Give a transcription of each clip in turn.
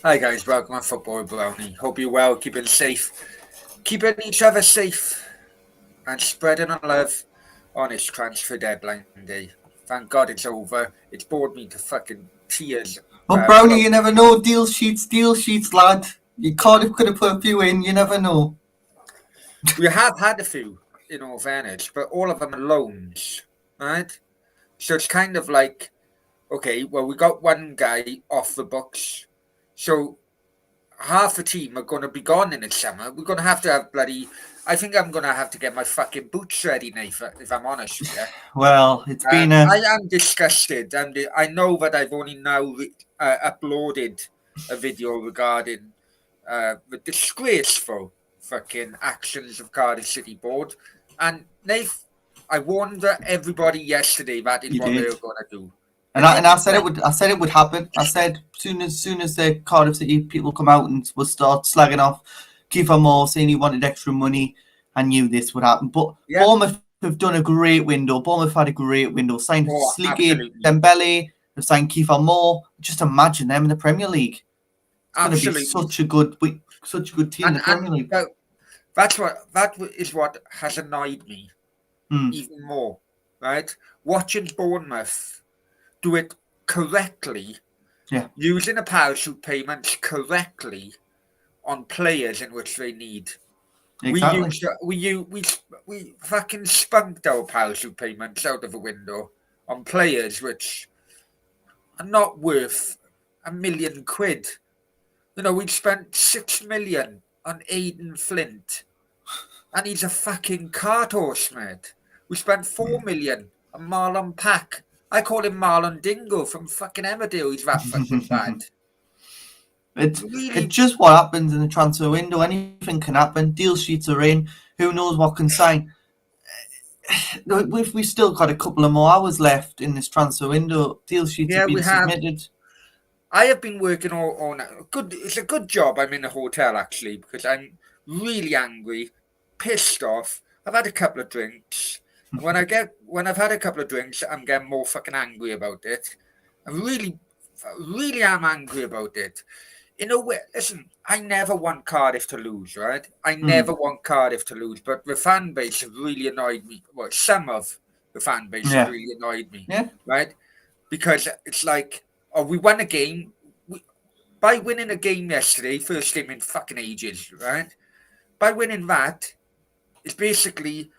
Hi guys, welcome to Football Brownie. Hope you're well, keeping safe, keeping each other safe, and spreading love on this transfer deadline day. Thank God it's over. It's bored me to fucking tears. But Brownie, you never know. Deal sheets, lad. Cardiff could have put a few in. You never know. We have had a few, in all fairness, but all of them are loans, right? So it's kind of like, okay, well, we got one guy off the books, so half the team are going to be gone in the summer. We're going to have bloody. I think I'm going to have to get my fucking boots ready, Nathan, if I'm honest with you. Well, it's been a. I am disgusted. I know that I've only now uploaded a video regarding the disgraceful fucking actions of Cardiff City Board. And Nath, I warned everybody yesterday that is what they were going to do. And I said it would. I said it would happen. I said soon as the Cardiff City people come out and will start slagging off Kiefer Moore, saying he wanted extra money, I knew this would happen. But Bournemouth have done a great window. Bournemouth had a great window. Signed Sleepy Dembele. They've signed Kiefer Moore. Just imagine them in the Premier League. It's going to be such a good team in the Premier League. That is what has annoyed me even more. Right, watching Bournemouth do it correctly, using the parachute payments correctly on players in which they need. Exactly. We fucking spunked our parachute payments out of the window on players which are not worth £1 million. You know, we spent 6 million on Aidan Flint, and he's a fucking cart horse, mate. We spent 4 million on Marlon Pack. I call him Marlon Dingo from fucking Emmerdale. He's that fucking bad. It's just what happens in the transfer window. Anything can happen. Deal sheets are in. Who knows what can sign? We've still got a couple of more hours left in this transfer window. Deal sheets have been submitted. I have been working all night. It's a good job I'm in a hotel, actually, because I'm really angry, pissed off. I've had a couple of drinks. When I've had a couple of drinks, I'm getting more fucking angry about it. I really am angry about it. In a way, listen, I never want Cardiff to lose, right? I never want Cardiff to lose, but the fan base have really annoyed me. Well, some of the fan base have really annoyed me, right? Because it's like, we won a game. By winning a game yesterday, first game in fucking ages, right? By winning that, it's basically,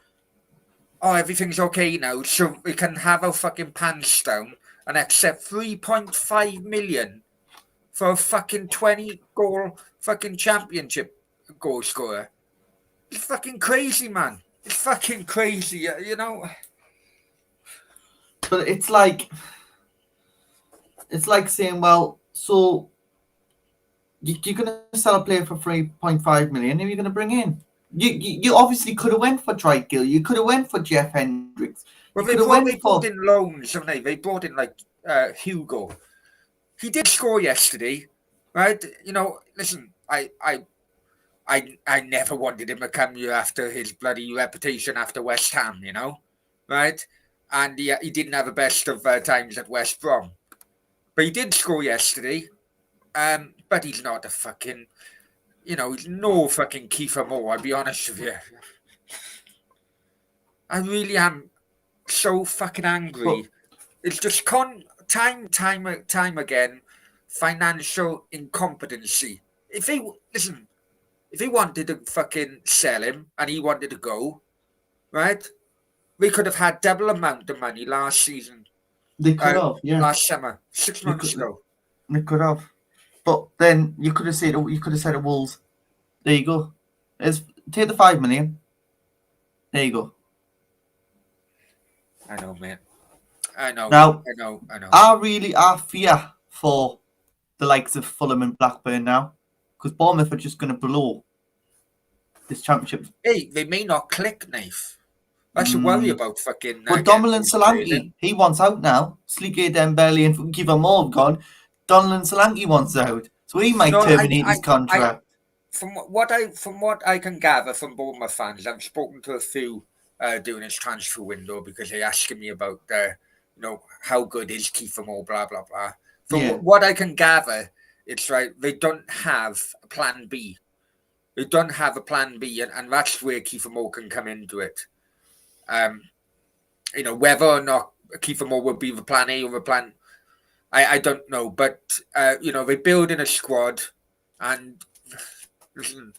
everything's okay now, so we can have our fucking pants down and accept 3.5 million for a fucking 20-goal fucking championship goal scorer. It's fucking crazy, man. It's fucking crazy, you know. But it's like saying, well, so you're going to sell a player for 3.5 million. Who are you going to bring in? You obviously could have went for Dwight Gill. You could have went for Jeff Hendricks. Well, they brought in loans, haven't they? They brought in like Hugo. He did score yesterday, right? You know, listen, I never wanted him to come here after his bloody reputation after West Ham, you know, right? And he didn't have the best of times at West Brom, but he did score yesterday. But he's not a fucking, he's no fucking Kiefer Moore, I'll be honest with you. I really am so fucking angry. It's just time again, financial incompetency. If he wanted to fucking sell him and he wanted to go, right, we could have had double amount of money last season. They could have, last summer, 6 months ago. They could have. But then you could have said to Wolves, there you go. Take the 5 million. There you go. I know, man. I know. Now, I know. I fear for the likes of Fulham and Blackburn now, because Bournemouth are just going to blow this championship. Hey, they may not click, Nath. I should worry about fucking. But Donnellan Solanke, he wants out now. Sleepy Dembele and Kiefer Moore have gone. Donnellan Solanke wants out, so he might terminate his contract. From what I can gather from Bournemouth fans, I've spoken to a few during this transfer window because they're asking me about how good is Kiefer Moore, blah blah blah. From what I can gather, it's like they don't have a plan B. They don't have a plan B, and that's where Kiefer Moore can come into it. Whether or not Kiefer Moore will be the plan A or the plan, I don't know. But they build in a squad, and listen,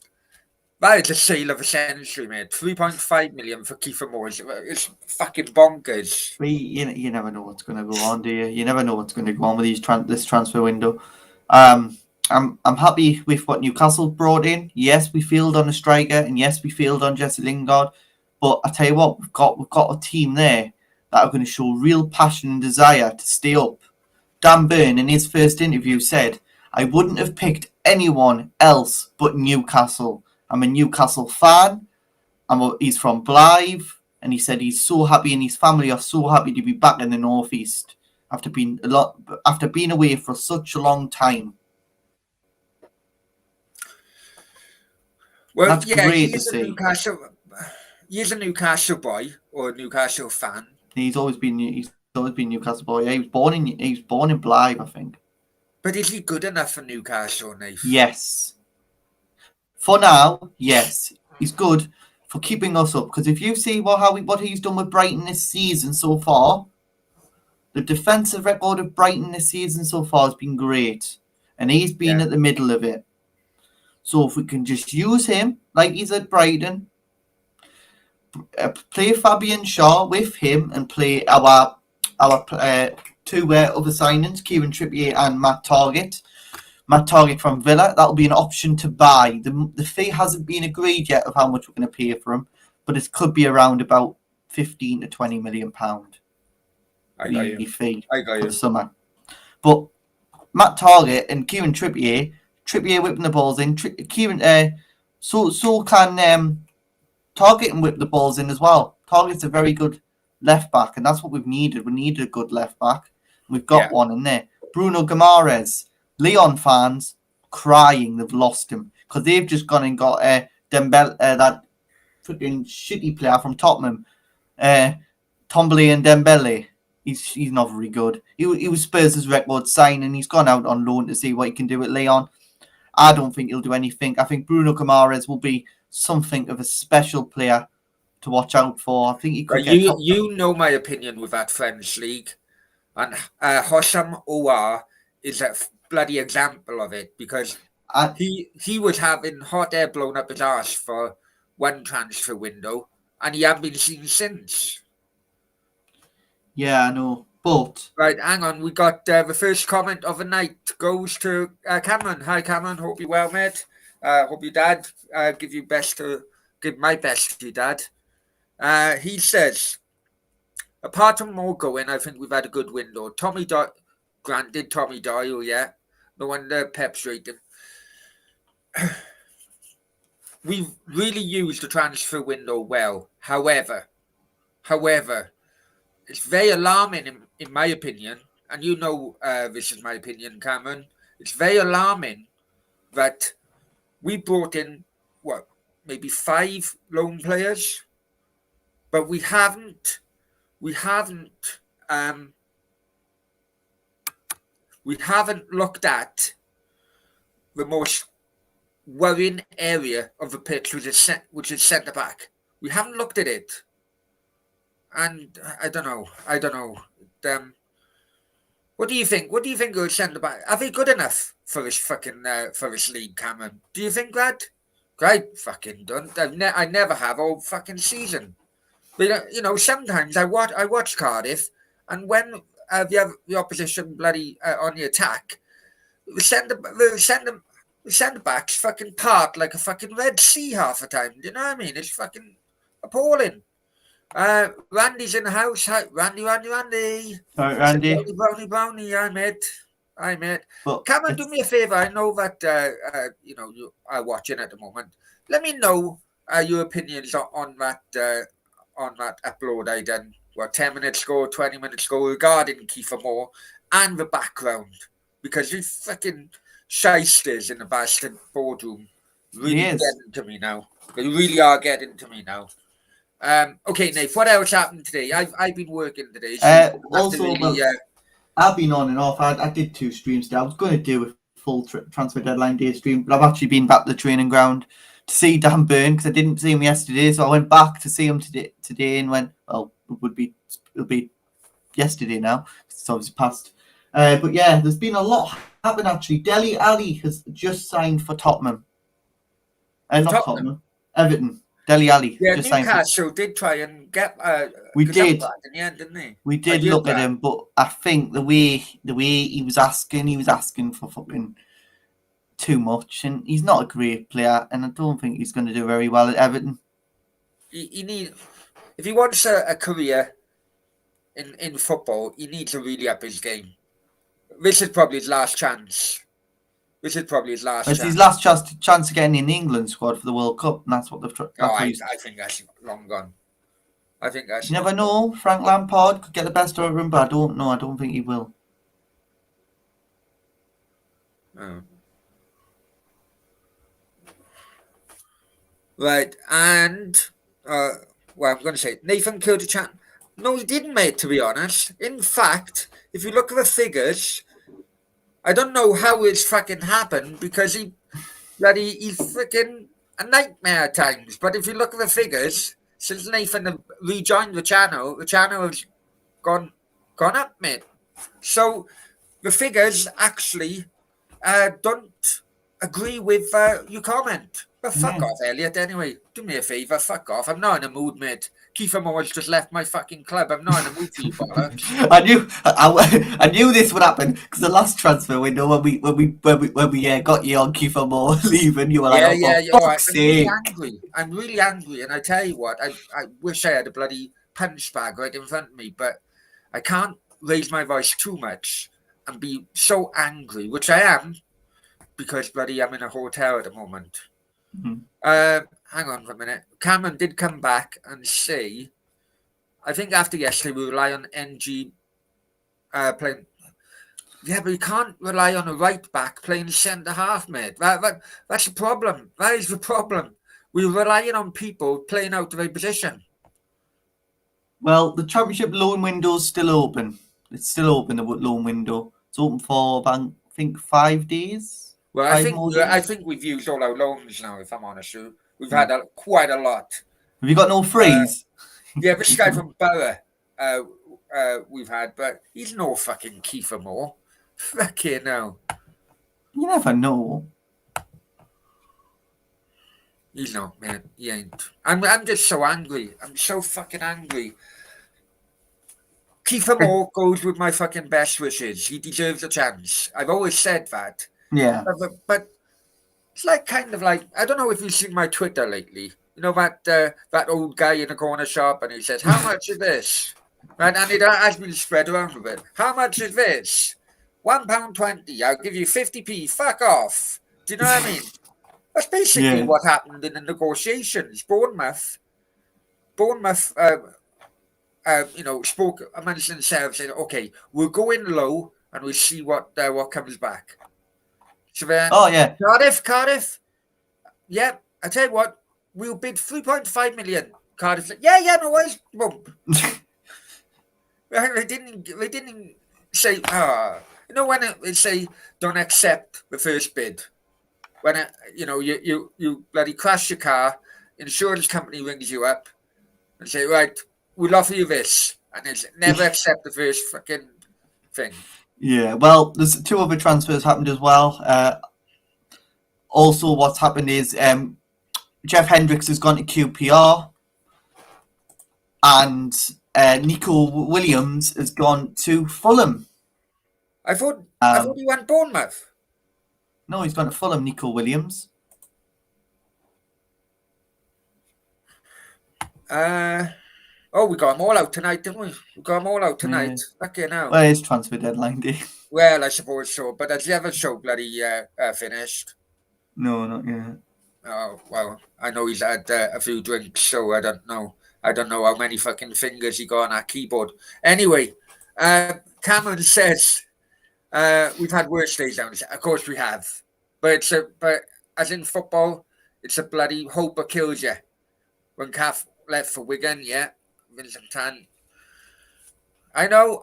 that is a sale of the century, mate. 3.5 million for Kiefer Moore. It's fucking bonkers. You never know what's going to go on, do you? You never know what's going to go on with this transfer window. I'm happy with what Newcastle brought in. Yes, we failed on a striker, and yes, we failed on Jesse Lingard. But I tell you what, we've got a team there that are going to show real passion and desire to stay up. Dan Burn, in his first interview, said, "I wouldn't have picked anyone else but Newcastle. I'm a Newcastle fan. He's from Blythe." And he said he's so happy, and his family are so happy to be back in the Northeast after being away for such a long time. Well, that's great to see. He's a Newcastle boy or a Newcastle fan. He's always been Newcastle boy. Yeah, he was born in Blythe, I think. But is he good enough for Newcastle, Nath? Yes. For now, yes, he's good for keeping us up. Because if you see what he's done with Brighton this season so far, the defensive record of Brighton this season so far has been great, and he's been at the middle of it. So if we can just use him like he's at Brighton, play Fabian Shaw with him, and play our two other signings, Kieran Trippier and Matt Targett. Matt Targett from Villa, that'll be an option to buy. The fee hasn't been agreed yet of how much we're going to pay for him, but it could be around about 15 to 20 million pound. I got you. Fee I got you. for the summer. But Matt Targett and Kieran Trippier whipping the balls in. Kieran, so can Targett and whip the balls in as well. Targett's a very good left back, and that's what we've needed. We needed a good left back. We've got one in there. Bruno Guimaraes. Leon fans crying they've lost him because they've just gone and got Dembele, that freaking shitty player from Tottenham, Tomboli and Dembele. He's not very good. He was Spurs' record signing. He's gone out on loan to see what he can do with Leon. I don't think he'll do anything. I think Bruno Guimaraes will be something of a special player to watch out for. I think he could you know my opinion with that French league, and Hossam Aouar is a bloody example of it, because he was having hot air blown up his arse for one transfer window, and he hasn't been seen since. Yeah, I know. But right, hang on. We got the first comment of the night goes to Cameron. Hi, Cameron. Hope you're well, mate. Hope your dad give my best to your dad. He says, apart from Moore going, I think we've had a good window. Tommy Doyle, yeah. No wonder Pep's rating. We've really used the transfer window well. However, it's very alarming in my opinion, and you know this is my opinion, Cameron. It's very alarming that we brought in, maybe 5 loan players, but we haven't looked at the most worrying area of the pitch, which is centre back. We haven't looked at it, and I don't know. What do you think? What do you think of centre back? Are they good enough for this league, Cameron? Do you think that? I fucking don't. I never have all fucking season. But sometimes I watch Cardiff, and when the opposition bloody on the attack, the centre backs fucking part like a fucking Red Sea half the time. Do you know what I mean? It's fucking appalling. Randy's in the house. Hi, Randy. All right, Randy. Brownie. I mate. Cameron, do me a favour. I know that you are watching at the moment. Let me know your opinions on that upload I done 10 minutes ago, 20 minutes ago regarding Kiefer Moore and the background, because these fucking shysters in the bastard boardroom really getting to me now. They really are getting to me now. Okay, Nate, what else happened today? I've been working today. I've been on and off. I did 2 streams today. I was going to do it full transfer deadline day stream, but I've actually been back to the training ground to see Dan Burn because I didn't see him yesterday, so I went back to see him today and went, well, it'll be yesterday now. It's obviously past. But yeah, there's been a lot happen actually. Dele Alli has just signed for Tottenham. Not Tottenham. Everton. Dele Alli. Yeah, just Newcastle did try and get. We did. In the end, didn't they? We did look at him, but I think the way he was asking for fucking too much, and he's not a great player, and I don't think he's going to do very well at Everton. If he wants a career in football, he needs to really up his game. This is probably his last chance. It's his last chance to get in the England squad for the World Cup, and that's what they've tried. I think that's long gone. I think that's. You never know. Frank Lampard could get the best out of him, but I don't know. I don't think he will. Oh. Right, and I'm going to say Nathan Kilderchan. No, he didn't, mate. To be honest, in fact, if you look at the figures, I don't know how it's fucking happened because he's freaking a nightmare at times. But if you look at the figures, since Nathan rejoined the channel has gone up, mate. So the figures actually don't agree with your comment. But fuck off, Elliot, anyway. Do me a favour, fuck off. I'm not in a mood, mate. Kiefer Moore's just left my fucking club. I'm not in a mood for you, bollocks. I knew this would happen because the last transfer window when we got you on Kiefer Moore leaving, you were like, fuck's sake. I'm really angry, and I tell you what, I wish I had a bloody punch bag right in front of me, but I can't raise my voice too much and be so angry, which I am, because bloody I'm in a hotel at the moment. Mm-hmm. Hang on for a minute. Cameron did come back and say, I think after yesterday we rely on NG playing. Yeah, but you can't rely on a right back playing centre half, mate. That's the problem. That is the problem. We're relying on people playing out of a position. Well, the championship loan window's still open. It's still open, the loan window. It's open for about, I think, 5 days. Well, I think we've used all our loans now, if I'm honest with you. We've had quite a lot. Have you got no freeze? Yeah, this guy from Borough we've had, but he's no fucking Kiefer Moore. Fucking no. You never know. He's not, man. He ain't. I'm just so angry. I'm so fucking angry. Kiefer Moore goes with my fucking best wishes. He deserves a chance. I've always said that. Yeah. But it's kind of like, I don't know if you've seen my Twitter lately. You know that old guy in the corner shop, and he says, "How much is this?" And it has been spread around a bit. How much is this? £1.20. I'll give you 50p. Fuck off. Do you know what I mean? That's basically what happened in the negotiations. Bournemouth, spoke amongst themselves, saying, "Okay, we'll go in low and we'll see what comes back." So then, Cardiff. Yeah, I tell you what, we'll bid 3.5 million. Cardiff said, "Yeah, no worries." Boom. They didn't say, when they say don't accept the first bid. When you bloody crash your car, insurance company rings you up and say, "Right, we'll offer you this," and they never accept the first fucking thing. Yeah, well, there's 2 other transfers happened as well. Also, what's happened is Jeff Hendricks has gone to QPR, and Nico Williams has gone to Fulham. I thought he went Bournemouth. No, he's gone to Fulham, Nico Williams. We got them all out tonight, didn't we? We got them all out tonight. Okay, now. Well, it's transfer deadline day. Well, I suppose so. But has the other show bloody finished? No, not yet. Oh, well, I know he's had a few drinks, so I don't know. I don't know how many fucking fingers he got on that keyboard. Anyway, Cameron says we've had worse days down. Of course we have. But as in football, it's a bloody hope or kills you. When Caff left for Wigan, yeah. Vincent Tan. I know.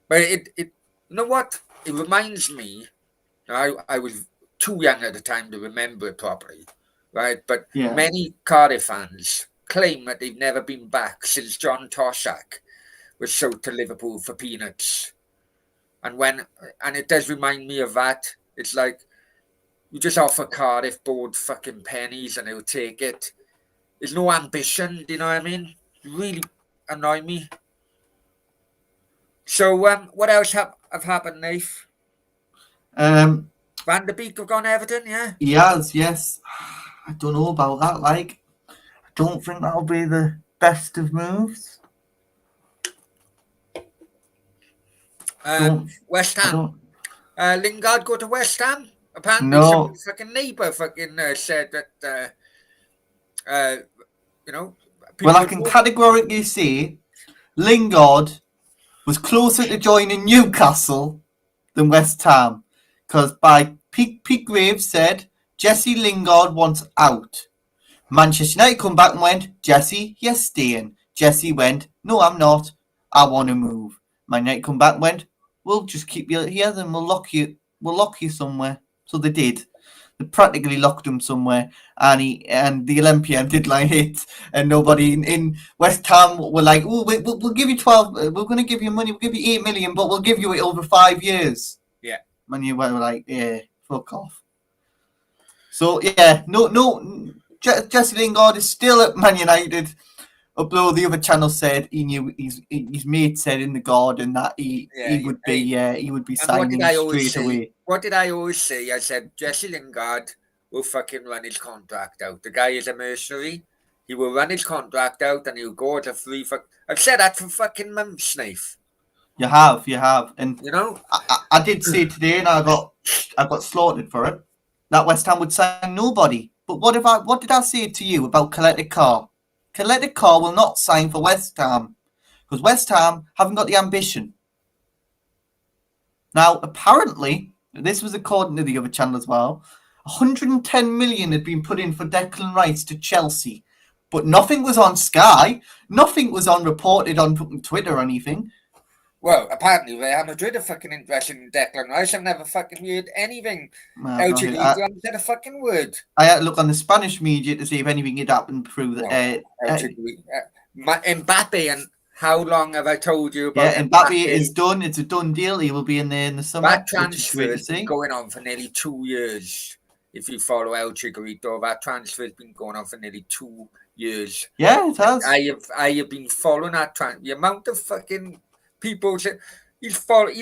But it you know what? it reminds me. I was too young at the time to remember it properly, right? But many Cardiff fans claim that they've never been back since John Toshack was sold to Liverpool for peanuts. And it does remind me of that. It's like you just offer Cardiff board fucking pennies and they'll take it. There's no ambition, do you know what I mean? You really annoy me. So what else have happened, Nath? Van der Beek have gone Everton, yeah? He has, yes. I don't know about that, like. I don't think that'll be the best of moves. West Ham. Lingard go to West Ham? Apparently no. Some fucking neighbour fucking said that, Well, I can categorically say Lingard was closer to joining Newcastle than West Ham. Because by Pete Graves said, Jesse Lingard wants out. Manchester United come back and went, Jesse, you're staying. Jesse went, no, I'm not. I want to move. Man United come back and went, we'll just keep you here, then we'll lock you somewhere. So they did. They practically locked him somewhere, and the Olympian did like it, and nobody in West Ham were like, oh, we'll give you 12. We're going to give you money. We'll give you 8 million, but we'll give you it over 5 years. Yeah. Man, you were like, yeah, fuck off. So yeah, no. Jesse Lingard is still at Man United. Although the other channel said he knew his mate said in the garden that he would be signing straight away. What did I always say? I said Jesse Lingard will fucking run his contract out. The guy is a mercenary. He will run his contract out and he'll go to free. I've said that for fucking months, Snafe. You have, and you know I did say today, and I got slaughtered for it. That West Ham would sign nobody. But what did I say to you about Collected Car? Collected Car will not sign for West Ham because West Ham haven't got the ambition. Now, apparently, this was according to the other channel as well, 110 million had been put in for Declan Rice to Chelsea, but nothing was on Sky, nothing was reported on Twitter or anything. Well, apparently Real Madrid are fucking interested in Declan Rice. I've never fucking heard anything. I said a fucking word. I had to look on the Spanish media to see if anything had happened through the... Mbappe, and how long have I told you about Mbappe is done. It's a done deal. He will be in there in the summer. That transfer has been going on for nearly 2 years. If you follow El Chicharito, that transfer has been going on for nearly 2 years. Yeah, it has. I have been following that transfer. The amount of fucking... people say he's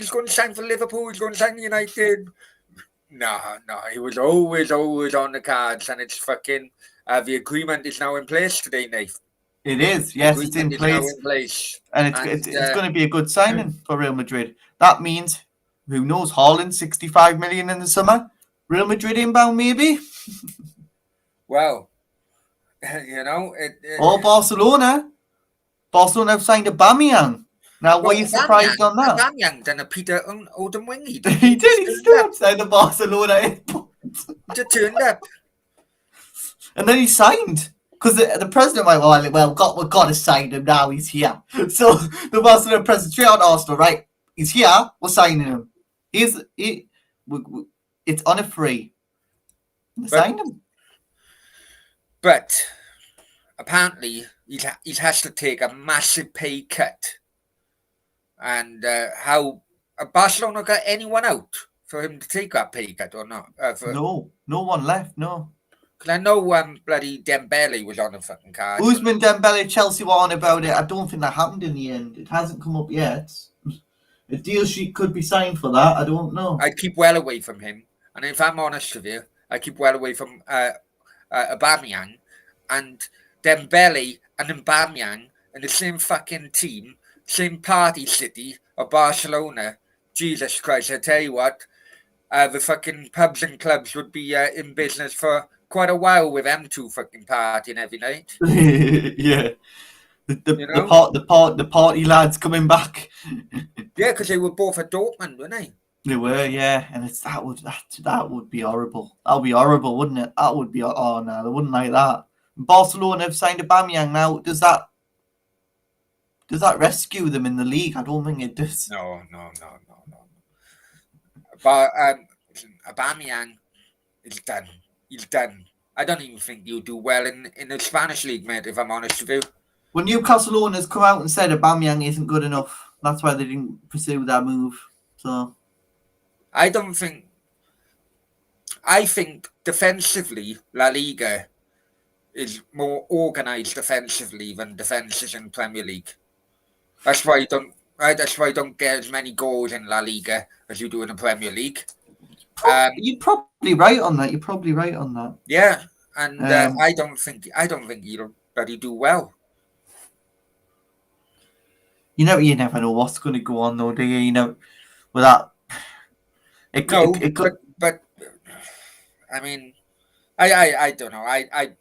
going to sign for Liverpool, he's going to sign United. No, he was always on the cards, and it's fucking the agreement is now in place today, Nate. It is, yes, it's in place. And it's going to be a good signing for Real Madrid. That means, who knows, Haaland 65 million in the summer, Real Madrid inbound maybe. Well, or Barcelona have signed Aubameyang. Now, were you surprised on that? Aubameyang done a Peter Odom wing. He did. He stood outside the Barcelona airport. Just turned up. And then he signed. Because the president went, we've got to sign him now. He's here. So the Barcelona president, straight on Arsenal, right? He's here. We're signing him. It's on a free. Signed him. But apparently, he has to take a massive pay cut. And how Barcelona got anyone out for him to take that pay cut or not? No one left. No. Because I know bloody Dembele was on the fucking card. Usman Dembele, Chelsea were on about it. I don't think that happened in the end. It hasn't come up yet. A deal sheet could be signed for that. I don't know. I keep well away from him, and if I'm honest with you, I keep well away from Aubameyang, and Dembele and Aubameyang in the same fucking team. Same party city of Barcelona. Jesus Christ, I tell you what, the fucking pubs and clubs would be in business for quite a while with them two fucking partying every night. Yeah. The party lads coming back. Yeah, because they were both at Dortmund, weren't they? They were, yeah. And that would be horrible. That would be horrible, wouldn't it? That would be, they wouldn't like that. Barcelona have signed Aubameyang now. Does that rescue them in the league? I don't think it does. No. But listen, Aubameyang is done. He's done. I don't even think he'll do well in the Spanish league, mate, if I'm honest with you. Well, Newcastle owners come out and said Aubameyang isn't good enough. That's why they didn't pursue that move. So I think defensively, La Liga is more organised defensively than defences in Premier League. That's why you don't get as many goals in La Liga as you do in the Premier League. you're probably right on that. You're probably right on that. Yeah, and I don't think he'll bloody do well. You never know what's going to go on though, do you? You know, with that. But I mean, I don't know. I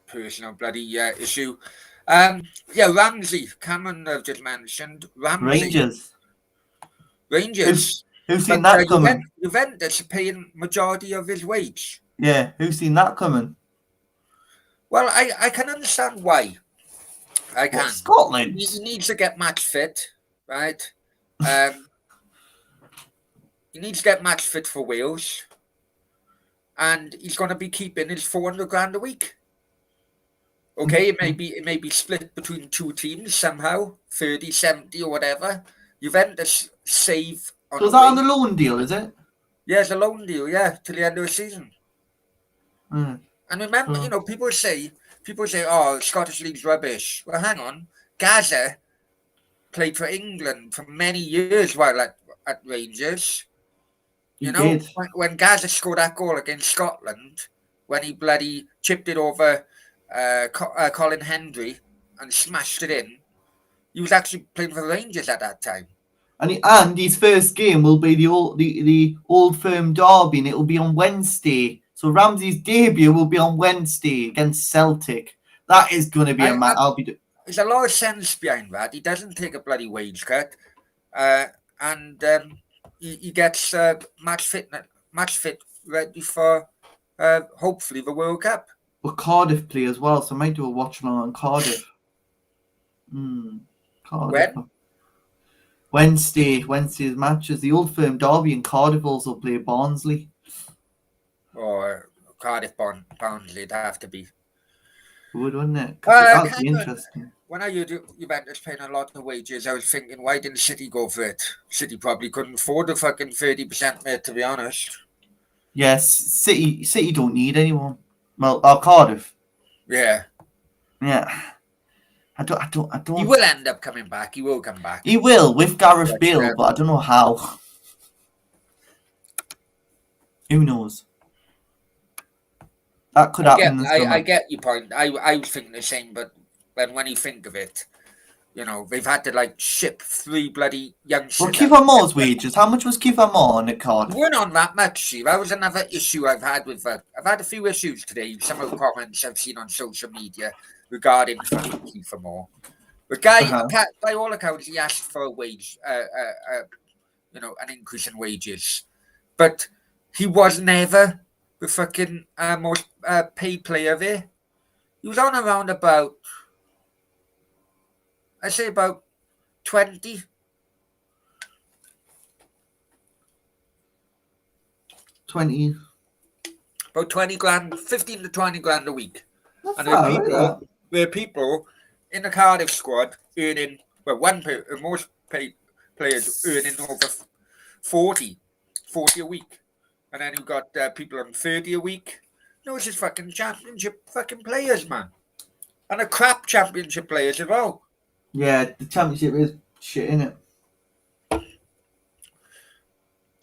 personal bloody issue. Ramsey. Cameron just mentioned Ramsey. Rangers. Who's seen that coming? Juventus are paying majority of his wage. Yeah, who's seen that coming? Well, I can understand why. I can. Scotland. He needs to get match fit, right? He needs to get match fit for Wales. And he's going to be keeping his 400 grand a week. Okay, it may be split between two teams somehow, 30, 70 or whatever. Juventus save on So is that on the loan deal, is it? Yeah, it's a loan deal, yeah, till the end of the season. Mm. And remember, people say, oh, Scottish League's rubbish. Well, hang on. Gaza played for England for many years while at Rangers. When Gaza scored that goal against Scotland, when he bloody chipped it over Colin Hendry and smashed it in, he was actually playing for Rangers at that time. And his first game will be the Old Firm derby, and it will be on Wednesday. So Ramsey's debut will be on Wednesday against Celtic. That is going to be a match. There's a lot of sense behind that. He doesn't take a bloody wage cut, and he gets match fit ready for hopefully the World Cup. Well, Cardiff play as well, so I might do a watch along on Cardiff. Cardiff. When? Wednesday's matches. The Old Firm derby and Cardiff also play Barnsley. Or Cardiff Barnsley, it'd have to be. Wouldn't it? That would be interesting. When I heard Juventus paying a lot of wages, I was thinking, why didn't City go for it? City probably couldn't afford the fucking 30%, mate, to be honest. Yes, City don't need anyone. Well, Cardiff. Yeah. I don't. He will end up coming back. He will come back. He will with Gareth Bale, but I don't know how. Who knows? That could happen. I get your point. I was thinking the same, but when you think of it, they've had to ship 3 bloody youngsters. Well, Kiefer Moore's wages. How much was Kiefer Moore on the card? We weren't on that much. See, that was another issue I've had with. I've had a few issues today. Some of the comments I've seen on social media regarding Kiefer Moore. The guy, by all accounts, he asked for a wage, an increase in wages, but he was never the fucking most paid player there. He was on around about, I say about 20. About 20 grand, 15 to 20 grand a week. That's and there are people in the Cardiff squad earning, most paid players earning over 40 a week. And then you've got people on 30 a week. It's just fucking championship fucking players, man. And a crap championship players as well. Yeah, the championship is shit, innit?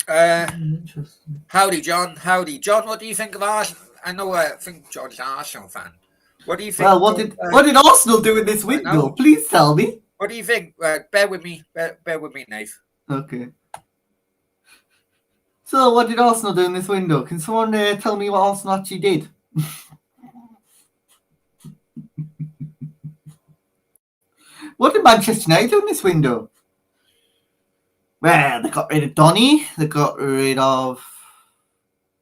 Interesting. Howdy, John. John, what do you think of Arsenal? I think John's an Arsenal fan. What do you think? Well, what did Arsenal do in this window? Please tell me. What do you think? Bear with me. Bear with me, Nave. Okay. So, what did Arsenal do in this window? Can someone tell me what Arsenal actually did? What did Manchester United do in this window? Well, they got rid of Donny. They got rid of...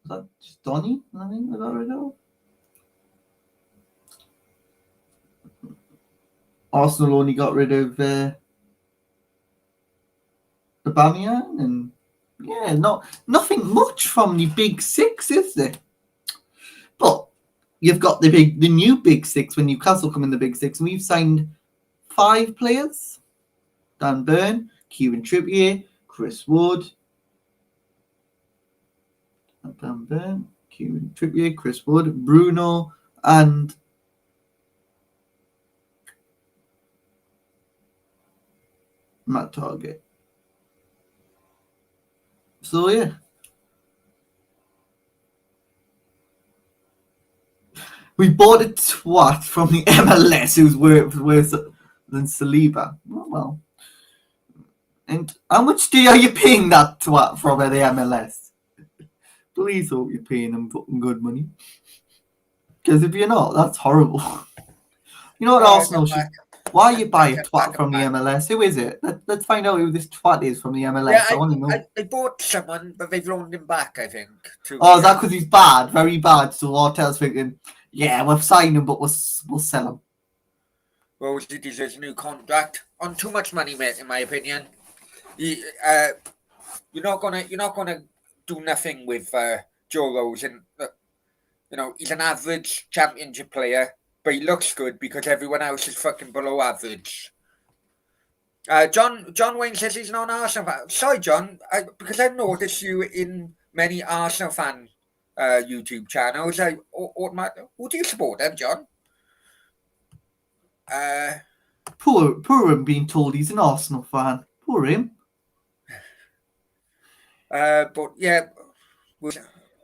Was that just Donny? I think they got rid of... Arsenal only got rid of Aubameyang and Yeah, nothing much from the big six, is there? But you've got the new big six when Newcastle come in the big six, and we've signed 5 players: Dan Burn, Kieran Trippier, Chris Wood, Dan Burn, Kieran Trippier, Chris Wood, Bruno, and Matt Target. So yeah. We bought a twat from the MLS who's worse than Saliba. Well. And how much are you paying that twat from the MLS? Please hope you're paying them fucking good money. Because if you're not, that's horrible. You know what Arsenal should... Why you buy a twat from the MLS? Who is it? Let's find out who this twat is from the MLS. Yeah, I want to know. I bought someone, but they've loaned him back, I think. Oh, is that because he's bad? Very bad. So Arteta's thinking, yeah, we'll sign him, but we'll sell him. Well, he deserves a new contract on too much money, mate, in my opinion. You're not gonna do nothing with Joe Rose, and he's an average championship player, but he looks good because everyone else is fucking below average. John Wayne says he's not an Arsenal fan. Sorry, John, because I've noticed you in many Arsenal fan YouTube channels. Who do you support then, John? Poor him being told he's an Arsenal fan. Poor him. But yeah,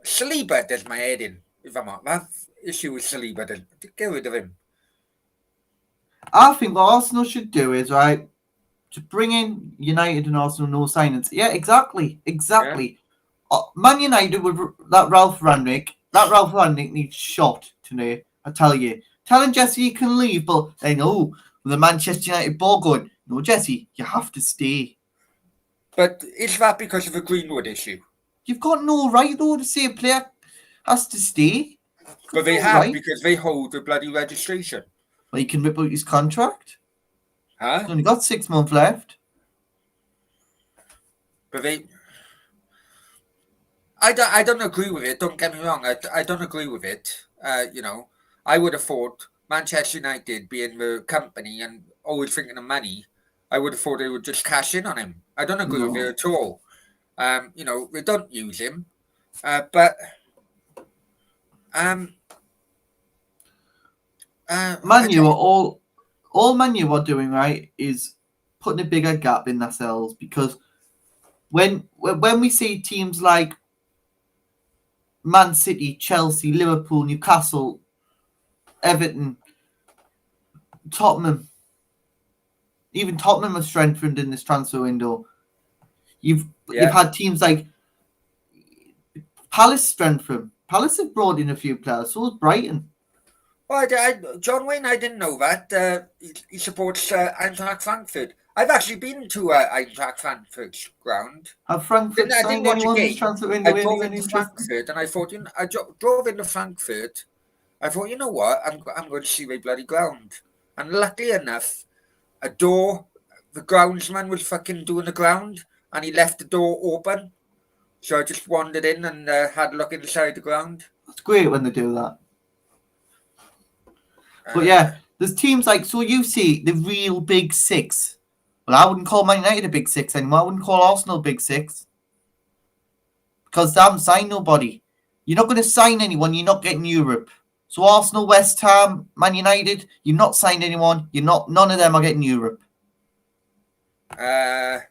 Saliba does my head in. If I'm not, that issue with Saliba, get rid of him. I think what Arsenal should do is, right, to bring in United and Arsenal no signings. Yeah, exactly. Yeah. Man United with that Ralph Rangnick needs shot today, I tell you. Telling Jesse he can leave, but they know with the Manchester United ball going, no, Jesse, you have to stay. But is that because of a Greenwood issue? You've got no right, though, to say a player has to stay. But they have, because they hold the bloody registration. Well, he can rip out his contract. Huh? He's only got 6 months left. But I don't agree with it. Don't get me wrong. I don't agree with it. I would have thought Manchester United being the company and always thinking of money, I would have thought they would just cash in on him. I don't agree with it at all. They don't use him. But Man U all Man U are doing, right, is putting a bigger gap in themselves, because when we see teams like Man City, Chelsea, Liverpool, Newcastle, Everton, Tottenham, even Tottenham have strengthened in this transfer window. You've had teams like Palace strengthen. Palace have brought in a few players, so has Brighton. Well, John Wayne, I didn't know that. He supports Eintracht Frankfurt. I've actually been to Eintracht Frankfurt's ground. Have Frankfurt signed anyone this transfer window? I drove into Frankfurt, and I thought, I drove into Frankfurt. I thought, you know what? I'm going to see my bloody ground. And luckily enough, the groundsman was fucking doing the ground, and he left the door open. So I just wandered in and had a look inside the ground. It's great when they do that. But yeah, there's teams like, so you see the real big six. Well, I wouldn't call Man United a big six anymore. I wouldn't call Arsenal a big six. Because they haven't signed nobody. You're not going to sign anyone. You're not getting Europe. So Arsenal, West Ham, Man United, you've not signed anyone. None of them are getting Europe.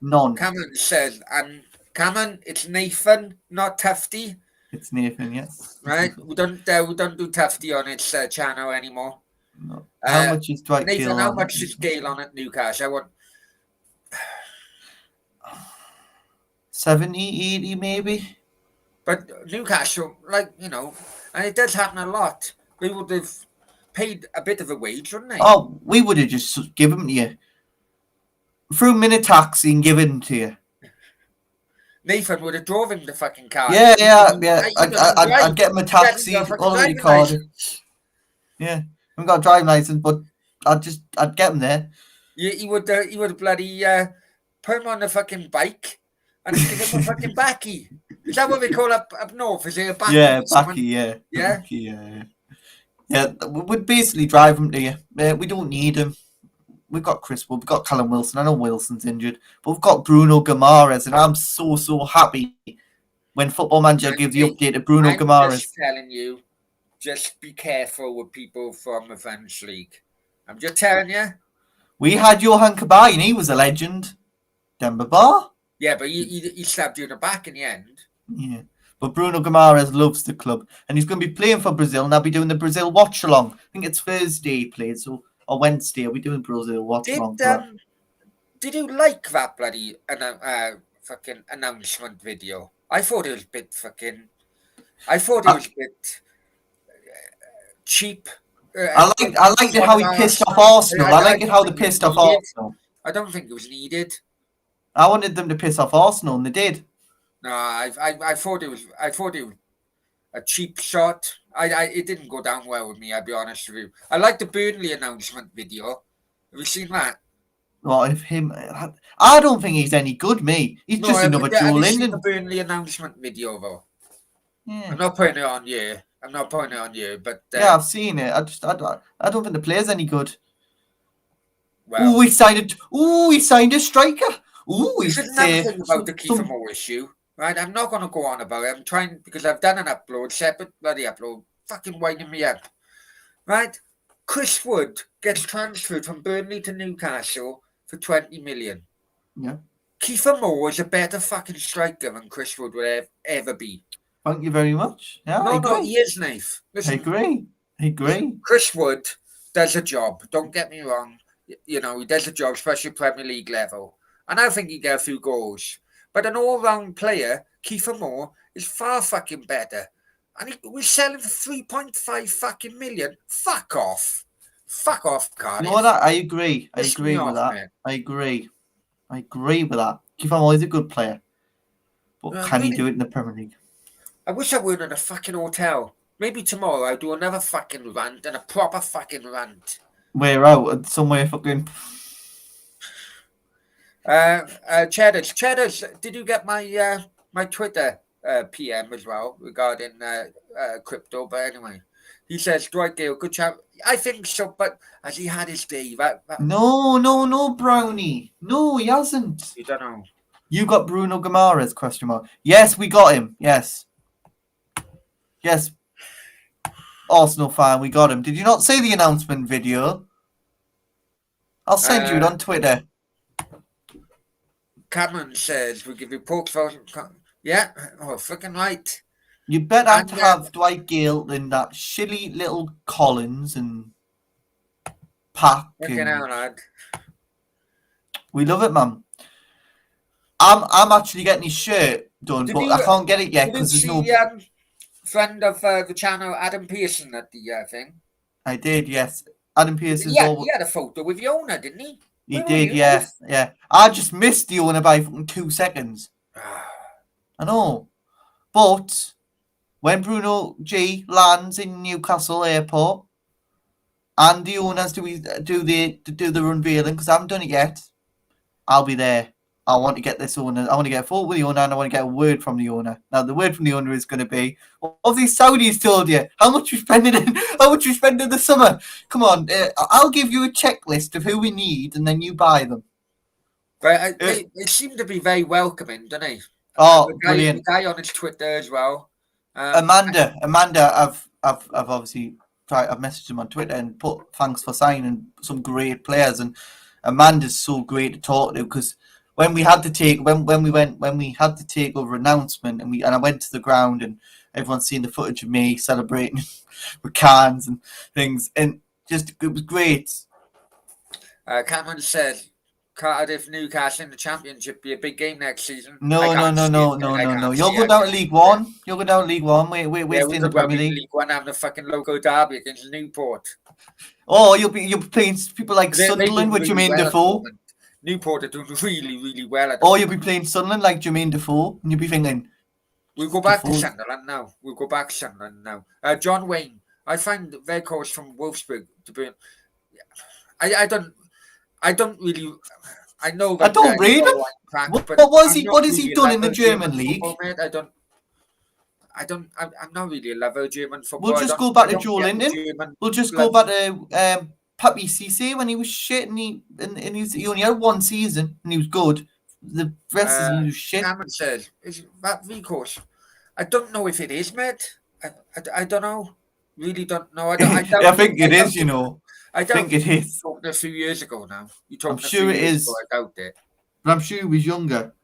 None. Cameron says, and Cameron, it's Nathan, not Tufty. It's Nathan, yes. Right? We don't do Tufty on its channel anymore. No. How much is Dwight Nathan, Gale how on? much is Gale on at Newcastle? I want 70, 80 maybe. But Newcastle, and it does happen a lot. We would have paid a bit of a wage, wouldn't they? Oh, we would have just given them to you. Through minute taxi and given them to you. Nathan would have drove him the fucking car. Yeah. I'd get him a taxi already called. Yeah. I haven't got a driving license, but I'd get him there. He would bloody put him on the fucking bike and give him a fucking backy. Is that what they call up north? Is it a backy? Yeah, for someone? backy, yeah. Yeah? Backy, yeah. Yeah, we'd basically drive him to you. We don't need him. We've got Chris Wood, we've got Callum Wilson. I know Wilson's injured, but we've got Bruno Guimaraes, and I'm so happy when Football Manager gives the update to Bruno I'm Guimaraes. just telling you, just be careful with people from the French league. I'm just telling you. We had Johan Cabaye, and he was a legend. Demba Ba. Yeah, but he stabbed you in the back in the end. Yeah. But Bruno Guimaraes loves the club, and he's going to be playing for Brazil, and I'll be doing the Brazil watch along. I think it's Thursday he played, or Wednesday. I'll be doing Brazil watch along. Did you like that bloody fucking announcement video? I thought it was a bit fucking. I thought it was a bit cheap. I liked it how he pissed off Arsenal. I like it how they pissed off Arsenal. I don't think it was needed. I wanted them to piss off Arsenal, and they did. No, I thought it was a cheap shot. It didn't go down well with me. I'll be honest with you. I like the Burnley announcement video. Have you seen that? Well, I don't think he's any good, me. He's just another Joe Linden. The Burnley announcement video, though. Yeah. I'm not putting it on you. But yeah, I've seen it. I don't think the player's any good. Well, he signed a striker. There's another thing about the Kiefer Moore issue, right? I'm not going to go on about it. I'm trying because I've done an upload, separate bloody upload, fucking winding me up, right? Chris Wood gets transferred from Burnley to Newcastle for 20 million. Yeah. Kiefer Moore is a better fucking striker than Chris Wood would ever be. Thank you very much. Yeah, no, he is, Nath. Listen, I agree. Chris Wood does a job. Don't get me wrong. You know, he does a job, especially Premier League level. And I think he gets a few goals. But an all-round player, Kiefer Moore, is far fucking better. And we're selling for 3.5 fucking million. Fuck off. Fuck off, Cardiff. You know what? I agree. I agree with that. Man. I agree with that. Kiefer Moore is a good player. But can he do it in the Premier League? I wish I were in a fucking hotel. Maybe tomorrow I'll do another fucking rant and a proper fucking rant. We're out somewhere fucking... Cheddars, did you get my my Twitter PM as well regarding crypto? But anyway, he says Dwight Gale, good chap. I think so, but has he had his day? No, Brownie. No, he hasn't. You don't know. You got Bruno Guimaraes, question mark. Yes, we got him. Yes. Arsenal fan, we got him. Did you not see the announcement video? I'll send you it on Twitter. Cameron says we give you pork for. Yeah, fucking right. You better have Dwight Gale than that shitty little Collins and Pack. We love it, man. I'm actually getting his shirt done, but I can't get it yet because there's no. Friend of the channel, Adam Pearson, at the thing. I did, yes. Adam Pearson. He had a photo with the owner, didn't he? He did, yeah. I just missed the owner by 2 seconds. I know. But when Bruno G lands in Newcastle Airport and the owners do the unveiling, because I haven't done it yet, I'll be there. I want to get this owner. I want to get a photo with the owner, and I want to get a word from the owner. Now, the word from the owner is going to be, what have these Saudis told you? How much you spending in the summer? Come on, I'll give you a checklist of who we need, and then you buy them. But they seem to be very welcoming, don't they? Oh, brilliant! The guy on his Twitter as well. Amanda, I've obviously I've messaged him on Twitter and put thanks for signing some great players, and Amanda's so great to talk to because. When we had the takeover announcement and I went to the ground and everyone's seen the footage of me celebrating with cans and things and just it was great. Cameron said Cardiff Newcastle in the Championship be a big game next season. No. You're going down to League One. We're staying in the Premier League. League One having a fucking local derby against Newport. Oh, you'll be playing people like Sunderland with Jermaine Defoe. Newport are doing really, really well. Or you'll be playing Sunderland like Jermaine Defoe, and you'll be thinking, we'll go back to Sunderland now. John Wayne, I find very close from Wolfsburg to be. I I know I that. don't rate him. What has he done in the German league? Mate. I'm not really a lover of German football. We'll just go back to Joe Linton. We'll just go back to Papi Cisse when he was shit, and he only had one season and he was good. The rest of he was shit. Cameron said, "Is that recourse?" I don't know if it is, mate. I don't know. Really don't know. I think it is. You know. I think it is. You talked a few years ago now. I'm sure it is. I doubt it. But I'm sure he was younger.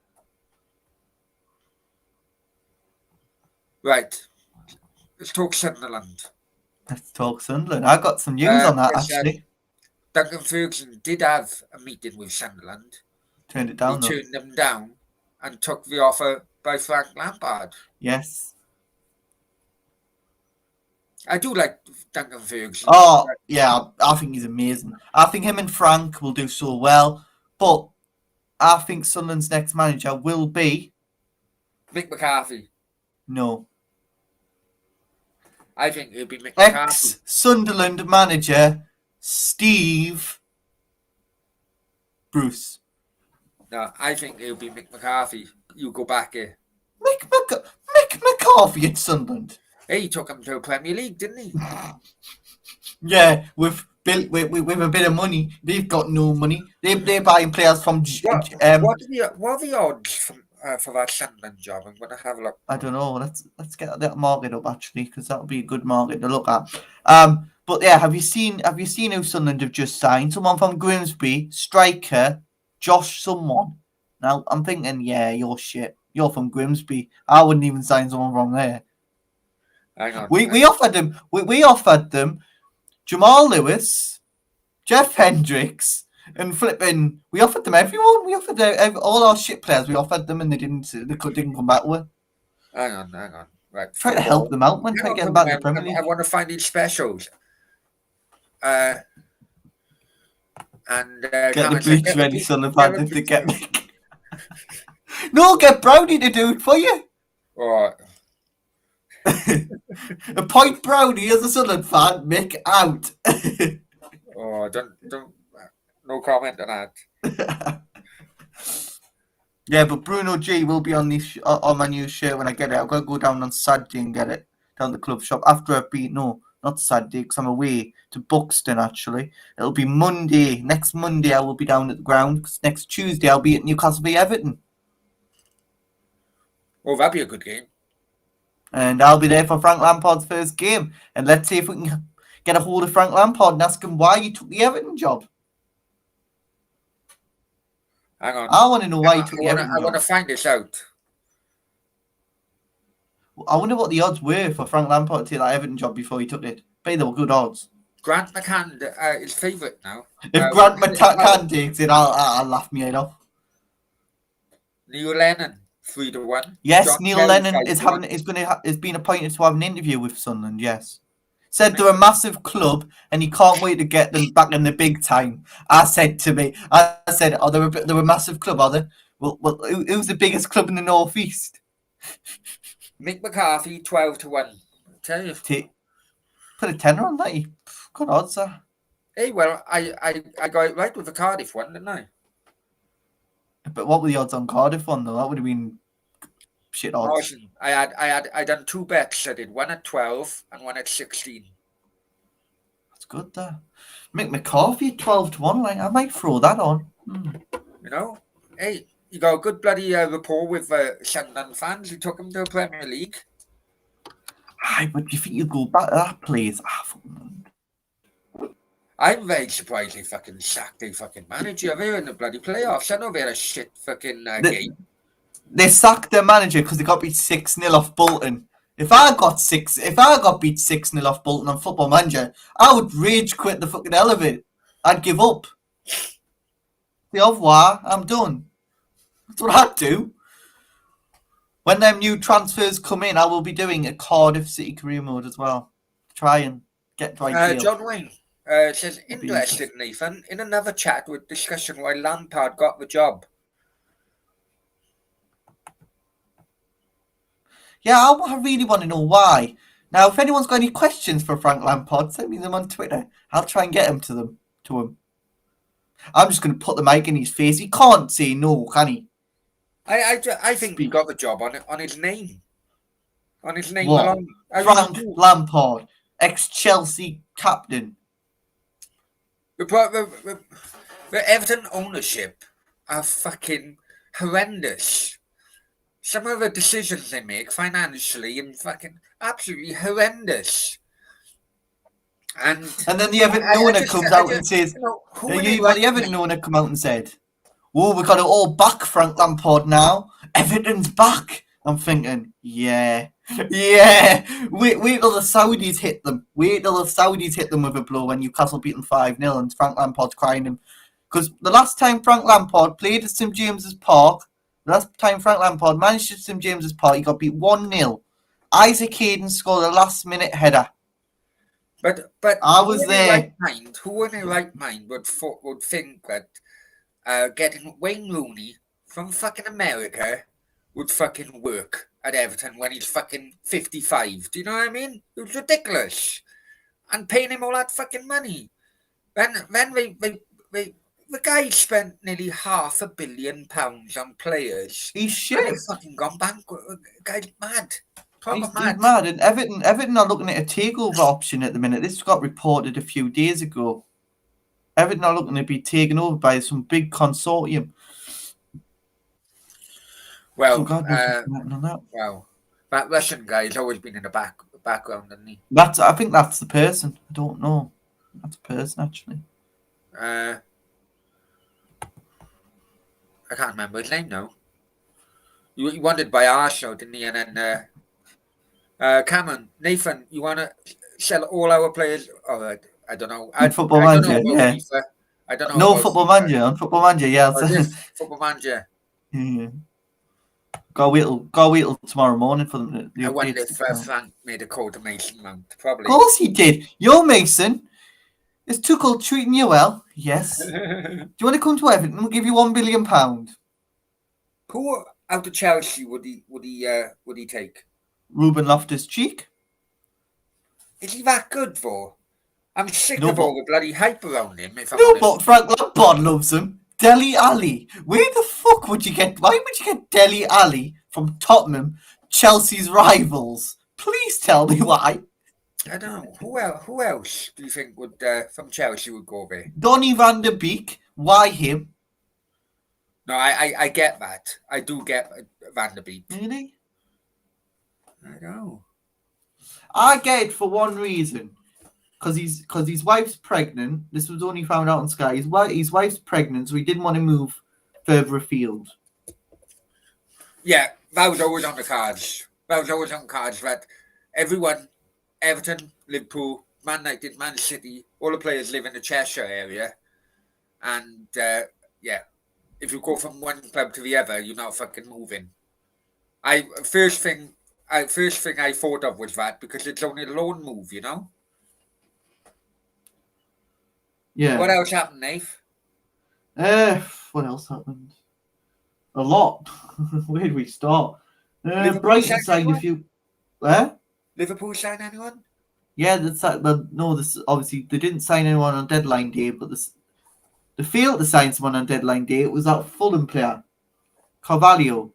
Right. Let's talk Sunderland. Let's talk Sunderland. I got some news on that, actually. Duncan Ferguson did have a meeting with Sunderland. Turned it down, He turned them down and took the offer by Frank Lampard. Yes. I do like Duncan Ferguson. Oh, yeah, I think he's amazing. I think him and Frank will do so well. But I think Sunderland's next manager will be... Mick McCarthy. No. I think it'll be Mick McCarthy. Ex-Sunderland manager, Steve Bruce. No, I think it'll be Mick McCarthy. You go back here. Mick McCarthy at Sunderland. He took him to the Premier League, didn't he? Yeah, with a bit of money. They've got no money. They're buying players from... What are the odds for that Sunderland job? I'm going to have a look. I don't know. Let's get that market up, actually, because that'll be a good market to look at. But yeah, have you seen who Sunderland have just signed? Someone from Grimsby, striker, Josh someone. Now, I'm thinking, yeah, you're shit. You're from Grimsby. I wouldn't even sign someone from there. Hang on. We offered them Jamal Lewis, Jeff Hendricks, and flipping. We offered them everyone. We offered all our shit players. We offered them, and they didn't come back with. Hang on. Right. Try to help them out, man. Try to get them back to the Premier League. I want to find these specials. And get the bleach ready, son of a to get me. No, get Brownie to do it for you. All right. Appoint Brownie as a Sunderland fan. Mick out. Oh, don't. No comment on that. Yeah, but Bruno G will be on this on my new shirt when I get it. I've got to go down on Saturday and get it down the club shop after I've been. No, not Saturday because I'm away to Buxton. Actually, it'll be Monday. Next Monday I will be down at the ground. Because next Tuesday I'll be at Newcastle v Everton. Oh, that'd be a good game. And I'll be there for Frank Lampard's first game. And let's see if we can get a hold of Frank Lampard and ask him why you took the Everton job. Hang on. I want to know why you took the Everton job. I want to find this out. I wonder what the odds were for Frank Lampard to take that Everton job before he took it. But they were good odds. Grant McCann is favourite now. If Grant McCann takes it, I'll laugh me head off. Neil Lennon. 3-1. Yes, John Neil Kelly, Lennon is being appointed to have an interview with Sunderland. Yes, said they're a massive club and he can't wait to get them back in the big time. I said, oh, they're a massive club, are they? Well, who's the biggest club in the northeast? Mick McCarthy 12-1. Tell you. Put a tenner on that. Good odds, sir. Hey, well, I got it right with the Cardiff one, didn't I? But what were the odds on Cardiff one though? That would have been shit odds. I done two bets. I did one at 12 and one at 16. That's good there. Mick McCarthy 12-1. Like I might throw that on. You know, hey, you got a good bloody rapport with Sunderland fans. You took them to the Premier League. Aye, but do you think you go back to that place? I'm very surprised they fucking sacked their fucking manager. They're in the bloody playoffs. I know they're a shit fucking game. They sacked their manager because they got beat 6-0 off Bolton. If I got beat 6-0 off Bolton on Football Manager, I would rage quit the fucking elevator. I'd give up. Au revoir, I'm done. That's what I'd do. When them new transfers come in, I will be doing a Cardiff City career mode as well. Try and get right deal. John Wayne says, interested, Nathan, in another chat with discussion why Lampard got the job. Yeah, I really want to know why. Now, if anyone's got any questions for Frank Lampard, send me them on Twitter. I'll try and get them to him. I'm just going to put the mic in his face. He can't say no, can he? I think he Speak. got the job on his name. On his name What? alone. Frank Lampard, ex-Chelsea captain. The Everton ownership are fucking horrendous. Some of the decisions they make financially and fucking absolutely horrendous. And then the Everton owner comes out and says, the Everton owner come out and said, "Oh, we've got to all back Frank Lampard now. Everton's back." I'm thinking, yeah. Wait till the Saudis hit them. Wait till the Saudis hit them with a blow when Newcastle beat them 5-0 and Frank Lampard's crying him. Because the last time Frank Lampard played at St James's Park, managed at St James's Park, he got beat 1-0. Isaac Hayden scored a last-minute header. But I was there. Who in their right mind would think that getting Wayne Rooney from fucking America would fucking work at Everton when he's fucking 55? Do you know what I mean? It was ridiculous. And paying him all that fucking money. Then the guy spent nearly £500 million on players. He's shit. And he's fucking gone bankrupt. The guy's mad. He's mad. And Everton are looking at a takeover option at the minute. This got reported a few days ago. Everton are looking to be taken over by some big consortium. Well, God knows what's happening on that. Well, that Russian guy's always been in the background, hasn't he? I think that's the person. I don't know. That's a person, actually. I can't remember his name now. He wanted by Arsenal, didn't he? And then Cameron, Nathan, you want to sell all our players? Oh, I don't know. Football Manager, yeah. FIFA. I don't know. No, Football Manager. On Football Manager, yeah. Football Manager. Yeah. Gotta wait till tomorrow morning for them. I wonder if Frank made a call to Mason Mount. Probably. Of course he did. You're Mason. Is Tuchel treating you well? Yes. Do you want to come to Everton? We'll give you £1 billion. Who out of Chelsea would he take? Ruben Loftus-Cheek. Is he that good though? I'm sick of all the bloody hype around him. But Frank Lampard loves him. Dele Alli. Where the fuck would you get? Why would you get Dele Alli from Tottenham, Chelsea's rivals? Please tell me why. I don't know. Who else do you think would from Chelsea would go there? Donny van der Beek. Why him? No, I get that. I do get Van der Beek. Really? I know. I get it for one reason. Because his wife's pregnant. This was only found out on Sky. His wife's pregnant, so he didn't want to move further afield. Yeah, that was always on the cards. That everyone, Everton, Liverpool, Man United, Man City, all the players live in the Cheshire area. And, if you go from one club to the other, you're not fucking moving. First thing I thought of was that because it's only a loan move, you know? Yeah. What else happened, Nave? What else happened? A lot. Where did we start? Brighton signed a few. Where? Liverpool signed anyone? Yeah, this obviously they didn't sign anyone on deadline day, but they failed to sign someone on deadline day. It was that Fulham player, Carvalho.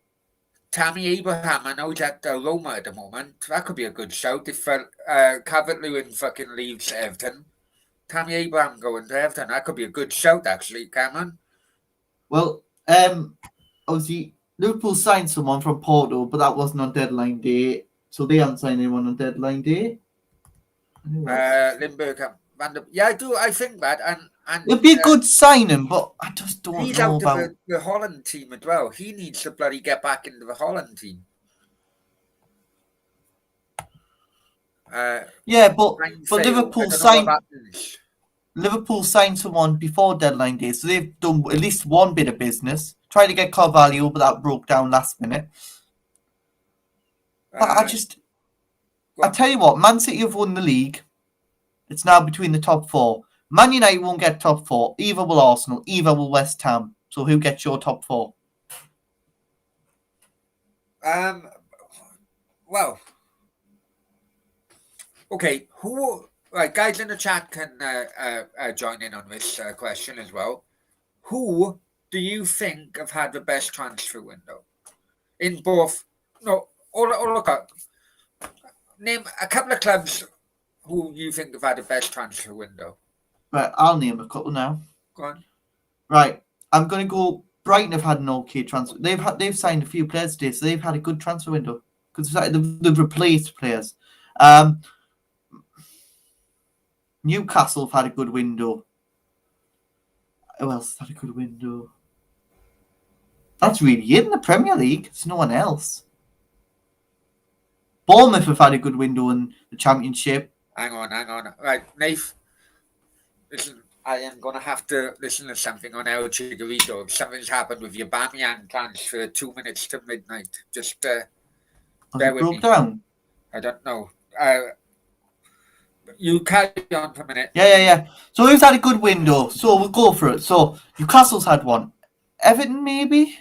Tammy Abraham, I know he's at Roma at the moment. That could be a good shout if Calvert-Lewin fucking leaves Everton. Tammy Abraham going to Everton. That could be a good shout, actually, Cameron. Well, obviously, Liverpool signed someone from Porto, but that wasn't on deadline day. So they haven't signed anyone on deadline day. Lindbergh, I do. I think that. And it'd be a good signing, but I just don't he's know out about of the Holland team as well. He needs to bloody get back into the Holland team. But Liverpool signed someone before deadline day, so they've done at least one bit of business. Tried to get Carvalho, but that broke down last minute. But I tell you what, Man City have won the league. It's now between the top four. Man United won't get top four. Either will Arsenal, either will West Ham. So who gets your top four? Well, okay. Right, guys in the chat can join in on this question as well. who do you think have had the best transfer window in both? No, look up. Name a couple of clubs who you think have had the best transfer window. Right, I'll name a couple now. Go on. Right, I'm going to go. Brighton have had an okay transfer. They've signed a few players today, so they've had a good transfer window because they've replaced players. Newcastle have had a good window. Who else had a good window? That's really it in the Premier League. It's no one else. Bournemouth have had a good window in the Championship. Hang on. Right, Nath. Listen, I am going to have to listen to something on El Chicharito. Something's happened with your Aubameyang transfer 2 minutes to midnight. Just bear with broke me. Down? I don't know. You carry on for a minute. Yeah. So who's had a good window? So we'll go for it. So Newcastle's had one. Everton, maybe?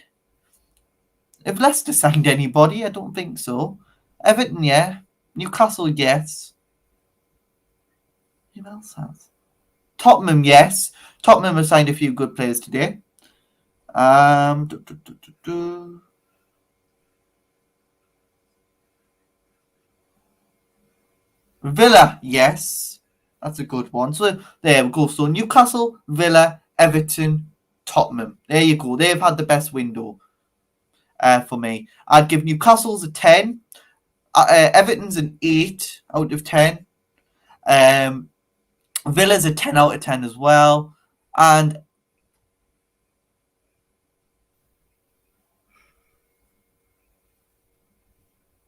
If Leicester signed anybody, I don't think so. Everton, yeah. Newcastle, yes. Who else has? Tottenham, yes. Tottenham have signed a few good players today. Villa, yes. That's a good one. So there we go. So Newcastle, Villa, Everton, Tottenham. There you go. They've had the best window for me. I'd give Newcastle's a 10. Everton's an 8 out of 10. Villa's a 10 out of 10 as well. And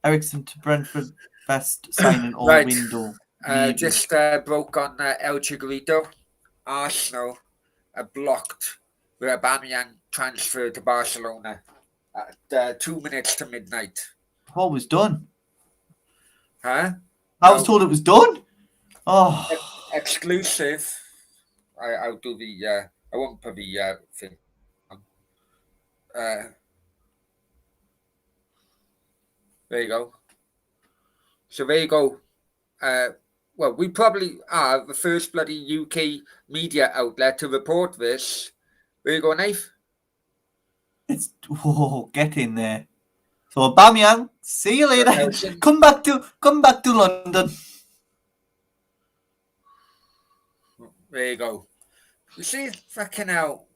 Ericsson to Brentford, best signing all Right. window. Just broke on El Chicharito. Arsenal are blocked with Aubameyang transfer to Barcelona at 2 minutes to midnight. What was done? Huh? I was told it was done. Oh. Exclusive. I'll do the. I won't put the thing on. There you go. So there you go. Well, we probably are the first bloody UK media outlet to report this. There you go, Nath. Get in there. So Aubameyang, see you later. Come back to London. There you go. You see, fucking hell.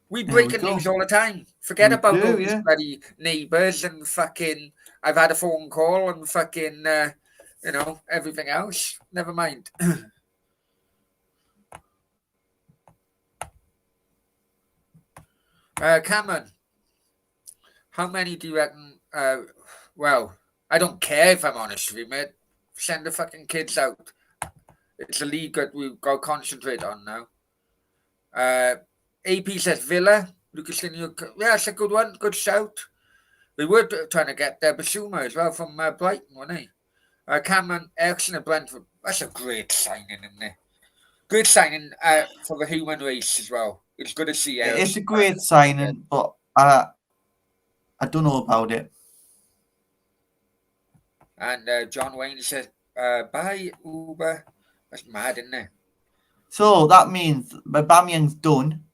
We breaking news all the time. Forget about those bloody neighbours and fucking. I've had a phone call and fucking. Everything else. Never mind. Cameron, how many do you reckon? Well, I don't care if I'm honest with you, mate. Send the fucking kids out. It's a league that we've got to concentrate on now. AP says Villa. Lucas, yeah, that's a good one. Good shout. We were trying to get Basuma as well from Brighton, weren't they? Cameron Ericsson of Brentford. That's a great signing, isn't it? Good signing for the human race as well. It's good to see. It's a great signing, but I don't know about it. And John Wayne says, "Bye Uber." That's mad, isn't it? So that means Aubameyang's done.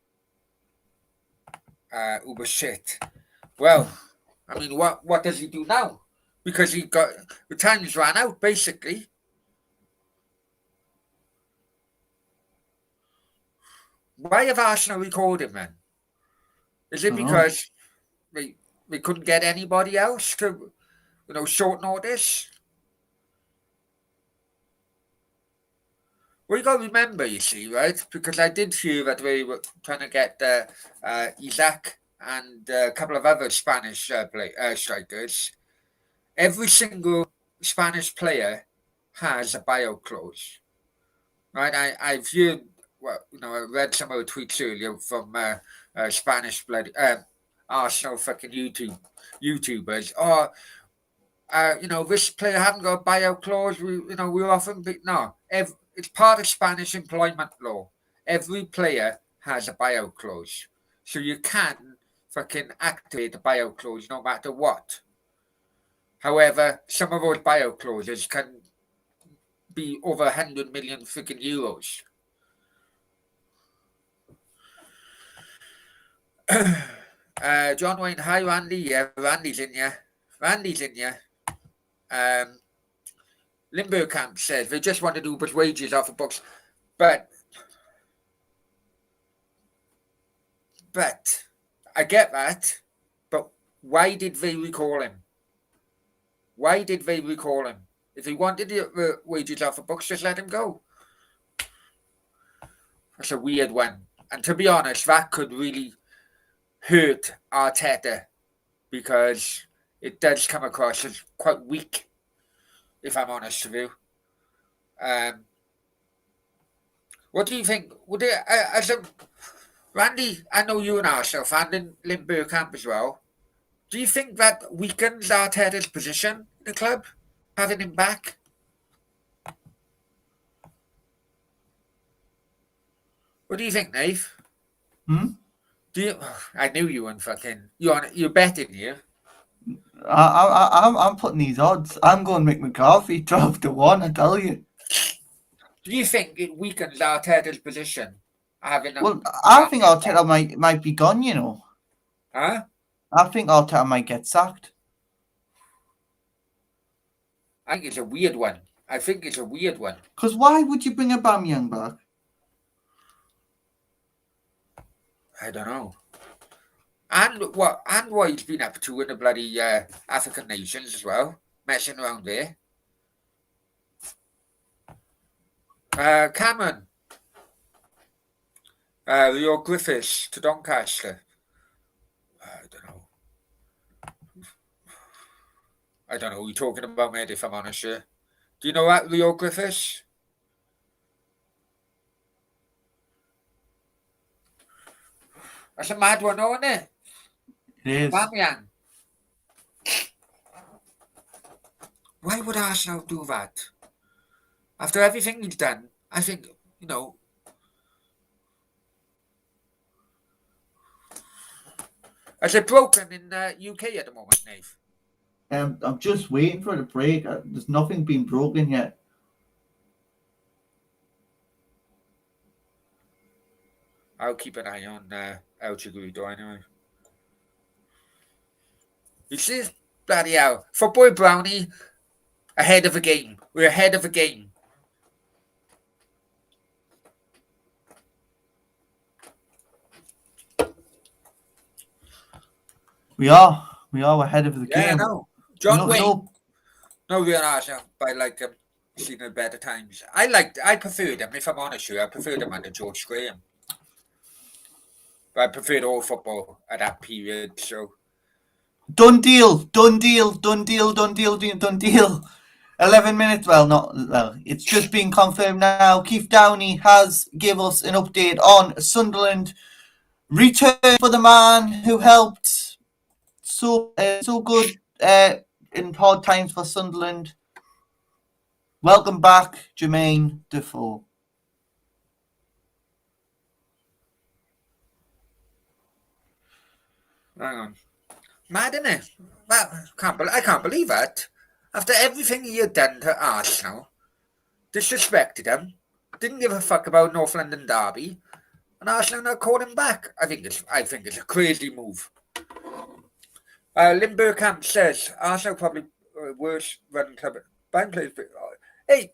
Uber shit. Well, I mean, what does he do now? Because the time's ran out, basically. Why have Arsenal recalled him, man? Is it because we couldn't get anybody else to, short notice? We got to remember, you see, right? Because I did hear that we were trying to get Isaac and a couple of other Spanish strikers. Every single Spanish player has a bio clause, right? I've heard, I read some of the tweets earlier from Spanish bloody Arsenal fucking YouTubers. Or, this player haven't got a bio clause. We're often it's part of Spanish employment law. Every player has a bio clause, so you can fucking activate a bio clause no matter what. However, some of those bio clauses can be over 100 million freaking euros. John Wayne, hi Randy. Yeah, Randy's in here. Lynn Burkamp says they just wanted Uber's wages off the books, but I get that. But why did they recall him? If he wanted the wages off the books, just let him go. That's a weird one. And to be honest, that could really hurt Arteta because it does come across as quite weak, if I'm honest with you. What do you think? Would it, Randy, I know you're an Arsenal fan, and Lynn Burkamp as well. Do you think that weakens Arteta's position in the club, having him back? What do you think, Nave? I knew you weren't fucking. You're betting here. I'm putting these odds. I'm going Mick McCarthy 12-1. I tell you. Do you think it weakens Arteta's position? I think Arteta might be gone. You know. Huh? I think Arteta might get sacked. I think it's a weird one. Because why would you bring Aubameyang back? I don't know. And what he's been up to in the bloody African nations as well, messing around there. Cameron. Rio Griffiths to Doncaster. I don't know who you're talking about, mate, if I'm honest here. Do you know that, Rio Griffiths? That's a mad one, isn't it? It is. Aubameyang. Why would Arsenal do that? After everything he's done, I think, Is it broken in the UK at the moment, Nave? I'm just waiting for the break. There's nothing been broken yet. I'll keep an eye on El Chiguito anyway. You see, bloody hell. Football Brownie, ahead of the game. We're ahead of the game. We are ahead of the game. Yeah, no. John Wayne. No, we're Arsenal, but I like him. Seen in better times. I preferred him, if I'm honest with you. I preferred him under George Graham. But I preferred all football at that period, so. Done deal. 11 minutes. It's just been confirmed now. Keith Downey has give us an update on Sunderland. Return for the man who helped so good in hard times for Sunderland. Welcome back, Jermaine Defoe. Hang on. Mad, isn't it? I can't believe that. After everything he had done to Arsenal, disrespected him, didn't give a fuck about North London Derby, and Arsenal now called him back. I think it's a crazy move. Lynn Burkamp says Arsenal probably worst run club. Hey,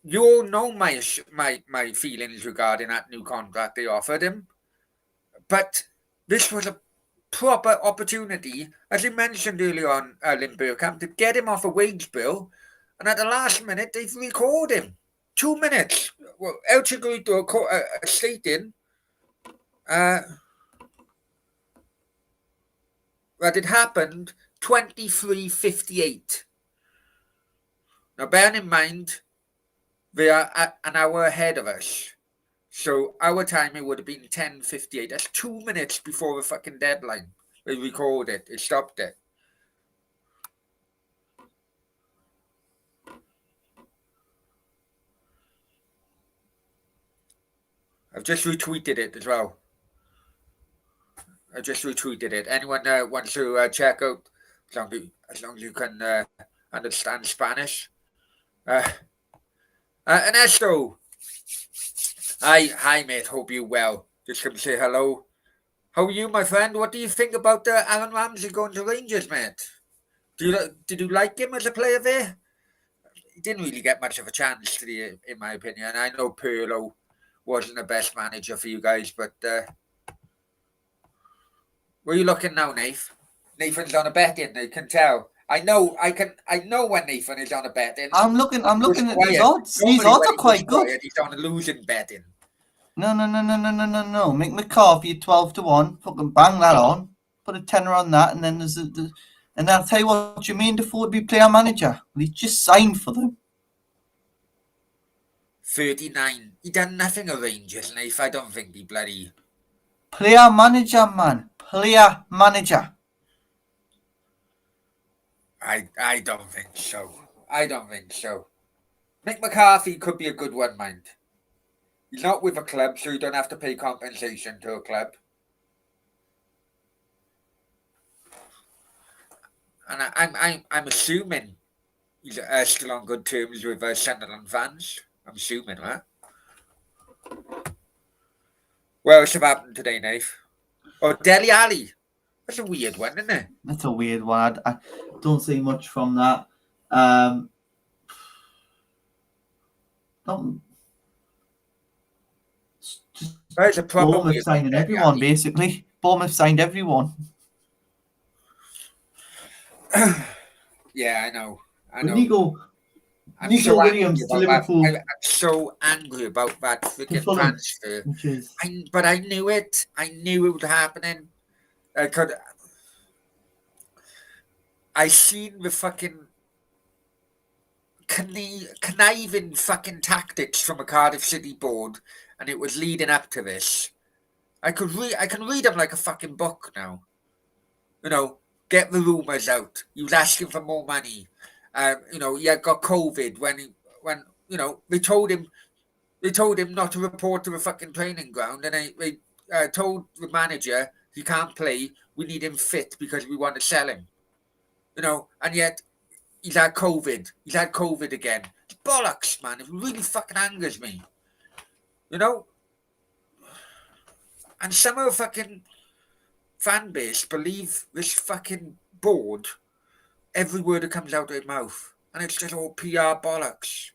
you all know my feelings regarding that new contract they offered him, but this was a proper opportunity, as you mentioned earlier on, Lynn Burkamp, to get him off a wage bill, and at the last minute they've recalled him. 2 minutes. Well, El Chiguito stating that it happened 23:58. Now, bearing in mind, they are an hour ahead of us. So our time, it would have been 10:58. That's 2 minutes before the fucking deadline. They recorded it. It stopped it. I've just retweeted it as well. Anyone wants to check out, as long as you can understand Spanish. Ernesto. Hi, mate. Hope you're well. Just come say hello. How are you, my friend? What do you think about Aaron Ramsey going to Rangers, mate? Did you like him as a player there? He didn't really get much of a chance, did he, in my opinion. I know Pirlo wasn't the best manager for you guys, but where are you looking now, Nath? Nathan's on a betting, you can tell. I know when Nathan is on a betting. I'm looking at these odds. These odds are quite good. He's on a losing betting. No. Mick McCarthy 12-1. Fucking bang that on. Put a tenner on that, and then and I'll tell you what, Jermaine Defoe would be player manager. Well, he just signed for them. 39. He done nothing at Rangers, Nath. I don't think he bloody player manager, man. Player manager. I don't think so. I don't think so. Mick McCarthy could be a good one, mind. He's not with a club, so you don't have to pay compensation to a club. And I'm assuming he's still on good terms with Sunderland fans. I'm assuming, right? What else have happened today, Nath? Oh, Dele Alli. That's a weird one, isn't it? That's a weird one. I don't see much from that. It's a problem. Bournemouth signing everyone, basically. Bournemouth signed everyone. Yeah, I know. Nico Williams to Liverpool. I'm so angry about that freaking transfer. But I knew it. I knew it was happening. I seen the fucking conniving fucking tactics from a Cardiff City board, and it was leading up to this. I can read them like a fucking book now. You know, get the rumours out. He was asking for more money. You know, he had got COVID when you know they told him not to report to the fucking training ground, and they told the manager he can't play. We need him fit because we want to sell him. You know, and yet he's had COVID. He's had COVID again. It's bollocks, man. It really fucking angers me. You know? And some of the fucking fan base believe this fucking board, every word that comes out of their mouth. And it's just all PR bollocks.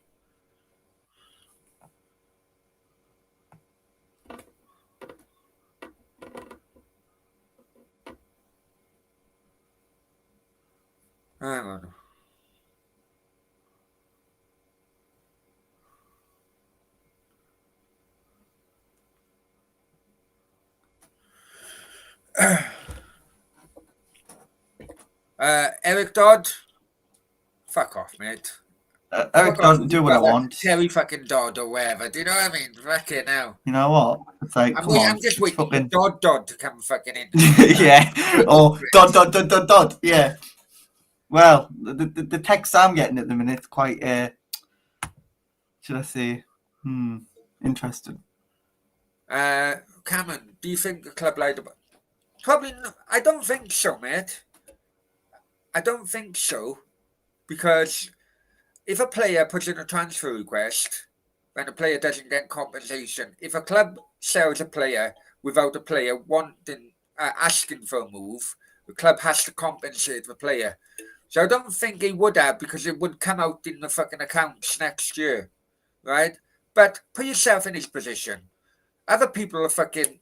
Hang on. Eric Dodd, fuck off, mate. Eric Dodd, do what I want. Terry fucking Dodd or whatever. Do you know what I mean? Fucking hell. You know what? It's like, I'm just waiting for Dodd to come fucking in. Yeah. Oh, Dodd. Yeah. Well, the text I'm getting at the minute is quite, should I say, interesting. Cameron, do you think the club lied about? Probably not. I don't think so, mate. I don't think so, because if a player puts in a transfer request and a player doesn't get compensation, if a club sells a player without a player wanting asking for a move, the club has to compensate the player. So I don't think he would have, because it would come out in the fucking accounts next year, right? But put yourself in his position. Other people are fucking.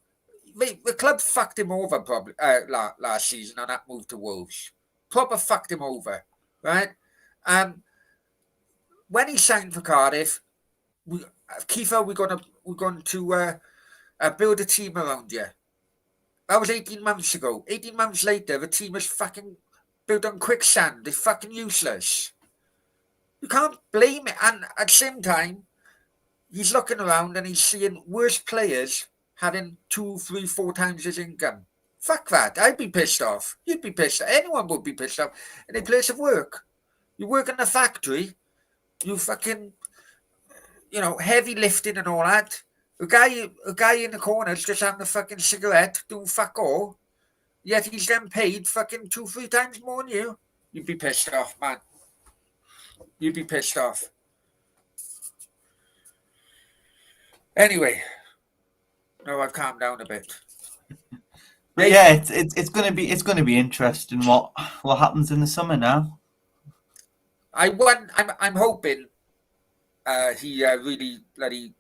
The club fucked him over probably last season on that move to Wolves. Proper fucked him over, right? When he signed for Cardiff, Kiefer, we're going to build a team around you. That was 18 months ago. 18 months later, the team is fucking built on quicksand. They're fucking useless. You can't blame it. And at the same time, he's looking around and he's seeing worse players having 2, 3, 4 times his income. Fuck that. I'd be pissed off. You'd be pissed off. Anyone would be pissed off in a place of work. You work in a factory, you fucking, you know, heavy lifting and all that. A guy in the corner is just having a fucking cigarette, doing fuck all. Yet he's then paid fucking 2, 3 times more than you. You'd be pissed off, man. You'd be pissed off. Anyway. No, I've calmed down a bit. But yeah, it's gonna be interesting what happens in the summer now. I'm hoping he really bloody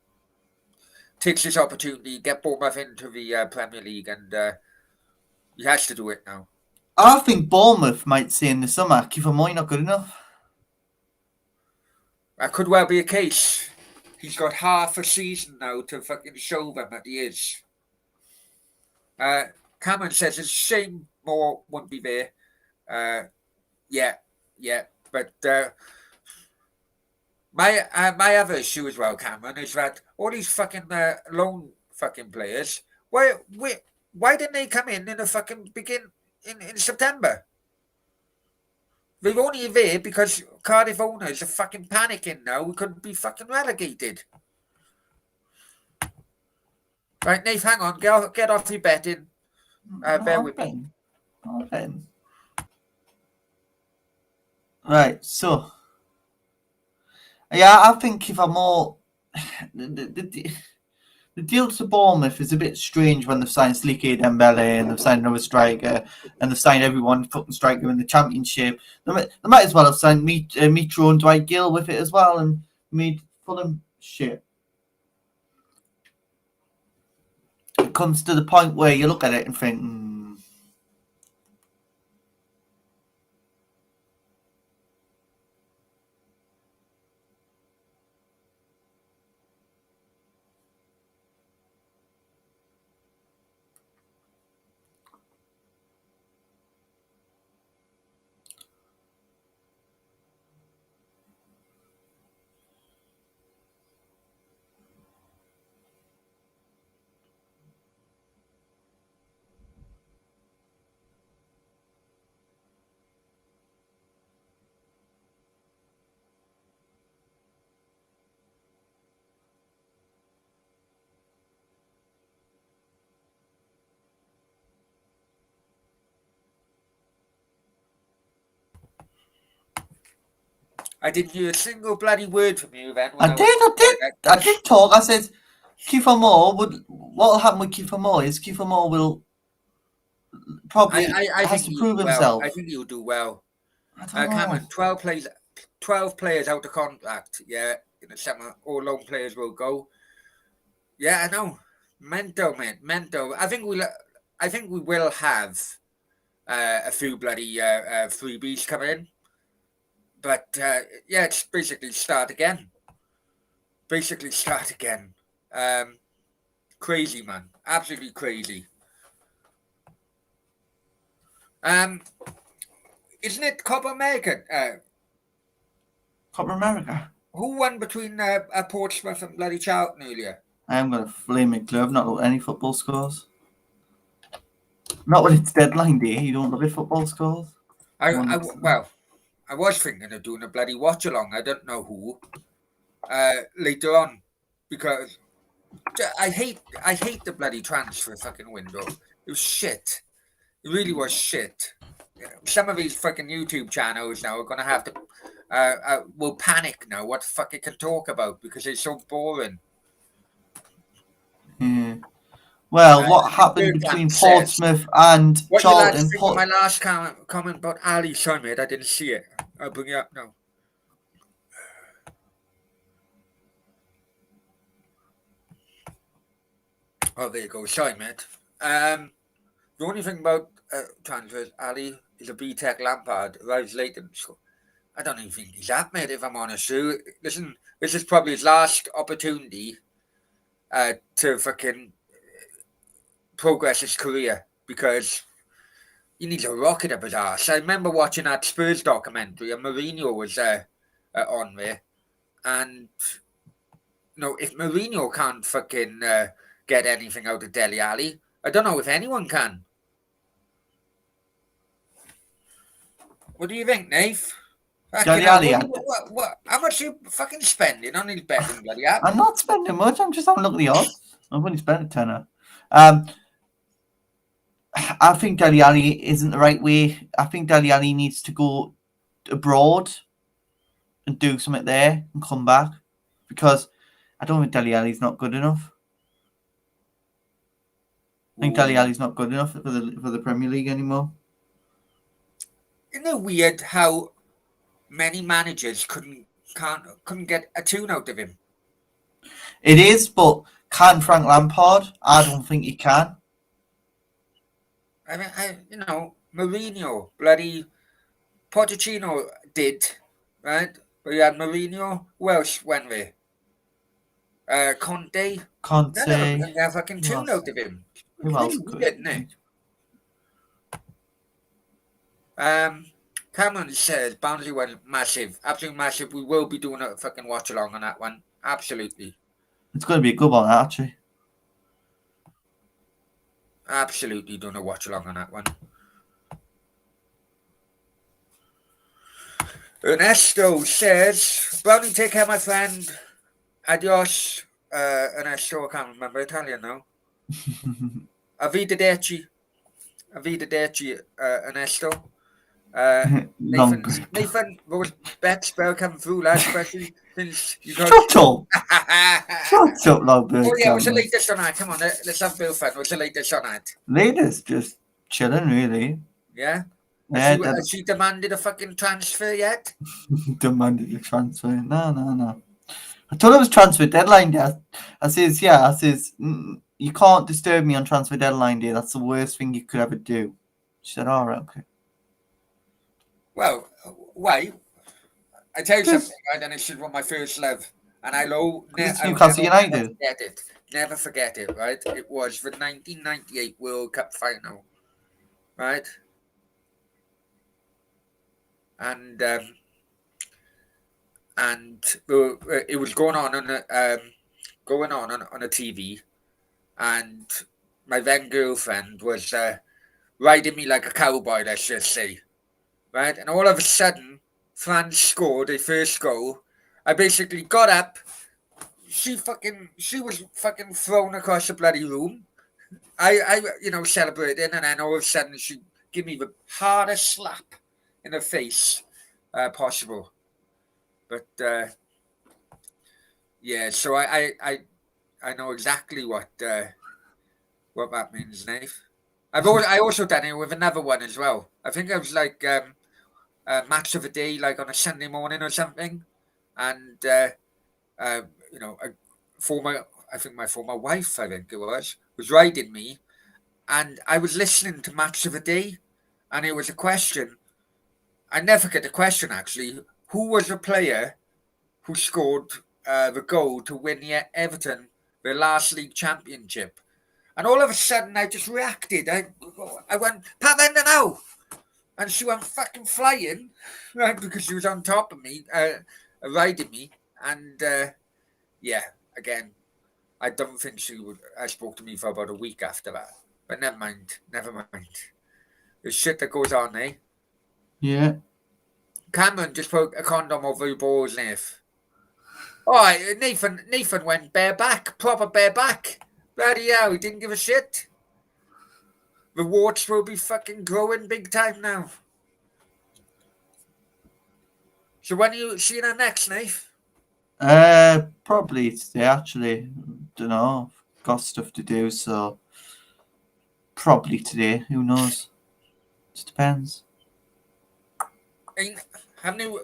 takes this opportunity, get Bournemouth into the Premier League, and he has to do it now. I think Bournemouth might say in the summer, Kiefer Moy not good enough. That could well be a case. He's got half a season now to fucking show them that he is. Cameron says it's a shame more won't be there. Yeah. But my other issue as well, Cameron, is that all these fucking loan fucking players, why didn't they come in the fucking begin in September? They're only there because Cardiff owners are fucking panicking now. We couldn't be fucking relegated. Right, Nate, hang on. Get off your betting. Bear with me. Right, so yeah, I think if I'm more the deal to Bournemouth is a bit strange when they've signed Sliké Dembele and they've signed another striker and they've signed everyone fucking striker in the Championship. They might as well have signed Mitro and Dwight Gill with it as well and made Fulham shit. It comes to the point where you look at it and think, I didn't hear a single bloody word from you then. I did talk. I said Kiefer Moore what'll happen with Kiefer Moore is Kiefer Moore will probably has to prove himself. I think he'll do well. Cameron, 12 players out of contract, in the summer, all loan players will go. Yeah, I know. Mental, man. Mental. I think we will have a few bloody freebies coming in. But it's basically start again. Crazy, man. Absolutely crazy. Isn't it Copa America? Copa America? Who won between Portsmouth and bloody Charlton earlier? I am going to flame it, I've not looked at any football scores. Not when it's deadline day. You don't look at football scores. I was thinking of doing a bloody watch along. I don't know who. Later on, because I hate the bloody transfer fucking window. It was shit. It really was shit. Some of these fucking YouTube channels now are gonna have to will panic now. What the fuck it can talk about because it's so boring. Yeah. Well, what happened between Portsmouth and Charlton? My last comment about Ali. Sorry, mate, I didn't see it. I'll bring it up now. Oh, there you go. Sorry, mate. The only thing about transfers, Ali is a BTEC Lampard, arrives late in school. I don't even think he's that, mate, if I'm honest. So, listen, this is probably his last opportunity to fucking progress his career because he needs a rocket up his ass. I remember watching that Spurs documentary and Mourinho was on there. And, if Mourinho can't fucking get anything out of Dele Alli, I don't know if anyone can. What do you think, Nath? Dele Alli. How much are you fucking spending on his betting, bloody app? I'm not spending much. I'm just having a look at the odds. I've only spent a tenner. I think Dele Alli isn't the right way. I think Dele Alli needs to go abroad and do something there and come back because I don't think Dele Alli's not good enough. I think Dele Alli's not good enough for the Premier League anymore. Isn't it weird how many managers couldn't get a tune out of him? It is, but can Frank Lampard? I don't think he can. I mean, Mourinho, bloody Pochettino did, right? But you had Mourinho. Who else went there? Conte. None of them can get a fucking tune out of him. Who else Weird, isn't it? Cameron says Barnsley went massive, absolutely massive. We will be doing a fucking watch along on that one. Absolutely. It's going to be a good one, actually. Absolutely doing a watch along on that one. Ernesto says, Brownie, take care, my friend. Adios. Ernesto, I can't remember Italian now. Arrivederci, Ernesto. Nathan, those bets better come through, lads, especially since you got. Shut up! Shut up, Longberg. Oh, yeah, what's the latest on that? Come on, let's have a bit of fun. What's the latest on that? Latest, just chilling, really. Yeah? Yeah, has she demanded a fucking transfer yet? Demanded a transfer? No. I told her it was transfer deadline day. I says, you can't disturb me on transfer deadline day. That's the worst thing you could ever do. She said, all right, okay. Well, why? I tell you something, right? And it should be my first love. And I'll Newcastle United. Never forget it, right? It was the 1998 World Cup final, right? And it was going on a TV, and my then girlfriend was riding me like a cowboy, let's just say, right? And all of a sudden, France scored their first goal. I basically got up. She was fucking thrown across the bloody room. I celebrated, and then all of a sudden she gave me the hardest slap in the face possible. But yeah, so I know exactly what that means, Nave. I also done it with another one as well. I think it was like match of the day, like on a Sunday morning or something, and my former wife, I think it was riding me, and I was listening to Match of the Day, and it was a question. I never get the question actually. Who was the player who scored the goal to win Everton the last league championship? And all of a sudden, I just reacted. I went, Pavenda now! And she went fucking flying, right? Because she was on top of me, riding me. And yeah, again, I don't think she would. I spoke to me for about a week after that. But never mind. The shit that goes on, eh? Yeah. Cameron just put a condom over your balls, Nath. Oh, Nathan went bareback, proper bareback. Bloody hell, he didn't give a shit. The warts will be fucking growing big time now. So when are you seeing her next, Nath? Probably today, actually. Don't know. Got stuff to do, so probably today. Who knows? Just depends.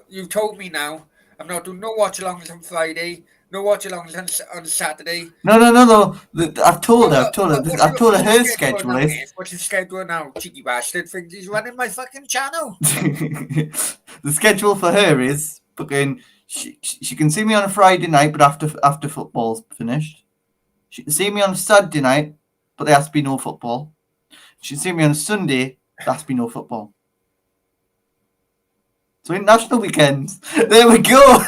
You've told me now. I'm not doing no watch-alongs on Friday, no watch-alongs on Saturday. No. I've told her her schedule is. What's your schedule now, cheeky bastard? Thinks he's running my fucking channel. The schedule for her is fucking. She can see me on a Friday night, but after football's finished. She can see me on a Saturday night, but there has to be no football. She can see me on a Sunday, there has to be no football. So international weekends. There we go.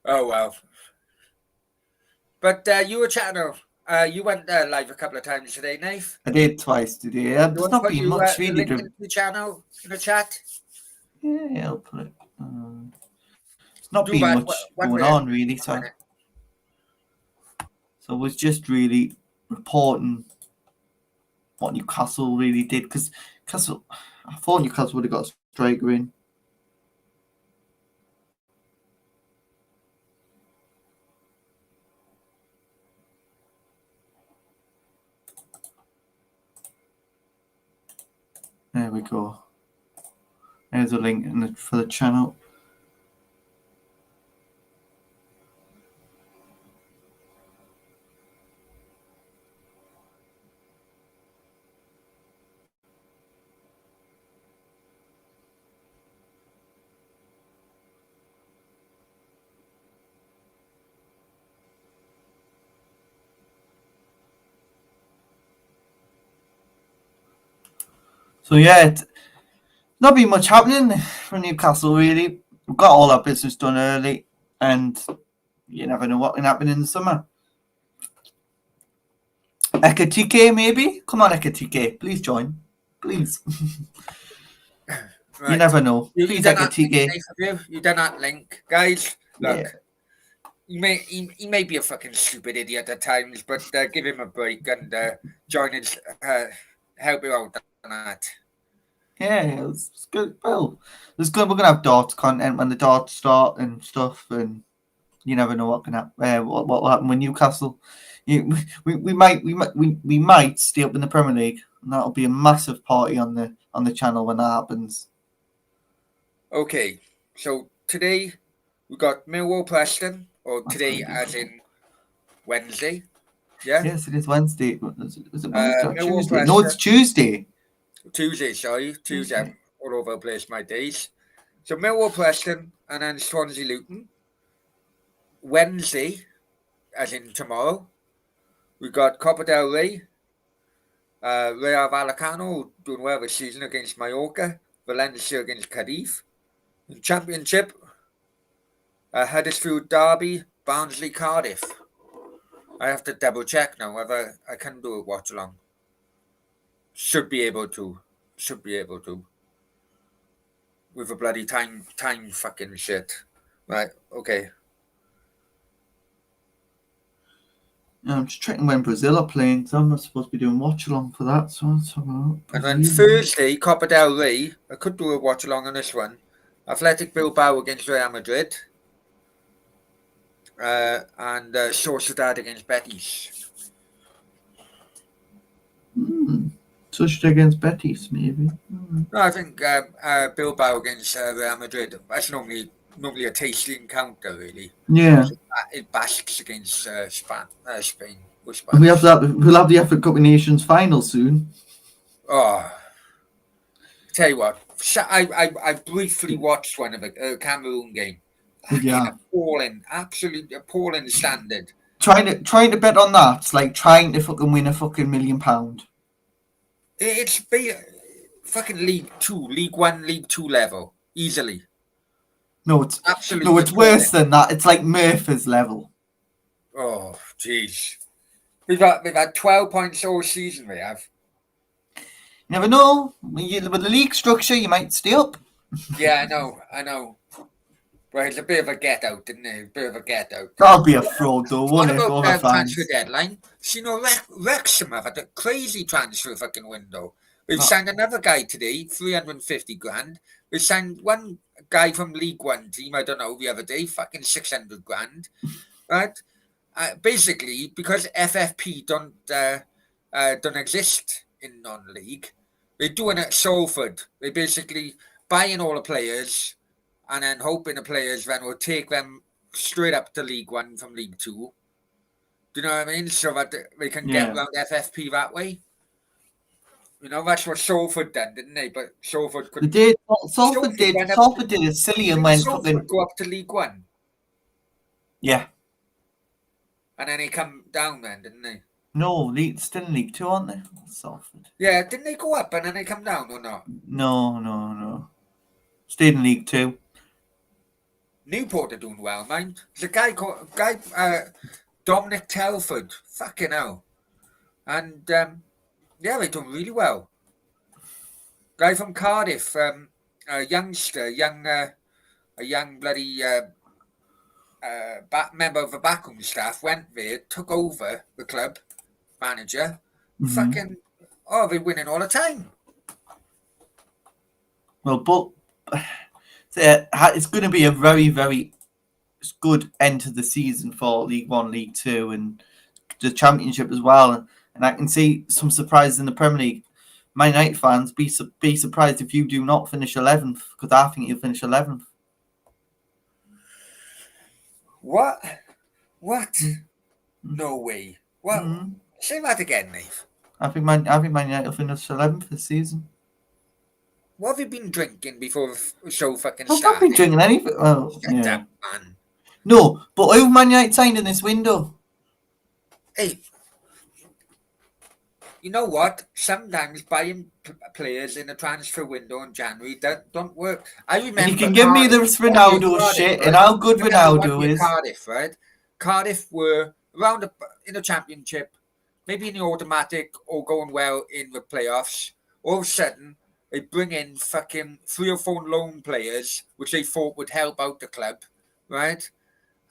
Oh well. But you were chatting. You went live a couple of times today, Nath. I did twice today. There's not been much really. To the channel in the chat. Yeah, I'll put it. It's not been much going on really. So it was just really reporting what Newcastle really did, because I thought Newcastle would have got a striker in. we go. There's a link for the channel. So yeah, it's not been much happening for Newcastle really. We've got all our business done early, and you never know what can happen in the summer. Ekatike, maybe? Come on, Ekatike, please join, please. Right. You never know. Please, Ekatike. You done that link, guys. Look, he may be a fucking stupid idiot at times, but give him a break and join his help you out on that. Yeah, it's good. Well, it's good. We're gonna have darts content when the darts start and stuff, and you never know what can happen. What will happen with Newcastle? We might stay up in the Premier League, and that'll be a massive party on the channel when that happens. Okay, so today we got Millwall Preston, or today as in Wednesday. Yeah. Yes, it is Wednesday. Is it Wednesday or Tuesday? No, it's Tuesday. Tuesday. I'm all over the place my days. So Millwall Preston and then Swansea Luton. Wednesday, as in tomorrow, we got Copa del Rey. Rayo Vallecano doing well this season against Mallorca. Valencia against Cadiz. In Championship, Huddersfield Derby, Barnsley Cardiff. I have to double check now whether I can do a watch along. Should be able to. With a bloody time fucking shit. Right, okay. I'm just checking when Brazil are playing, so I'm not supposed to be doing watch along for that. So let's have a look. And then Thursday, Copa del Rey. I could do a watch along on this one. Athletic Bilbao against Real Madrid. And Sociedad against Betis. Sociedad against Betis, maybe. No, I think Bilbao against Real Madrid. That's normally a tasty encounter, really. Yeah. It Basques against Spain. We'll have the FA Cup of Nations final soon. Oh, tell you what, I briefly watched one of a Cameroon game. Yeah, Absolutely appalling standard. Trying to bet on that, it's like trying to fucking win a fucking £1 million. It's fucking League 1, League 2 level, easily. No, it's absolutely. No, it's worse than that. It's like Murphy's level. Oh, jeez. We've had 12 points all season. We have. You never know. With the league structure, you might stay up. Yeah, I know. Well, it's a bit of a get out, isn't it? That'll be a fraud, though, won't it? What about transfer deadline? So, Wrexham have had a crazy transfer fucking window. We've signed another guy today, 350 grand. We signed one guy from League One team, I don't know, the other day, fucking 600 grand. Right? Basically, because FFP don't exist in non-league, they're doing it at Salford. They basically buying all the players and then hoping the players then will take them straight up to League One from League Two. Do you know what I mean? So that they can get around FFP that way. That's what Salford did, didn't they? But Salford couldn't. They did. Salford did it silly and went Salford go up to League One. Yeah. And then they come down then, didn't they? No, still in League Two, aren't they? Salford. Yeah, didn't they go up and then they come down or not? No. Stayed in League Two. Newport are doing well, mind. There's a guy Dominic Telford. Fucking hell. And they're doing really well. Guy from Cardiff, a youngster, a young bloody member of the backroom staff, went there, took over the club manager. Mm-hmm. Fucking, they're winning all the time. Well, but it's going to be a very, very good end to the season for League One, League Two, and the Championship as well. And I can see some surprises in the Premier League. Man United fans, be surprised if you do not finish 11th, because I think you'll finish 11th. What? No way. What? Mm-hmm. Say that again, Nave. I think Man United will finish 11th this season. What have you been drinking before the show fucking I've started? not been drinking anything. Well, Shut up, man. No, but who Man United signed in this window? Hey, you know what? Sometimes buying players in a transfer window in January don't work. I remember. And you can give me this Ronaldo shit and how good Ronaldo is. Cardiff, right? Cardiff were around in the championship, maybe in the automatic or going well in the playoffs. All of a sudden, they bring in fucking 3 or 4 loan players, which they thought would help out the club, right?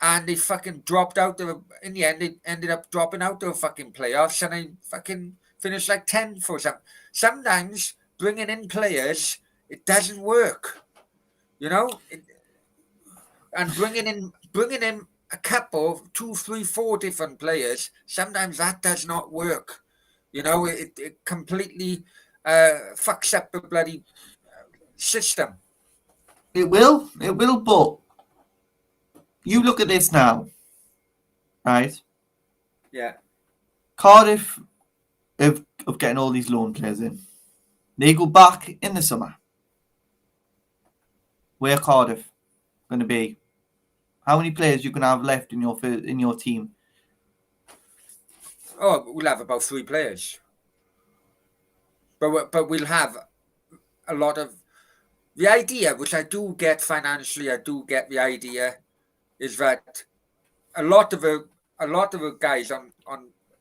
And they fucking dropped out. In the end, they ended up dropping out of the fucking playoffs, and they fucking finished like 10th or something. Sometimes bringing in players, it doesn't work, you know. And bringing in a couple, 2, 3, 4 different players, sometimes that does not work. You know, it completely fucks up the bloody system. It will, but you look at this now, right? Yeah. Cardiff of getting all these loan players in. They go back in the summer. Where Cardiff going to be? How many players you can have left in your team? Oh, we'll have about 3 players. But we'll have a lot of the idea, which I do get financially. I do get the idea, is that a lot of the guys on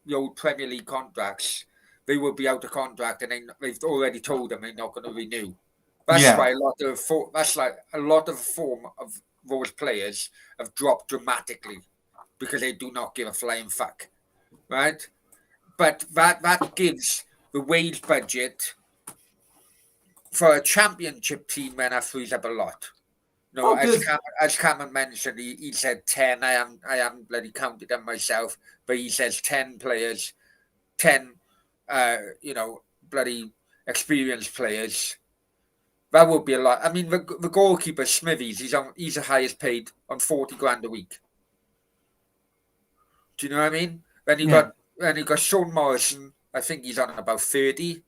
the old Premier League contracts, they will be out of contract, and they've already told them they're not going to renew. That's why a lot of form of those players have dropped dramatically, because they do not give a flying fuck, right? But that gives the wage budget for a championship team, then that frees up a lot. No, as Cameron mentioned, he said 10. I haven't bloody counted them myself, but he says 10 players, 10, bloody experienced players. That would be a lot. I mean, the goalkeeper Smithies, he's the highest paid on 40 grand a week. Do you know what I mean? Then you got Sean Morrison. I think he's on about 30. You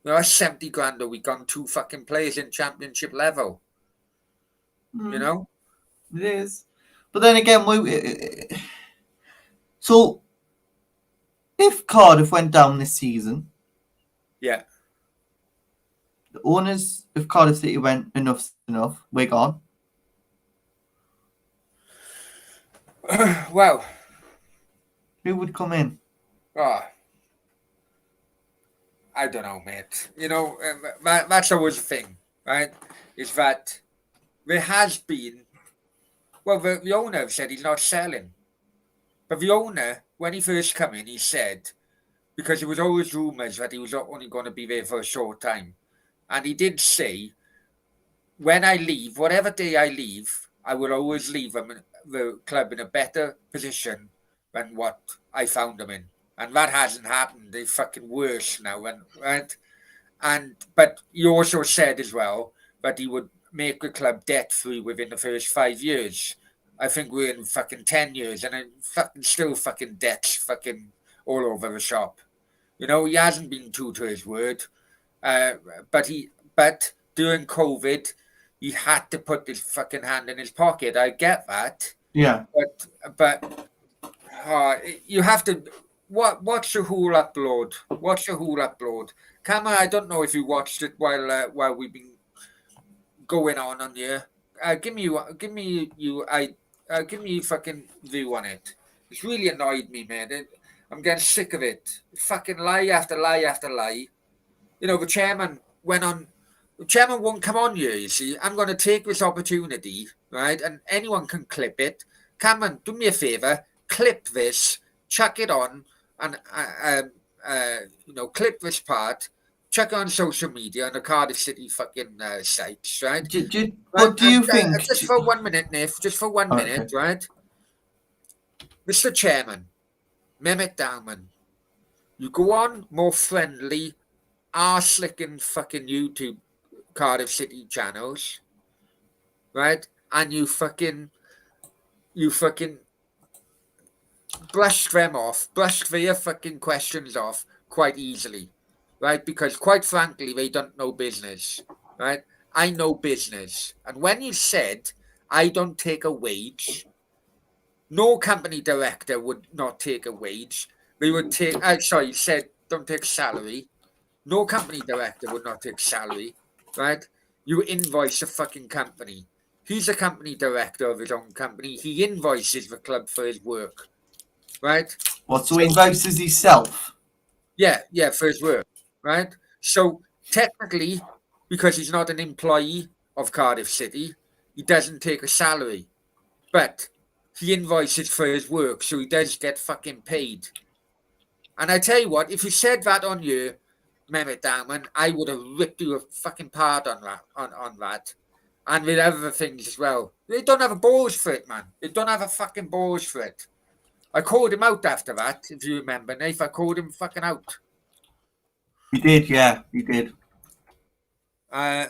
know, that's 70 grand a week on 2 fucking players in championship level. You know, it is. But then again, so if Cardiff went down this season, yeah, the owners of Cardiff City went enough, we're gone. Well, who would come in? Oh, I don't know, mate. You know, that's always the thing, right? Is that there has been, well, the owner said he's not selling. But the owner, when he first came in, he said, because there was always rumours that he was only going to be there for a short time. And he did say, when I leave, whatever day I leave, I will always leave the club in a better position than what I found them in. And that hasn't happened. They're fucking worse now, right? But he also said as well that he would make the club debt-free within the first 5 years. I think we're in fucking 10 years, and still fucking debts fucking all over the shop. You know, he hasn't been true to his word. But during COVID, he had to put his fucking hand in his pocket. I get that. Yeah. But you have to. What's your whole upload? What's your whole upload? Cameron, I don't know if you watched it while we've been going on here. Give me fucking view on it. It's really annoyed me, man. I'm getting sick of it. Fucking lie after lie after lie. You know, the chairman won't come on here, you see. I'm going to take this opportunity, right? And anyone can clip it. Cameron, do me a favour. Clip this. Chuck it on. And, clip this part. Check on social media on the Cardiff City fucking sites, right? What do you think? Just for 1 minute, Niff. Just for 1 minute, right? Mr. Chairman, Mehmet Dalman, you go on more friendly arse-licking fucking YouTube Cardiff City channels, right? And you fucking brushed them off, brushed their fucking questions off quite easily, right? Because quite frankly, they don't know business, right? I know business. And when you said, I don't take a wage, no company director would not take a wage. They would take, sorry, you said don't take salary. No company director would not take salary, right? You invoice a fucking company. He's a company director of his own company. He invoices the club for his work, right? What, so he invoices himself? Yeah, for his work, right? So technically, because he's not an employee of Cardiff City, he doesn't take a salary. But he invoices for his work, so he does get fucking paid. And I tell you what, if you said that on you, Mehmet Darman, I would have ripped you a fucking part on that, on that. And with other things as well. They don't have a balls for it, man. They don't have a fucking balls for it. I called him out after that, if you remember, Nath. I called him fucking out. You did, yeah, you did. I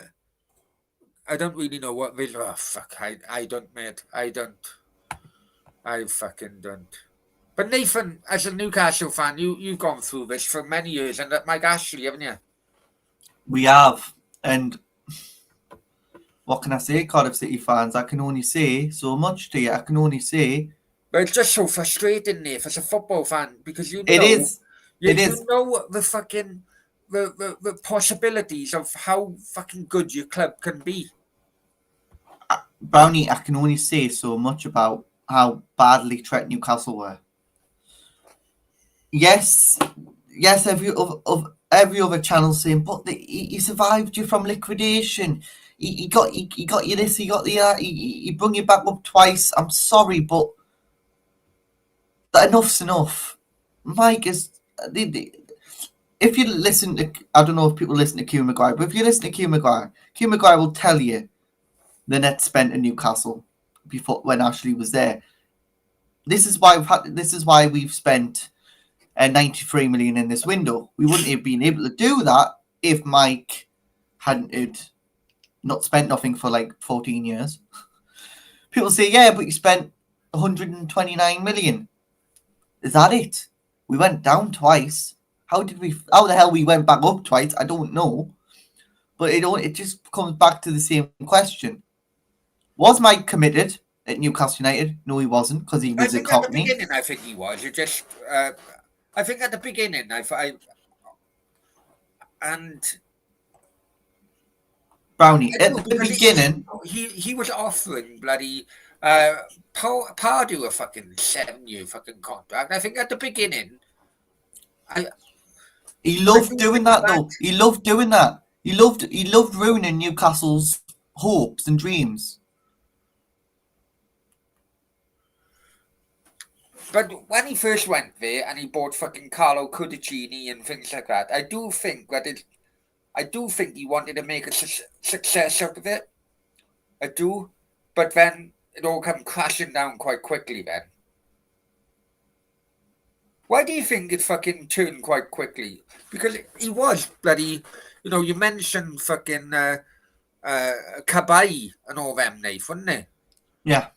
don't really know what they... Oh, fuck, I don't, mate. I don't. I fucking don't. But Nathan, as a Newcastle fan, you've gone through this for many years, and Mike Ashley, haven't you? We have, and what can I say, Cardiff City fans? I can only say so much to you. I can only say... But it's just so frustrating, Nathan, as a football fan, because you know... It is. You know the fucking... The possibilities of how fucking good your club can be. Brownie, I can only say so much about how badly treated Newcastle were. Yes, every other channel saying, but he survived you from liquidation. He got you this, he got the that. He brought you back up twice. I'm sorry, but enough's enough. Mike is. If you listen to, I don't know if people listen to Q Maguire, but if you listen to Q Maguire will tell you the net spent in Newcastle before when Ashley was there. This is why we've spent 93 million in this window. We wouldn't have been able to do that if Mike hadn't not spent nothing for like 14 years. People say, yeah, but you spent 129 million. Is that it? We went down twice. How the hell we went back up twice? I don't know. But it just comes back to the same question. Was Mike committed at Newcastle United? No, he wasn't, because he was a Cockney. At the beginning, I think he was. It just, I think at the beginning, Brownie, at the beginning, he was offering bloody Pardew a fucking 7-year fucking contract. I think at the beginning, he loved doing that though. He loved doing that. He loved ruining Newcastle's hopes and dreams. But when he first went there and he bought fucking Carlo Cudicini and things like that, I do think he wanted to make a success out of it. I do. But then it all came crashing down quite quickly then. Why do you think it fucking turned quite quickly? Because he was bloody, you mentioned fucking Cabaye and all them, Nate, wasn't he? Yeah.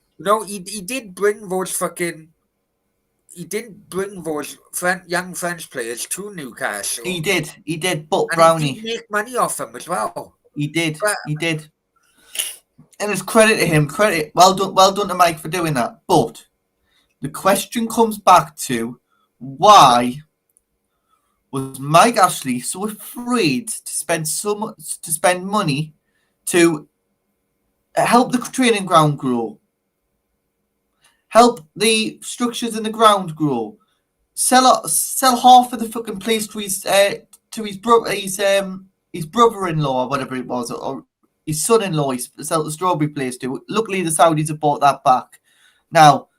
He did bring those fucking... He didn't bring those young French players to Newcastle. He did, but Brownie... he did make money off them as well. He did. And it's credit to him. Well done to Mike for doing that. But the question comes back to, why was Mike Ashley so afraid to spend money to help the training ground grow? Help the structures in the ground grow. Sell half of the fucking place to his brother-in-law or whatever it was, or his son-in-law. He sell the strawberry place to. Luckily, the Saudis have bought that back. Now,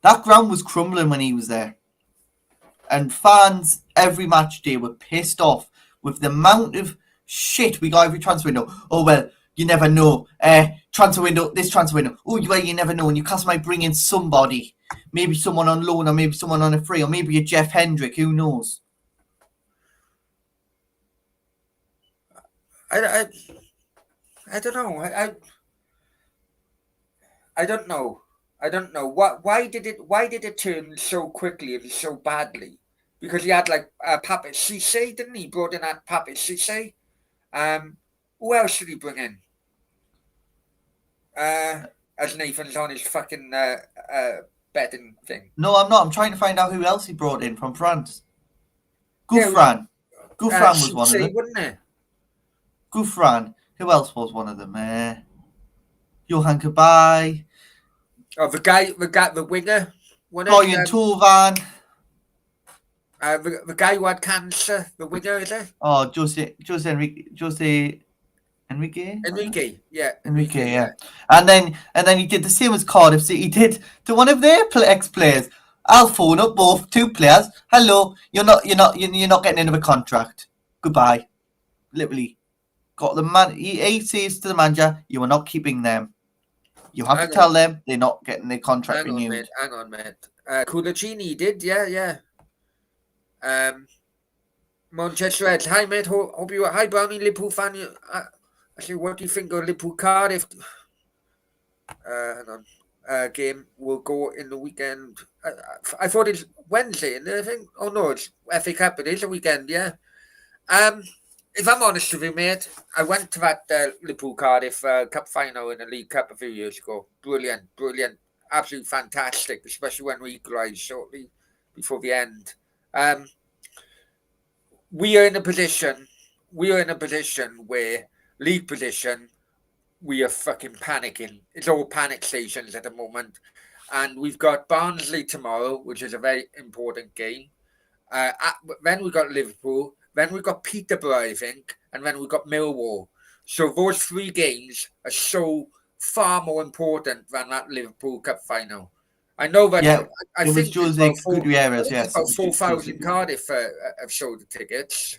that ground was crumbling when he was there, and fans every match day were pissed off with the amount of shit we got every transfer window. Oh well. You never know. Transfer window. Oh, you never know. Newcastle might bring in somebody. Maybe someone on loan, or maybe someone on a free, or maybe a Jeff Hendrick. Who knows? I don't know. I don't know. I don't know. Why did it turn so quickly and so badly? Because he had like Pape Cisse, didn't he? Brought in that Pape Cisse. Who else did he bring in? As Nathan's on his fucking betting thing. No, I'm not. I'm trying to find out who else he brought in from France. Gouffran. Gouffran was one of them. Wouldn't it? Gouffran. Who else was one of them? Johan Cabaye. Oh, the winger. Boyan Tovan. The guy who had cancer, the winger, is it? Oh, Jose Enrique. Yeah. And then he did the same as Cardiff City did to one of their ex-players. I'll phone up both two players. Hello, you're not getting into a contract. Goodbye. Literally, got the man. He says to the manager, "You are not keeping them. You have to tell them they're not getting their contract renewed." Hang on, mate. Colaccini did, yeah. Manchester Reds. Hi, mate. Hope you. Hi, Brownie, Liverpool fan. Actually, what do you think of Liverpool Cardiff? Hang on. Game will go in the weekend. I thought it's Wednesday, and I think. Oh no, it's FA Cup. It is a weekend, yeah. If I'm honest with you, mate, I went to that Liverpool Cardiff Cup final in the League Cup a few years ago. Brilliant, absolutely fantastic, especially when we equalised shortly before the end. We are in a position where league position, we are fucking panicking. It's all panic stations at the moment. And we've got Barnsley tomorrow, which is a very important game. Then we've got Liverpool. Then we've got Peterborough, I think. And then we've got Millwall. So those three games are so far more important than that Liverpool Cup final. I know that. Yeah, I it think was Jose Gutierrez, yes. About 4,000 Cardiff have sold the tickets.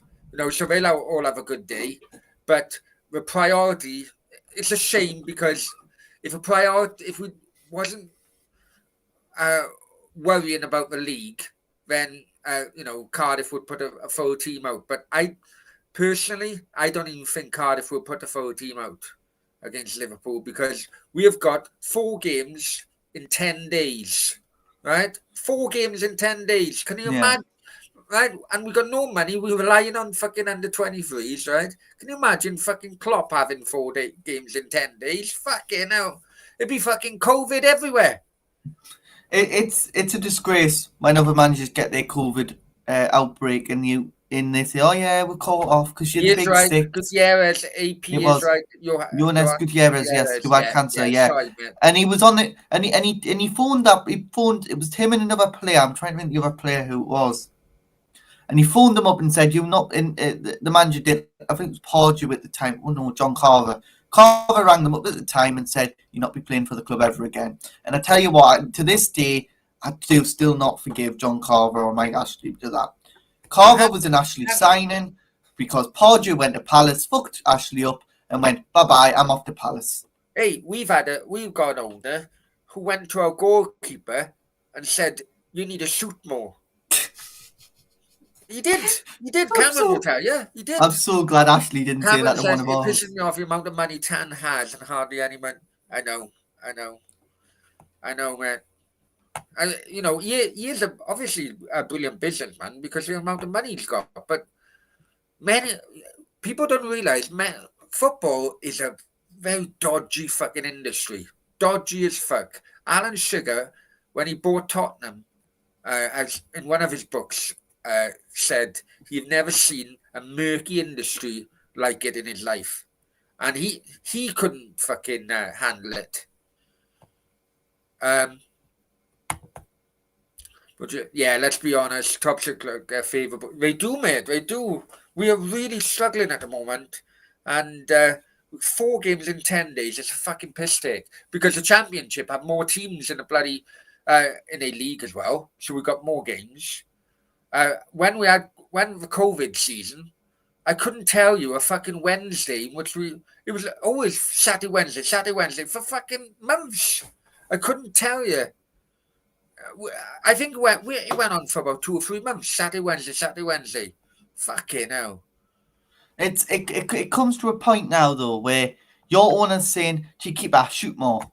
So they'll all have a good day. But the priority, it's a shame because if we wasn't worrying about the league, then Cardiff would put a full team out. But I don't even think Cardiff will put a full team out against Liverpool because we have got 4 games in 10 days, right? 4 games in 10 days. Can you imagine? Right? And we got no money. We're relying on fucking under 23s, right? Can you imagine fucking Klopp having 4 games in 10 days? Fucking hell. It'd be fucking COVID everywhere. It's a disgrace when other managers get their COVID outbreak and they say, "Oh yeah, we'll call it off because you're the big right. stick." Gutierrez, AP is right. Jonas Gutierrez, yes, who had cancer, yeah. Sorry, and he was on it, and he phoned up. It was him and another player. I'm trying to think the other player who it was. And he phoned them up and said, "You're not in." The manager did. I think it was Pardew at the time. Oh no, John Carver. Carver rang them up at the time and said, "You'll not be playing for the club ever again." And I tell you what, to this day, I do still not forgive John Carver or Mike Ashley for that. Carver was an Ashley signing because Pardew went to Palace, fucked Ashley up, and went, "Bye-bye, I'm off to Palace." Hey, we've got an owner who went to our goalkeeper and said, "You need to shoot more." He did. Cameron will tell you. He did. I'm so glad Ashley didn't say that to one of us. It pisses me off the amount of money Tan has and hardly anyone. I know, man. He is obviously a brilliant businessman because of the amount of money he's got. But many people don't realize, football is a very dodgy fucking industry. Dodgy as fuck. Alan Sugar, when he bought Tottenham, as in one of his books, said he'd never seen a murky industry like it in his life, and he couldn't fucking handle it. But yeah, let's be honest, top six look favourable. They do, mate. They do. We are really struggling at the moment, and 4 games in 10 days is a fucking piss take because the Championship have more teams in the bloody in a league as well, so we got more games. When the COVID season, I couldn't tell you a fucking Wednesday, it was always Saturday, Wednesday for fucking months. I couldn't tell you. I think it went on for about 2 or 3 months. Saturday, Wednesday. Fucking hell. It comes to a point now though where your owner's saying to your keeper, shoot more.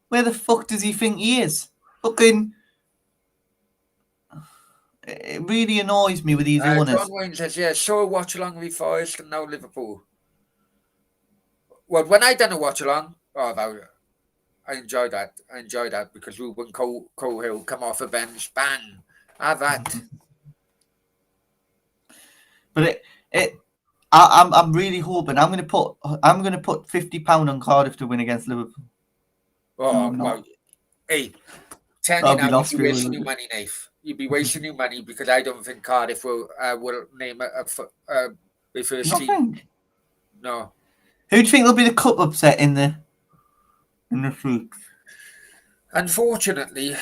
Where the fuck does he think he is? Fucking. It really annoys me with these owners. John Wayne says, yeah, so watch along with Forest and now Liverpool. Well, when I done a watch along, I enjoyed that. I enjoyed that because Ruben Cohill come off a bench, bang, have that. But I'm really hoping I'm gonna put £50 on Cardiff to win against Liverpool. Oh well, hey, you'd be wasting your money, Nath. You'd be wasting your money because I don't think Cardiff will name a first team. No. Who do you think will be the cup upset in the group? Unfortunately,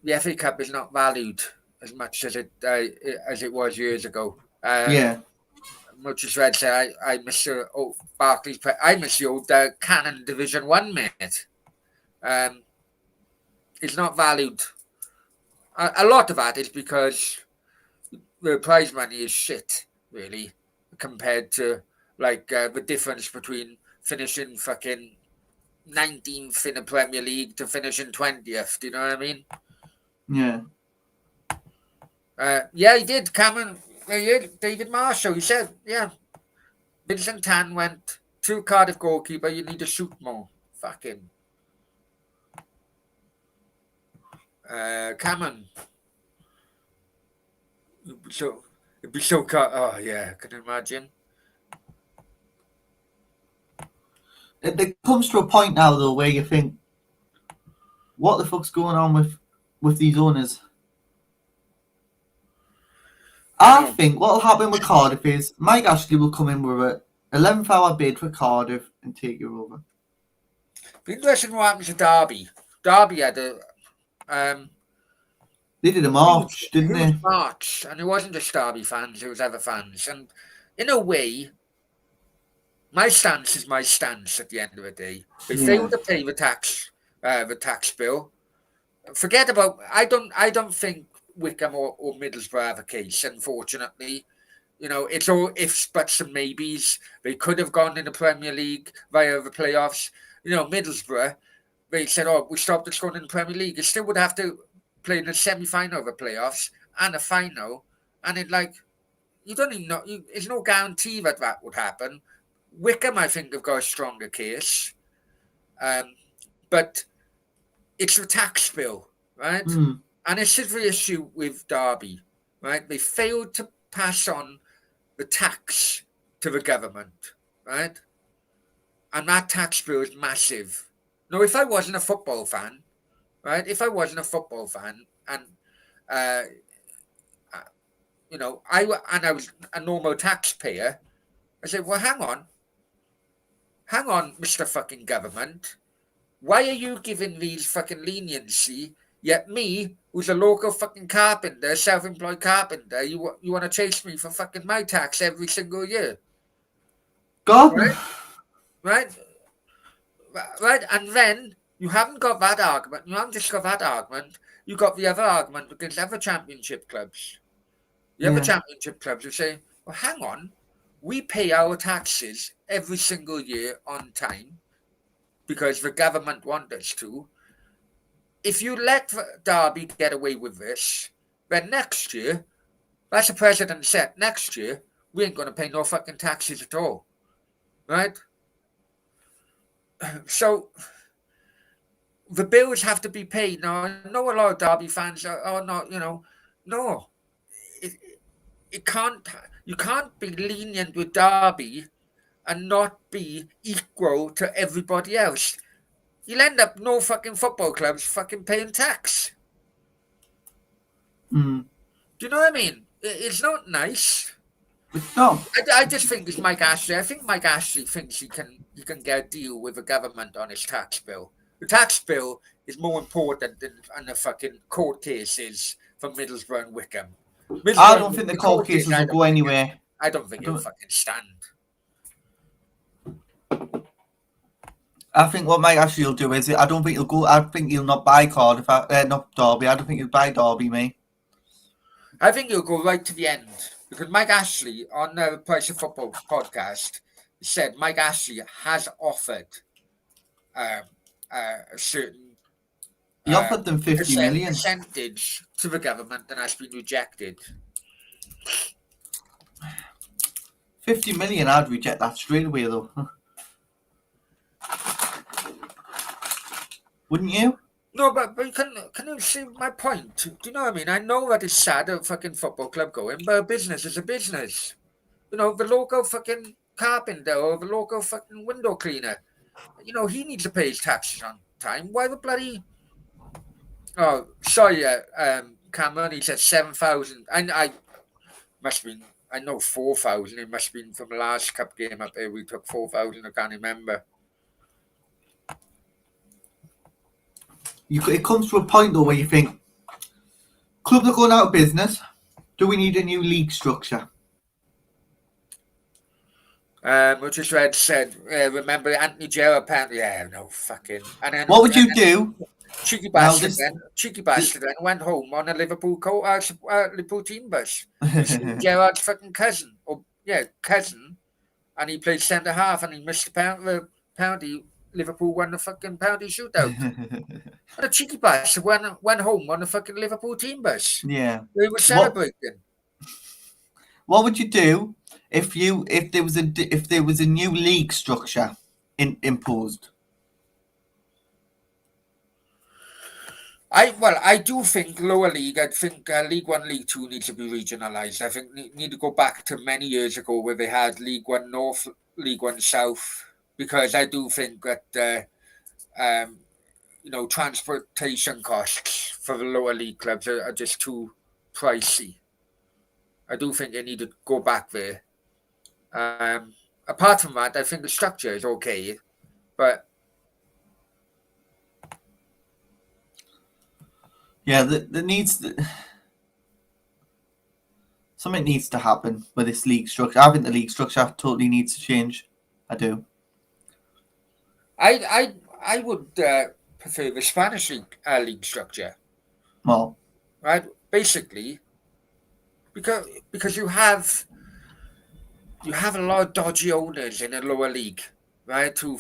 the FA Cup is not valued as much as it was years ago. Yeah. Much as Red said, I miss the Barclays. I miss the old Cannon Division 1 mate. It's not valued. A lot of that is because the prize money is shit, really, compared to like the difference between finishing fucking 19th in the Premier League to finishing 20th. Do you know what I mean? Yeah. Yeah, he did. Cameron, David Marshall, he said, yeah. Vincent Tan went to Cardiff goalkeeper, you need to shoot more. Fucking. Cameron. It'd be so oh yeah, can you imagine? It comes to a point now though where you think, what the fuck's going on with these owners? I think what will happen with Cardiff is Mike Ashley will come in with an 11th hour bid for Cardiff and take you over. Be interesting what happens to Derby. Derby had they did a march, didn't they? March, and it wasn't just Derby fans; it was other fans. And in a way, my stance is my stance. At the end of the day, they failed to pay the tax bill. Forget about. I don't think Wickham or Middlesbrough have a case. Unfortunately, it's all ifs, buts, and maybes. They could have gone in the Premier League via the playoffs. Middlesbrough, they said, "Oh, we stopped us going in the Premier League." It still would have to play in the semi-final of the playoffs and a final, and you don't even know. There's no guarantee that would happen. Wickham, I think, have got a stronger case, but it's the tax bill, right? And this is the issue with Derby, right? They failed to pass on the tax to the government, right? And that tax bill is massive. Now, if I wasn't a football fan, right? If I wasn't a football fan and, I was a normal taxpayer, I said, well, hang on, Mr. fucking government. Why are you giving these fucking leniency? Yet me, who's a local fucking carpenter, self-employed carpenter, you want to chase me for fucking my tax every single year? God. Right? And then you haven't got that argument. You haven't just got that argument. You got the other argument against other championship clubs. The other championship clubs will say, well, hang on. We pay our taxes every single year on time because the government want us to. If you let Derby get away with this, then next year, that's the president said, next year, we ain't going to pay no fucking taxes at all. Right? So, the bills have to be paid. Now, I know a lot of Derby fans are not, no. It can't, you can't be lenient with Derby and not be equal to everybody else. You'll end up no fucking football clubs fucking paying tax. Do you know what I mean? It's not nice. No. I just think it's Mike Ashley. I think Mike Ashley thinks he can get a deal with the government on his tax bill. The tax bill is more important than the fucking court cases for Middlesbrough and Wickham. I don't think the court cases will go anywhere. I don't think it'll fucking stand. I think what Mike Ashley will do is, I don't think he'll go. I think he'll not buy Cardiff, not Derby. I don't think he'll buy Derby, mate. I think he'll go right to the end. Because Mike Ashley on the Price of Football podcast said Mike Ashley has offered a certain He offered them 50 million. percentage to the government and has been rejected. 50 million, I'd reject that straight away, though. Wouldn't you? No, but can you see my point? Do you know what I mean? I know that it's sad a fucking football club going, but a business is a business. You know, the local fucking carpenter or the local fucking window cleaner, you know, he needs to pay his taxes on time. Why the bloody... Oh, sorry, Cameron, he said 7,000. I must have been... I know 4,000. It must have been from the last cup game up there. We took 4,000. I can't remember. It comes to a point, though, where you think, clubs are going out of business. Do we need a new league structure? Which is Red said, remember Anthony Gerrard apparently, yeah, no fucking... And then, What would you do? Cheeky bastard then went home on a Liverpool Liverpool team bus. Gerrard's fucking cousin, and he played centre half and he missed the penalty. Liverpool won the fucking penalty shootout. And a cheeky bastard went home on a fucking Liverpool team bus. Yeah, they were celebrating. What would you do if there was a new league structure imposed? I do think lower league. I think League 1, League 2 needs to be regionalised. I think need to go back to many years ago where they had League 1 North, League 1 South, because I do think that transportation costs for the lower league clubs are just too pricey. I do think they need to go back there. Apart from that, I think the structure is okay, but yeah, something needs to happen with this league structure. I think the league structure totally needs to change. I do. I would prefer the Spanish league structure. Well, right, basically, because you have a lot of dodgy owners in the lower league, right? Who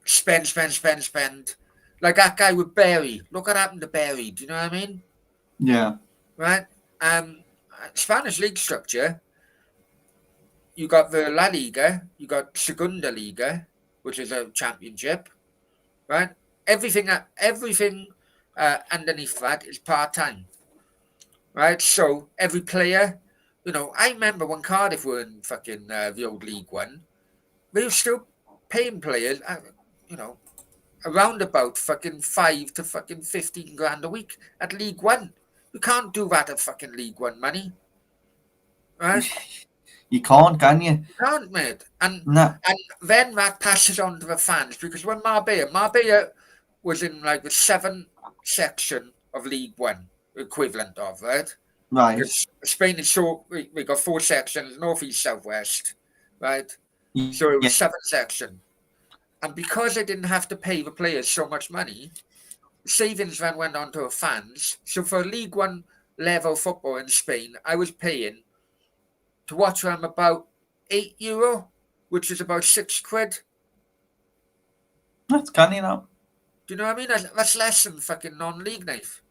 spend. Like that guy with Barry. Look what happened to Barry. Do you know what I mean? Yeah. Right. Spanish league structure. You got the La Liga. You got Segunda Liga, which is a championship. Right. Everything underneath that is part-time. Right. So every player, I remember when Cardiff were in fucking the old League One, they were still paying players, around about fucking 5 to fucking 15 grand a week at League One. You can't do that at fucking League One money. Right? You can't, can you? You can't, mate. And then that passes on to the fans, because when Marbella was in like the 7th section of League One, equivalent of, right? Right. Because Spain is we got 4 sections, north, east, south, west, right? So it was 7th section. And because they didn't have to pay the players so much money, savings then went on to the fans. So for League One level football in Spain, I was paying to watch them about €8, which is about £6. That's canny now. Do you know what I mean? That's less than fucking non-league knife.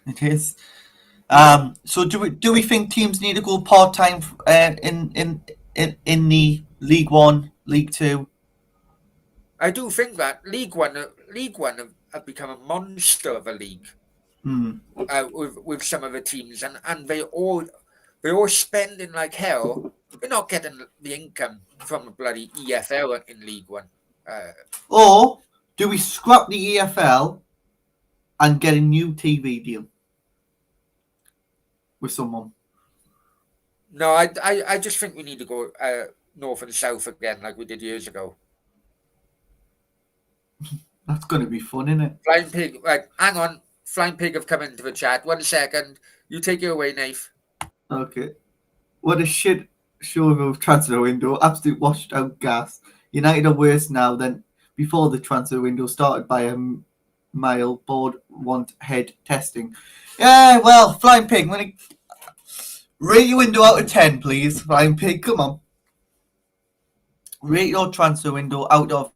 It is. So do we think teams need to go part-time in the League 1, League 2? I do think that League One have become a monster of a league with some of the teams, and they all spending like hell. They're not getting the income from a bloody EFL in League One. Or do we scrap the EFL and get a new TV deal with someone? No, I just think we need to go north and south again, like we did years ago. That's going to be fun, isn't it? Flying Pig, right, hang on. Flying Pig have come into the chat. 1 second. You take it away, Nath. Okay. What a shit show of transfer window. Absolute washed out gas. United are worse now than before the transfer window started by a mile. Board want head testing. Yeah, well, Flying Pig, Rate your window out of 10, please. Ryan Pig, come on. Rate your transfer window out of.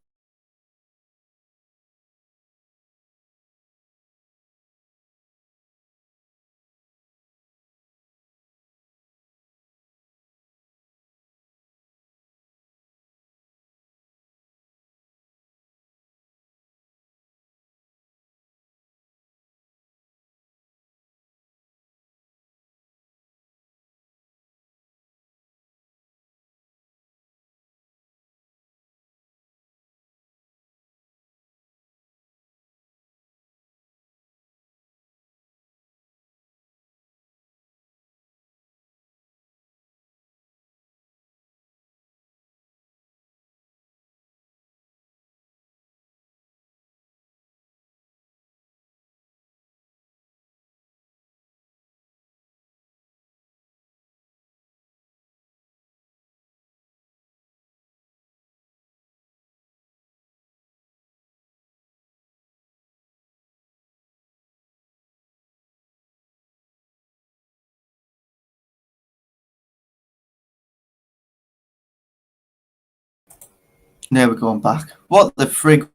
There we're going back. What the frig?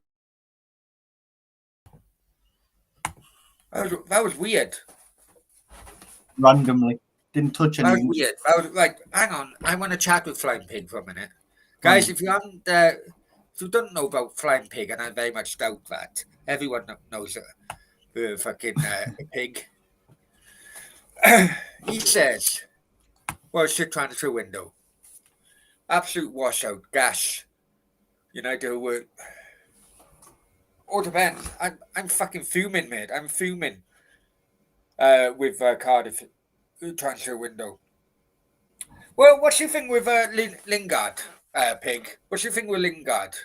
That was weird. Randomly. Didn't touch That was anything. weird. That was like, hang on, I want to chat with Flying Pig for a minute. Guys, if you haven't, if you don't know about Flying Pig, and I very much doubt that, everyone knows the fucking pig. He says, well, shit transfer window. Absolute washout, gash. United were. All depends. I'm fucking fuming, mate. I'm fuming with Cardiff transfer window. Well, what's your thing with Lingard, Pig? What's your thing with Lingard?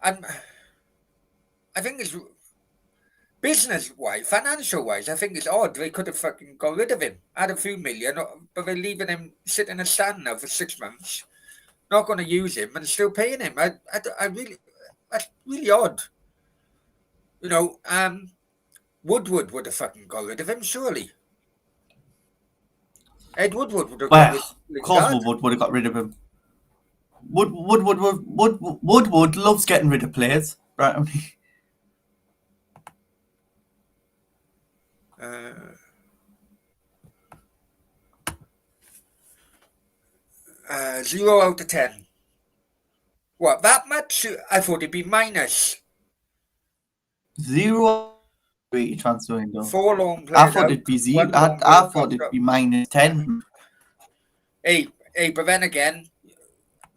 I think it's business-wise, financial-wise, I think it's odd. They could have fucking got rid of him. Had a few million, but they're leaving him sit in a stand now for 6 months. Not going to use him and still paying him. I really, that's really odd. Woodward would have fucking got rid of him, surely. Ed Woodward would have got rid of him. Of course Woodward would have got rid of him. Woodward loves getting rid of players, right? 0 out of 10. What, that much? I thought it'd be minus. 0 transfer window. 4 loan players. I thought it'd be 0. I thought it'd be minus 10. Hey, but then again,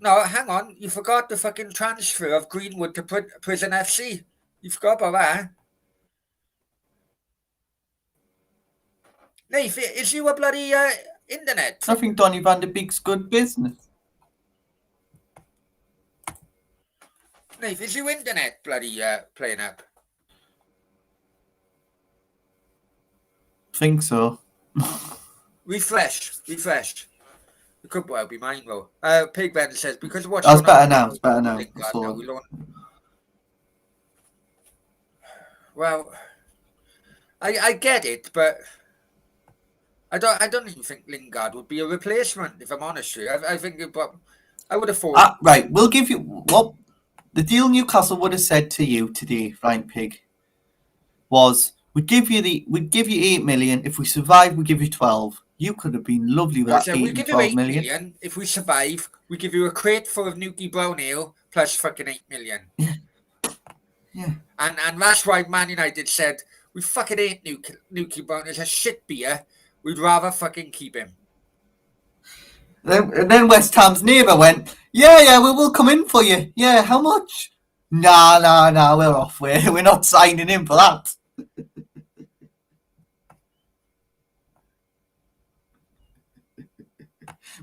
no, hang on. You forgot the fucking transfer of Greenwood to Prison FC. You forgot about that. Nath, is you a bloody internet? I think Donny van de Beek's good business. Nath, is you internet bloody playing up? Think so. Refresh. It could well be mine though. Pig Ben says because what's That's better now. It's better now. Well, I get it, but I don't even think Lingard would be a replacement. If I'm honest with you, I think I would have thought. Right, we'll give you what the deal Newcastle would have said to you today, Ryan Pig, was we'd give you 8 million. If we survive, we give you 12. You could have been lovely with that 8 and 12 million. If we survive, we give you a crate full of Nuki Brown Ale plus fucking 8 million. Yeah. And that's why Man United said we fucking hate Nuki Brown. It's a shit beer. We'd rather fucking keep him. Then West Ham's neighbour went, yeah, we will come in for you. Yeah, how much? Nah, we're off. We're not signing in for that.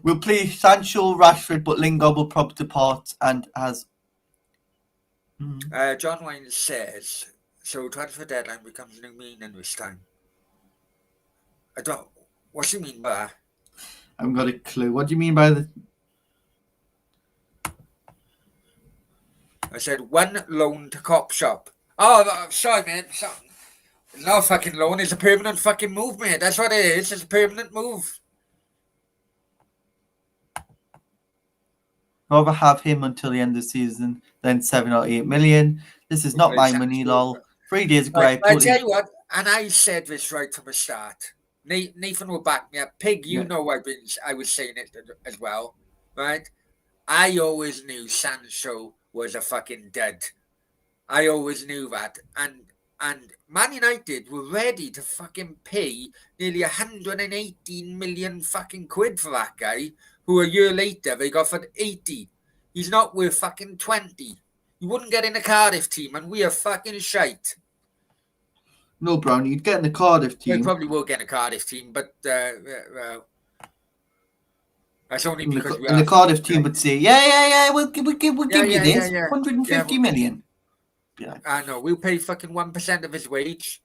We'll play Sancho, Rashford, but Lingard will probably depart and has... John Wayne says, so transfer deadline becomes new meaning this time. I don't... What do you mean by that? I haven't got a clue. What do you mean by the... I said one loan to cop shop. Oh, sorry, man. No fucking loan. It's a permanent fucking move, mate. That's what it is. It's a permanent move. Rather have him until the end of the season than 7 or 8 million. This is not my money, lol. 3 days ago, Right, I tell you what, and I said this right from the start. Nathan will back me up. Pig, you know I was saying it as well, right? I always knew Sancho was a fucking dud. I always knew that, and Man United were ready to fucking pay nearly 118 million fucking quid for that guy, who a year later they got for 80. He's not worth fucking 20. You wouldn't get in the Cardiff team, and we are fucking shite. No, Brown, you'd get in the Cardiff team. We probably will get in a Cardiff team, but well, that's only because the Cardiff team would say, yeah, we'll give you this, 150 million. Yeah. I know, we'll pay fucking 1% of his wage.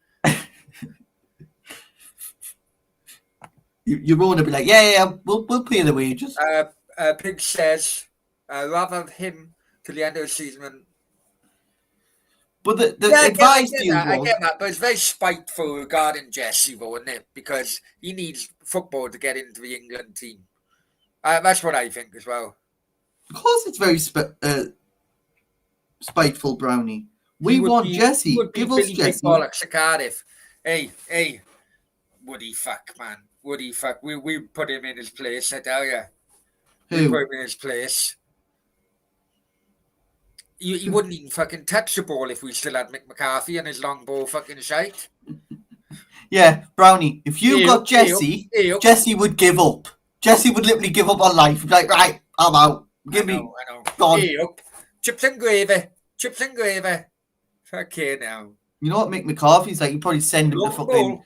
You're going to be like, yeah, we'll pay the wages. Pig says, rather have him till the end of the season. But the advice deal was... I get that, but it's very spiteful regarding Jesse, though, isn't it? Because he needs football to get into the England team. That's what I think as well. Of course it's very spiteful, Brownie. We want Jesse. Give us Jesse. Bollocks to Cardiff. Hey, Woody fuck, man. Woody fuck. We put him in his place, I tell you. We put him in his place. He wouldn't even fucking touch the ball if we still had Mick McCarthy and his long ball fucking shite. Yeah, Brownie, if you got Jesse, Jesse would give up. Jesse would literally give up on life. He'd be like, right, I'm out. Give me. I know. Gone. Chips and gravy. Okay, now. You know what Mick McCarthy's like? You probably send him to fucking...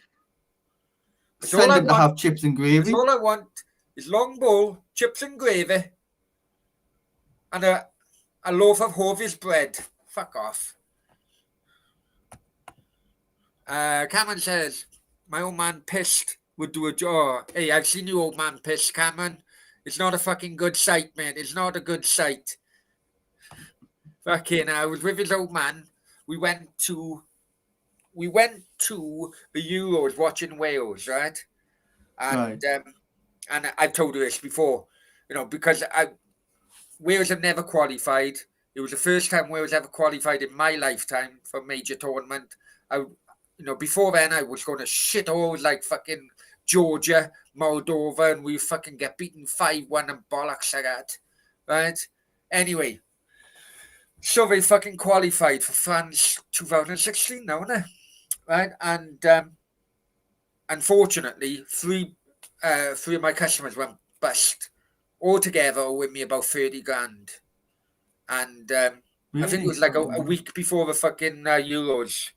Send him to have chips and gravy. All I want is long ball, chips and gravy, and a loaf of Hovis bread. Fuck off. Cameron says, my old man pissed would do a job. Hey, I've seen you, old man pissed, Cameron. It's not a fucking good sight, man. It's not a good sight. Fucking, I was with his old man. We went to the Euros watching Wales, right? And and I've told you this before, because Wales have never qualified. It was the first time Wales ever qualified in my lifetime for a major tournament. Before then I was going to shit holes like fucking Georgia, Moldova, and we fucking get beaten 5-1 and bollocks like that, right? Anyway, so they fucking qualified for France 2016 now, isn't it? Right, and unfortunately, three of my customers went bust. Altogether, with me about 30 grand, and really? I think it was like a week before the fucking Euros.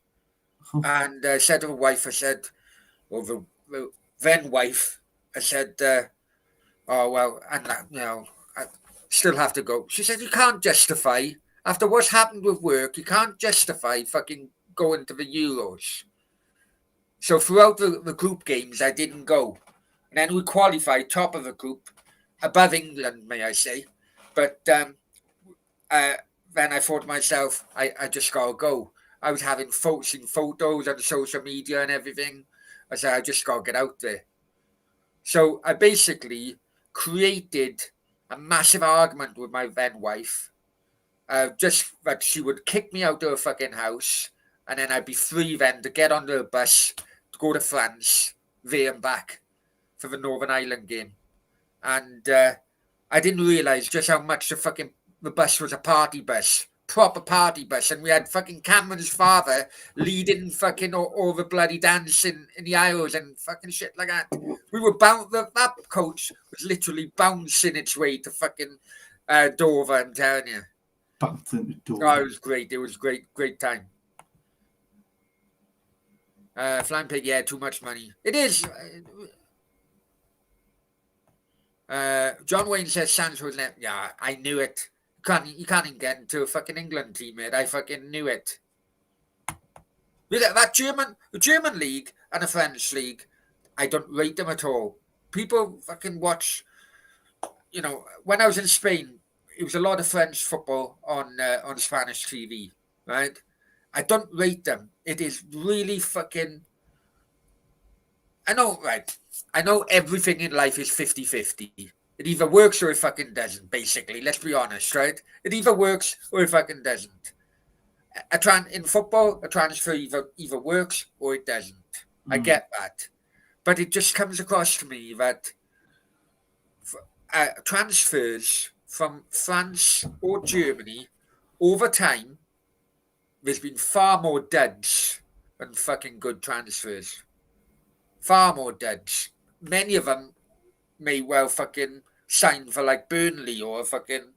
And I said to the wife, or the then wife, I said, oh well, and I still have to go. She said, you can't justify after what's happened with work. You can't justify fucking going to the Euros. So throughout the group games, I didn't go. And then we qualified top of the group, above England, may I say. But then I thought to myself, I just got to go. I was having photos on social media and everything. I said, I just got to get out there. So I basically created a massive argument with my then wife. Just that she would kick me out of her fucking house. And then I'd be free then to get on the bus to go to France, there and back for the Northern Ireland game. And I didn't realise just how much the bus was a party bus, proper party bus. And we had fucking Cameron's father leading fucking all the bloody dancing in the aisles and fucking shit like that. We were that coach was literally bouncing its way to fucking Dover, I'm telling you. Bouncing to Dover. Oh, it was great. It was great time. Flying Pig, yeah, too much money. It is. John Wayne says Sancho was left. Yeah, I knew it. You can't even get into a fucking England team, mate. I fucking knew it. That German league and the French league, I don't rate them at all. People fucking watch. When I was in Spain, it was a lot of French football on Spanish TV, right? I don't rate them. It is really fucking... I know, right? I know everything in life is 50-50, It either works or it fucking doesn't, basically. Let's be honest, right? It either works or it fucking doesn't. In football, a transfer either works or it doesn't. I get that. But it just comes across to me that transfers from France or Germany over time, there's been far more duds than fucking good transfers. Far more duds. Many of them may well fucking sign for like Burnley or fucking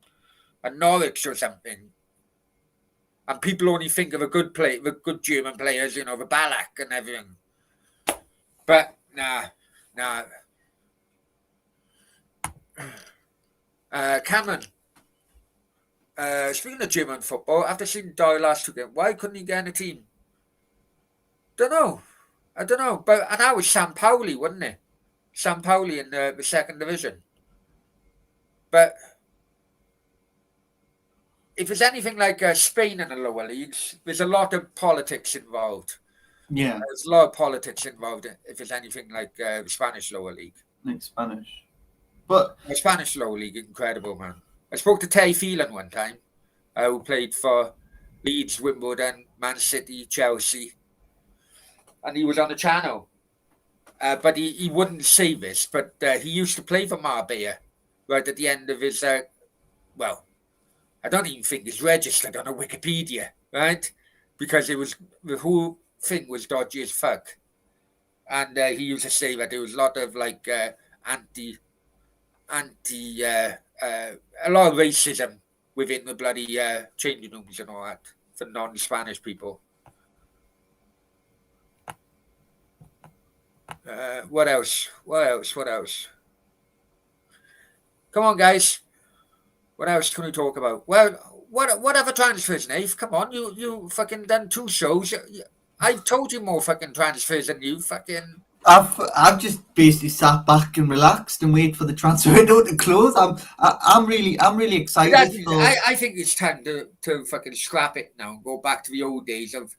a Norwich or something. And people only think of the good German players, you know, the Ballack and everything. But nah. Cameron, speaking of German football, after seeing Doyle last weekend, why couldn't he get in a team? I don't know. But and that was San Pauli, wasn't it? San Pauli in the second division. But if it's anything like Spain in the lower leagues, there's a lot of politics involved. Yeah. There's a lot of politics involved if it's anything like the Spanish lower league. Like Spanish. But the Spanish lower league, incredible, man. I spoke to Terry Phelan one time, who played for Leeds, Wimbledon, Man City, Chelsea. And he was on the channel. But he wouldn't say this, but he used to play for Marbella right at the end of his, well, I don't even think it's registered on a Wikipedia, right? Because the whole thing was dodgy as fuck. And he used to say that there was a lot of like a lot of racism within the bloody changing rooms and all that for non-Spanish people. What else? Come on, guys. What else can we talk about? Well, what other transfers, Nave? Come on, you fucking done 2 shows. I've told you more fucking transfers than you fucking. I've just basically sat back and relaxed and wait for the transfer window to close. I'm really excited. I think it's time to fucking scrap it now and go back to the old days of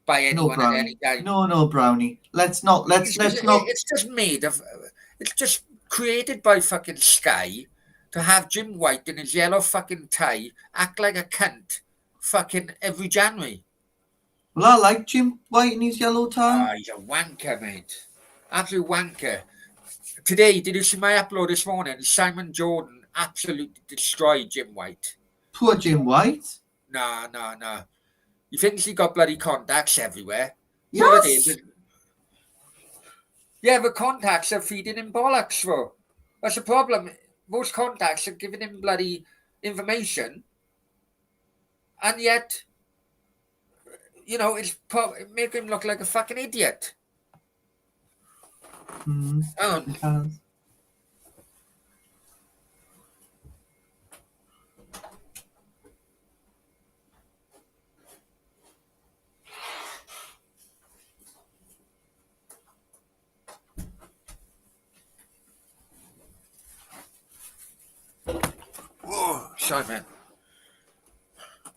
buy anyone at any time. No, Brownie. Let's not. It's just made of. It's just created by fucking Sky to have Jim White in his yellow fucking tie act like a cunt fucking every January. Well, I like Jim White in his yellow tie. He's a wanker, mate. Absolute wanker. Today, did you see my upload this morning? Simon Jordan absolutely destroyed Jim White. Poor Jim White. No. He thinks he got bloody contacts everywhere. Yes. Yeah, the contacts are feeding him bollocks, bro. That's the problem. Most contacts are giving him bloody information. And yet, you know, it's making him look like a fucking idiot. Oh, sorry, man.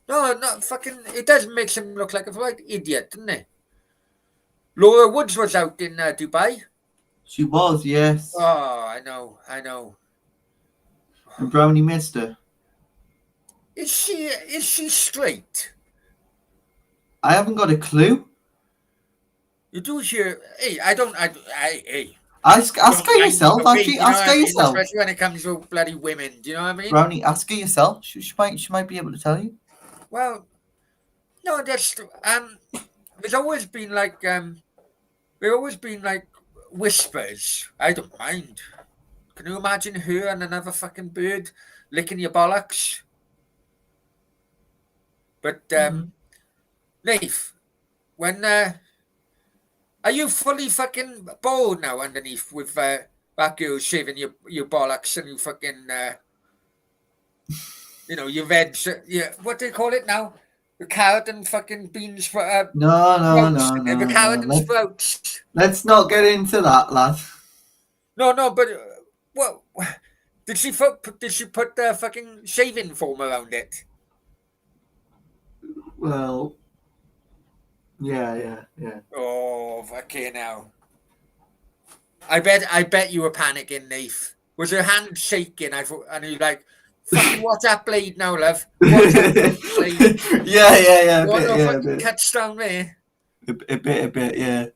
No, fucking. It does make him look like a right idiot, doesn't it? Laura Woods was out in Dubai. She was, yes. Oh, I know. And Brownie missed her. Is she straight? I haven't got a clue. You do hear? Hey, I don't. Hey. Ask her yourself, actually. Ask her yourself. Especially when it comes to bloody women. Do you know what I mean? Brownie, ask her yourself. She might be able to tell you. Well, no, that's there's always been like whispers. I don't mind. Can you imagine her and another fucking bird licking your bollocks? But Nath, when are you fully fucking bald now underneath with that girl shaving your bollocks and you fucking you know, your veg, what do they call it now? The carrot and fucking beans for No. The carrot and sprouts. Let's not get into that, lad. No, but what did she put the fucking shaving foam around it? Well, yeah. Oh, fucking hell. I bet you were panicking, Nath, was her hand shaking. I thought, and he was like, "Fucking what's that blade now, love? What's that blade? Yeah. What no A fucking bit. cuts down there?" A bit, yeah.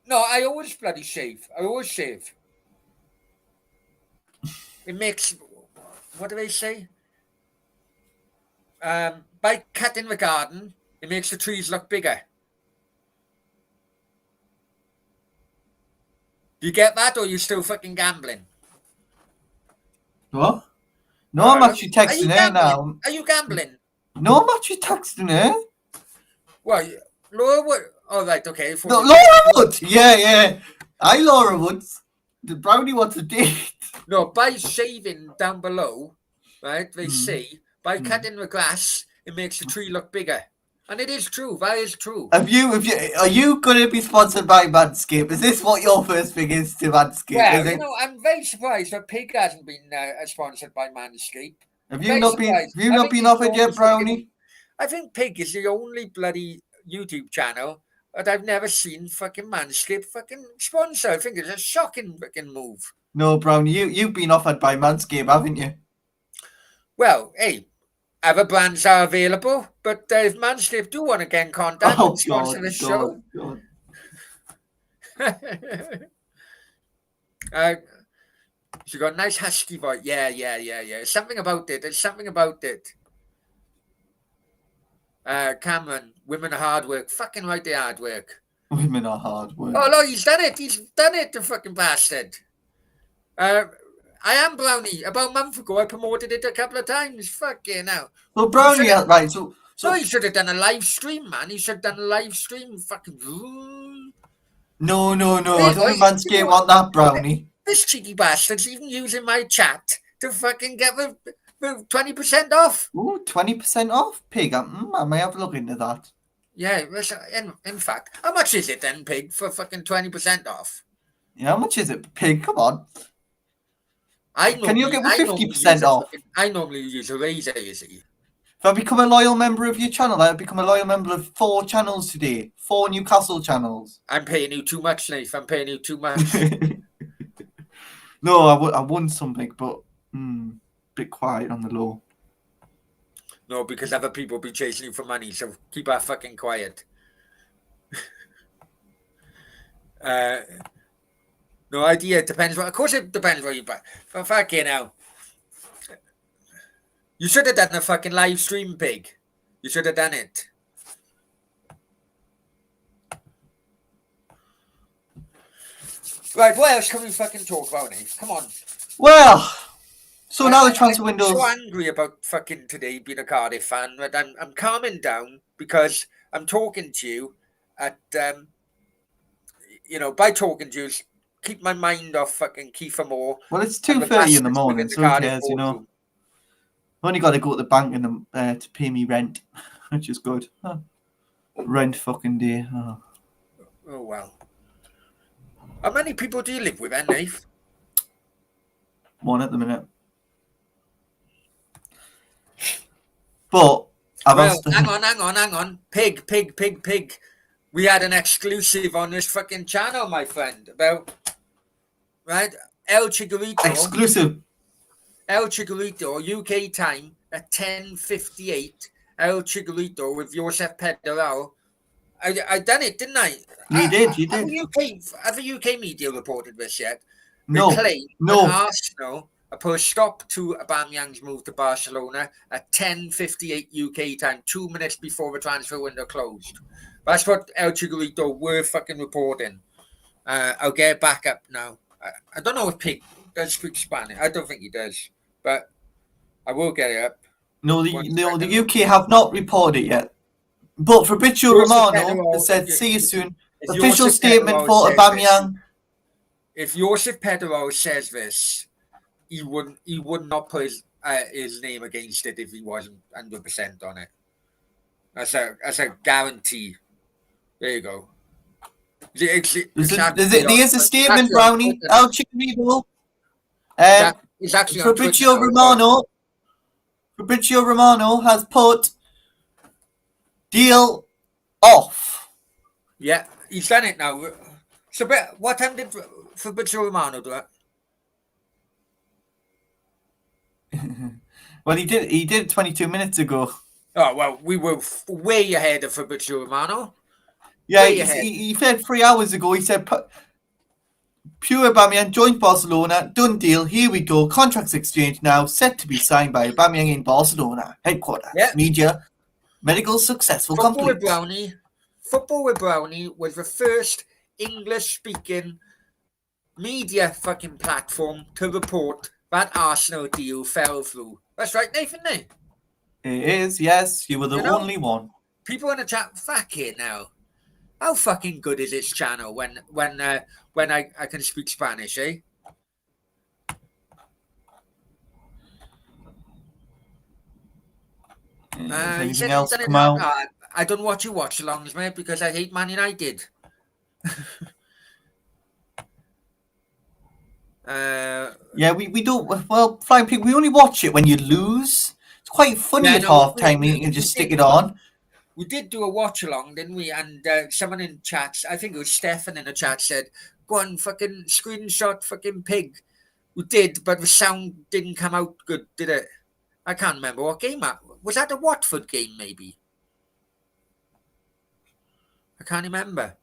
No, I always bloody shave. I always shave. It makes, what do they say? By cutting the garden, it makes the trees look bigger. Do you get that, or are you still fucking gambling? What? No, I'm actually texting her now. Are you gambling? No, I'm actually texting her. Well, Laura Wood. Oh, right, okay. No, Laura Wood. Yeah. Hi, Laura Woods. The brownie wants a date. No, by shaving down below, right? They say by cutting the grass, it makes the tree look bigger, and it is true. That is true. Are you going to be sponsored by Manscaped? Is this what your first thing is to Manscaped? Well, is it? I'm very surprised that Pig hasn't been sponsored by Manscaped. Have you not been offered yet, brownie? I think Pig is the only bloody YouTube channel that I've never seen fucking Manscaped fucking sponsor. I think it's a shocking fucking move. No, brownie, you've been offered by Manscaped, haven't you? Well, hey, other brands are available, but if Manscaped do want to get in contact and sponsor the show, she got a nice husky voice. Yeah. Something about it. There's something about it. Cameron, women are hard work. Fucking right, they hard work. Women are hard work. Oh no, he's done it. The fucking bastard. I am Brownie. About a month ago, I promoted it a couple of times. Fucking hell. Well, Brownie, right? So he should have done a live stream, man. He should have done a live stream. Fucking. No. I don't think Manscaped want that, Brownie. This cheeky bastard's even using my chat to fucking get the 20% off. Ooh, 20% off, Pig. I may have a look into that. Yeah, in fact, how much is it then, Pig, for fucking 20% off? Yeah, how much is it, Pig? Come on. Can you get 50% off? I normally use a razor, you see. If I become a loyal member of your channel, I've become a loyal member of 4 channels today. 4 Newcastle channels. I'm paying you too much, Nath. I'm paying you too much. No, I won something, but bit quiet on the low. No, because other people be chasing you for money, so keep our fucking quiet. No idea. It depends. Of course, it depends what you buy. For fucking hell. You should have done a fucking live stream, Pig. You should have done it. Right, what else can we fucking talk about, Nate? Come on. Well, so now the transfer window. I'm so angry about fucking today being a Cardiff fan, but I'm calming down because I'm talking to you at, by talking to you, keep my mind off fucking Kiefer Moore. Well, it's 2:30 in the morning, so who cares, you know? I've only got to go to the bank to pay me rent, which is good. Huh. Rent fucking day. Oh, well. How many people do you live with, Nath? 1 at the minute. But hang on. Pig. We had an exclusive on this fucking channel, my friend, about El Chicharito. Exclusive. El Chicharito, UK time at 10:58. El Chicharito with Josep Pedroel. I done it, didn't I? You did. Have the UK media reported this yet? No. They claim that Arsenal put a stop to Aubameyang's move to Barcelona at 10:58 UK time, 2 minutes before the transfer window closed. That's what El Chicharito were fucking reporting. I'll get it back up now. I don't know if Pig does speak Spanish. I don't think he does, but I will get it up. No, the UK have not reported it yet. But Fabrizio Romano said, "See you soon." Official statement for Aubameyang. If Josep Pedroel says this, he would not put his name against it if he wasn't 100% on it. That's a guarantee. There you go. There's a statement, Brownie. El Chicharito. Fabrizio Romano has put deal off. Yeah, he's done it now. So, but what time did Fabrizio Romano do it? Well, he did it 22 minutes ago. Oh, well, we were way ahead of Fabrizio Romano. Yeah, Way ahead. he said 3 hours ago, he said, Pure Aubameyang joined Barcelona, done deal, here we go, contracts exchanged now, set to be signed by Aubameyang in Barcelona, headquarters, Yeah. media, medical successful, Football complete. with Brownie was the first English-speaking media fucking platform to report that Arsenal deal fell through. That's right, Nathan, eh? It is, yes, you were the only one. People in the chat, fuck it now. How fucking good is this channel when I can speak Spanish, eh? Anything else come out? I don't watch your watch-alongs, mate, because I hate Man United. Yeah, we don't. Well, Flying Pig, we only watch it when you lose. It's quite funny at half time. You can just stick it on. We did do a watch along, didn't we? And someone in chats, I think it was Stefan in the chat, said, "Go on, fucking screenshot, fucking Pig." We did, but the sound didn't come out good, did it? I can't remember what game that was. That a Watford game, maybe? I can't remember.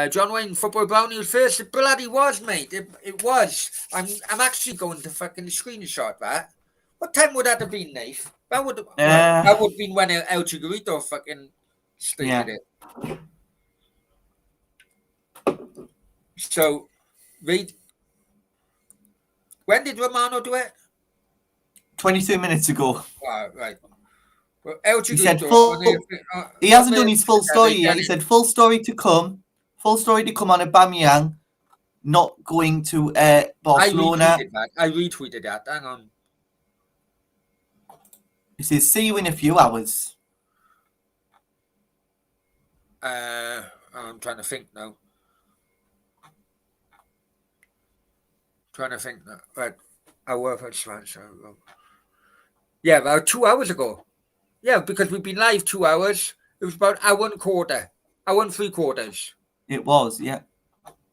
John Wayne, Football Brownie was first. It bloody was, mate. It was. I'm actually going to fucking screenshot that. What time would that have been, Nate? That would have been when El Chigurito fucking stated it. So, read. When did Romano do it? 22 minutes ago. Right. Well, El Chigurito, he said he hasn't done his full story yet. He said full story to come. Full story to come on Aubameyang not going to Barcelona. I retweeted that. Hang on. He says, see you in a few hours. I'm trying to think now. Right. Yeah, about 2 hours ago. Yeah, because we've been live 2 hours. It was about hour and quarter. Hour and 3/4. It was, yeah.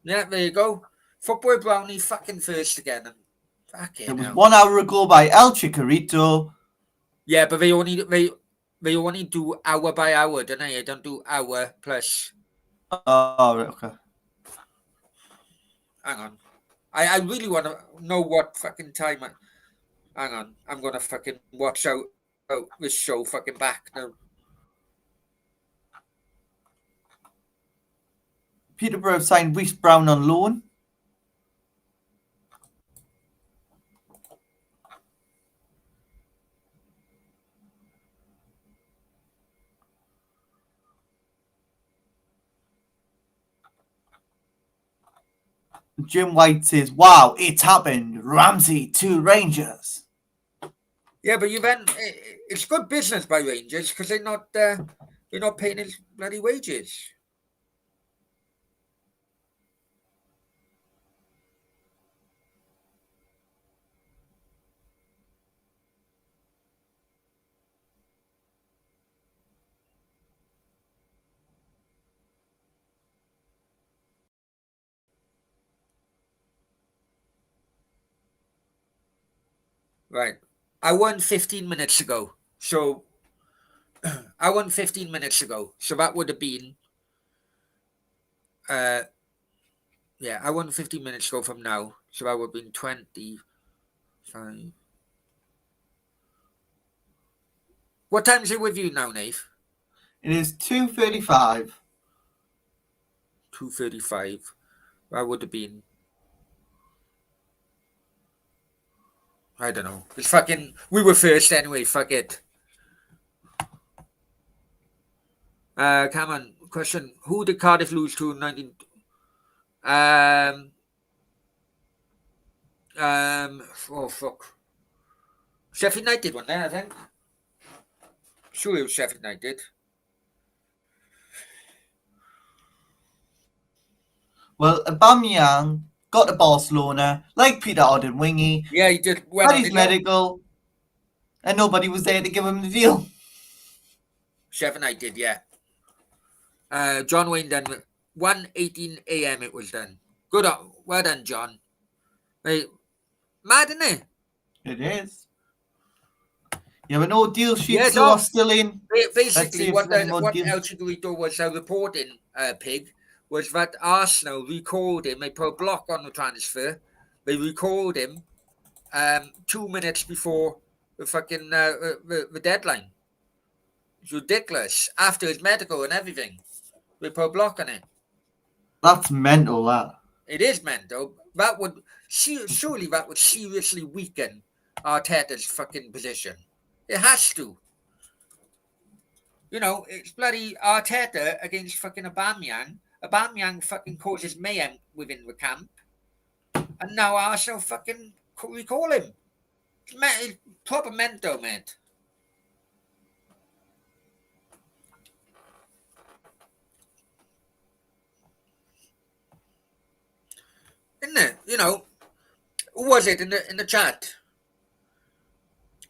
Yeah, there you go. Football Brownie fucking first again. It was 1 hour ago by El Chicharito. Yeah, but they only do hour by hour, don't they? They don't do hour plus. Oh, right, okay. Hang on. I really want to know what fucking time. Hang on. I'm going to fucking watch out this show fucking back now. Peterborough signed Reece Brown on loan. Jim White says, wow, it's happened. Ramsey to Rangers. Yeah, but it's good business by Rangers because they're not paying his bloody wages. Right. I won 15 minutes ago. So I won 15 minutes ago. So that would have been I won 15 minutes ago from now. So that would have been 25. What time is it with you now, Nave? It is 2:35. 2:35. That would have been, I don't know. It's fucking, we were first anyway, fuck it. Come on, question. Who did Cardiff lose to in 19... oh, fuck. Sheffield United won there, I think. Sure it was Sheffield United. Well, Aubameyang got to Barcelona, like Peter Odemwingie. Yeah, he did well. Had his medical, and nobody was there to give him the deal. Sheffield United, yeah. John Wayne then 1:18 a.m. it was done. Good on, well done, John. Right. Mad, isn't it? It is. Yeah, but no deal sheets Yeah, are no. still in. Basically, see if what there's any more what deals. El Chicharito was reporting, Pig, was that Arsenal recalled him. They put a block on the transfer. They recalled him 2 minutes before the fucking the deadline. It's ridiculous. After his medical and everything, they put a block on it. That's mental, that. It is mental. That would surely that would seriously weaken Arteta's fucking position. It has to. You know, it's bloody Arteta against fucking Aubameyang. Aubameyang fucking causes mayhem within the camp, and now Arsenal fucking recall him. It's proper mental, mate. Isn't it? You know, who was it in the chat?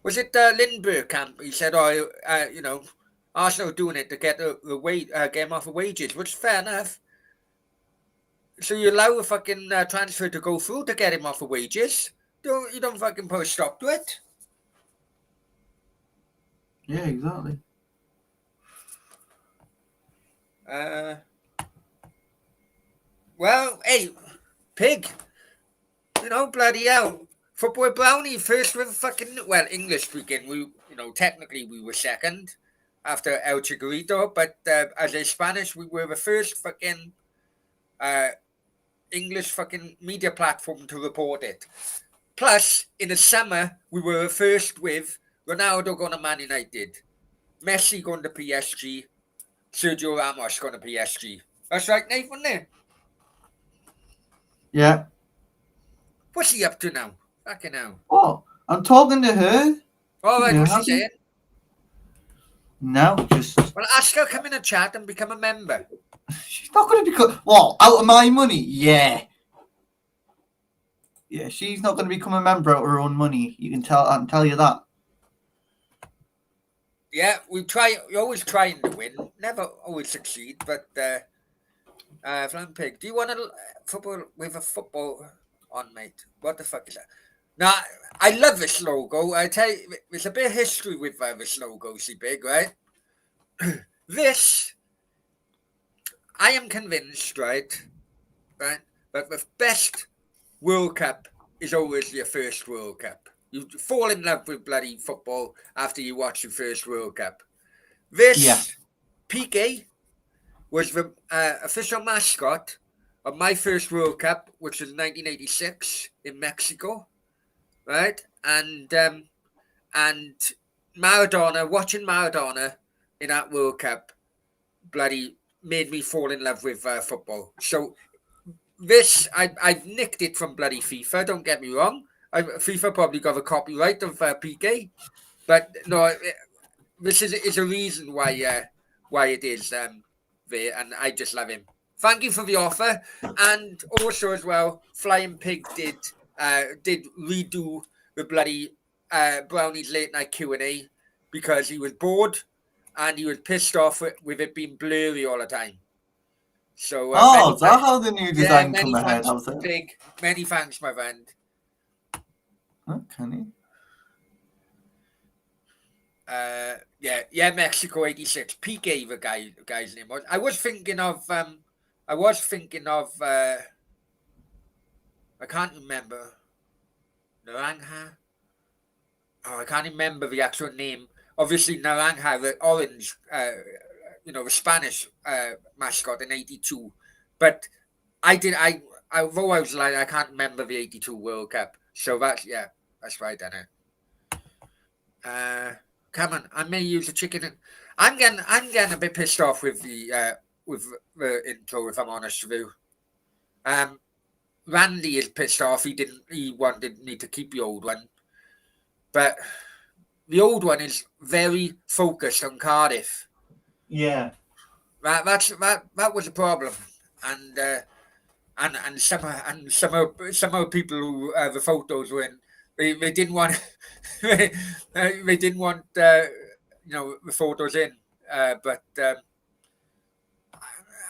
Was it Lindbergh camp? He said, "Oh, you know, Arsenal doing it to get get him off of wages," which is fair enough. So you allow a fucking transfer to go through to get him off of wages. You don't fucking put a stop to it. Yeah, exactly. Well, hey, Pig. You know, bloody hell. Football Brownie first with fucking, well, English speaking. Technically we were second after El Chicharito, but as a Spanish, we were the first fucking English fucking media platform to report it. Plus, in the summer, we were the first with Ronaldo going to Man United, Messi going to PSG, Sergio Ramos going to PSG. That's right, Nathan, there. Yeah. What's he up to now? Fucking hell. Oh, I'm talking to her. All right, what's she saying? No, just... Well, ask her to come in a chat and become a member. She's not going to become... What, out of my money? Yeah. Yeah, she's not going to become a member out of her own money. I can tell you that. Yeah, we're always trying to win. Never always succeed, but Flam Pig, do you want to football with a football on, mate? What the fuck is that? Now, I love this logo. I tell you, there's a bit of history with this logo, see, Big, right? This, I am convinced, right, that the best World Cup is always your first World Cup. You fall in love with bloody football after you watch your first World Cup. This, Piqué, was the official mascot of my first World Cup, which was 1986 in Mexico, right? And Maradona, watching Maradona in that World Cup, bloody made me fall in love with football. So this, I've nicked it from bloody FIFA. Don't get me wrong. FIFA probably got a copyright of Piqué, but no, this is a reason why it is there, and I just love him. Thank you for the offer, and also as well, Flying Pig did redo the bloody Brownie's late night Q&A because he was bored and he was pissed off with it being blurry all the time. So is that how the new design come ahead? Big, many thanks, my friend. Okay. Mexico 86. Piqué, the guy's name was. I was thinking of I can't remember. Naranja. Oh, I can't remember the actual name. Obviously, Naranja, the orange, the Spanish mascot in 82. But although I was like, I can't remember the 82 World Cup. So that's right, Anna. Come on, I may use the chicken. I'm getting a bit pissed off with the intro, if I'm honest with you. Randy is pissed off. He wanted me to keep the old one, but the old one is very focused on Cardiff. Yeah, that was a problem, and some people who the photos were in, they didn't want they didn't want the photos in, but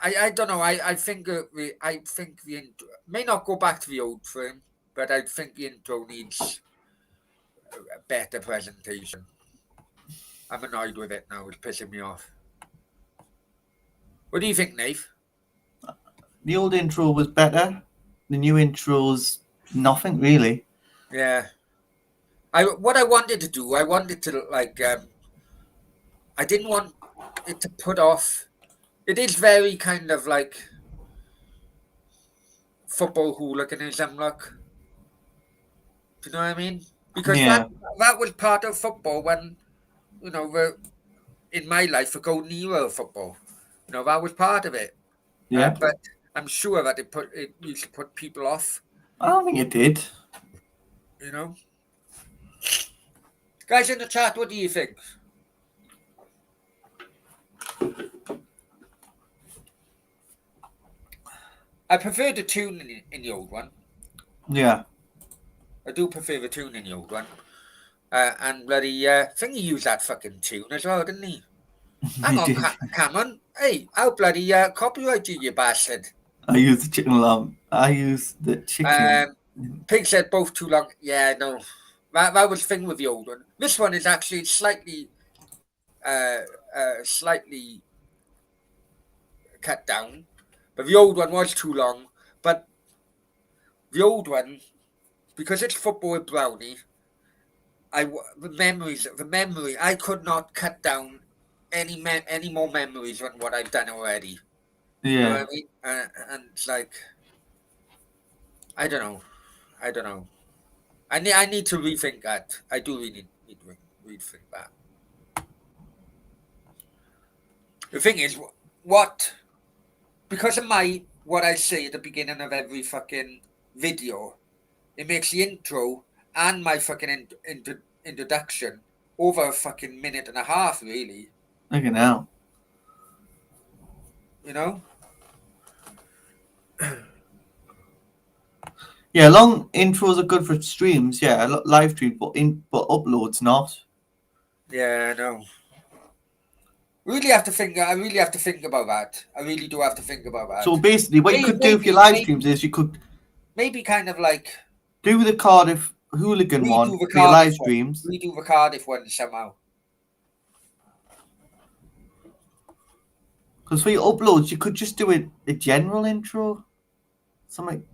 I don't know. I think the intro may not go back to the old frame, but I think the intro needs a better presentation. I'm annoyed with it now. It's pissing me off. What do you think, Nave? The old intro was better. The new intro's nothing really. Yeah. What I wanted to do, I wanted to like I didn't want it to put off. It is very kind of like football hooliganism, look. Do you know what I mean? Because Yeah. that was part of football when, you know, in my life, the golden era of football. You know, that was part of it. Yeah. But I'm sure that it used to put people off. I don't think it did. You know, guys in the chat, what do you think? I prefer the tune in the old one. Yeah. I do prefer the tune in the old one. And bloody Thingy used that fucking tune as well, didn't he? Hang on, Cameron. Hey, how bloody copyright you bastard? I use the chicken alarm. I use the chicken. Pig said both too long. Yeah, no. That was the thing with the old one. This one is actually slightly cut down. But the old one was too long. But the old one, because it's football with Brownie, the memory, I could not cut down any more memories than what I've done already. Yeah. You know what I mean? And it's like, I don't know. I need to rethink that. I do really need to rethink that. The thing is, because of what I say at the beginning of every fucking video, it makes the intro and my fucking introduction over a fucking minute and a half, really. Look at now. You know? Yeah, long intros are good for streams. Yeah, live stream, but uploads not. Yeah, I know. I really have to think about that. I really do have to think about that. So basically, what you could do for your live streams is you could maybe kind of like do the Cardiff Hooligan one for your live streams. Redo the Cardiff one somehow. Because for your uploads, you could just do a general intro, something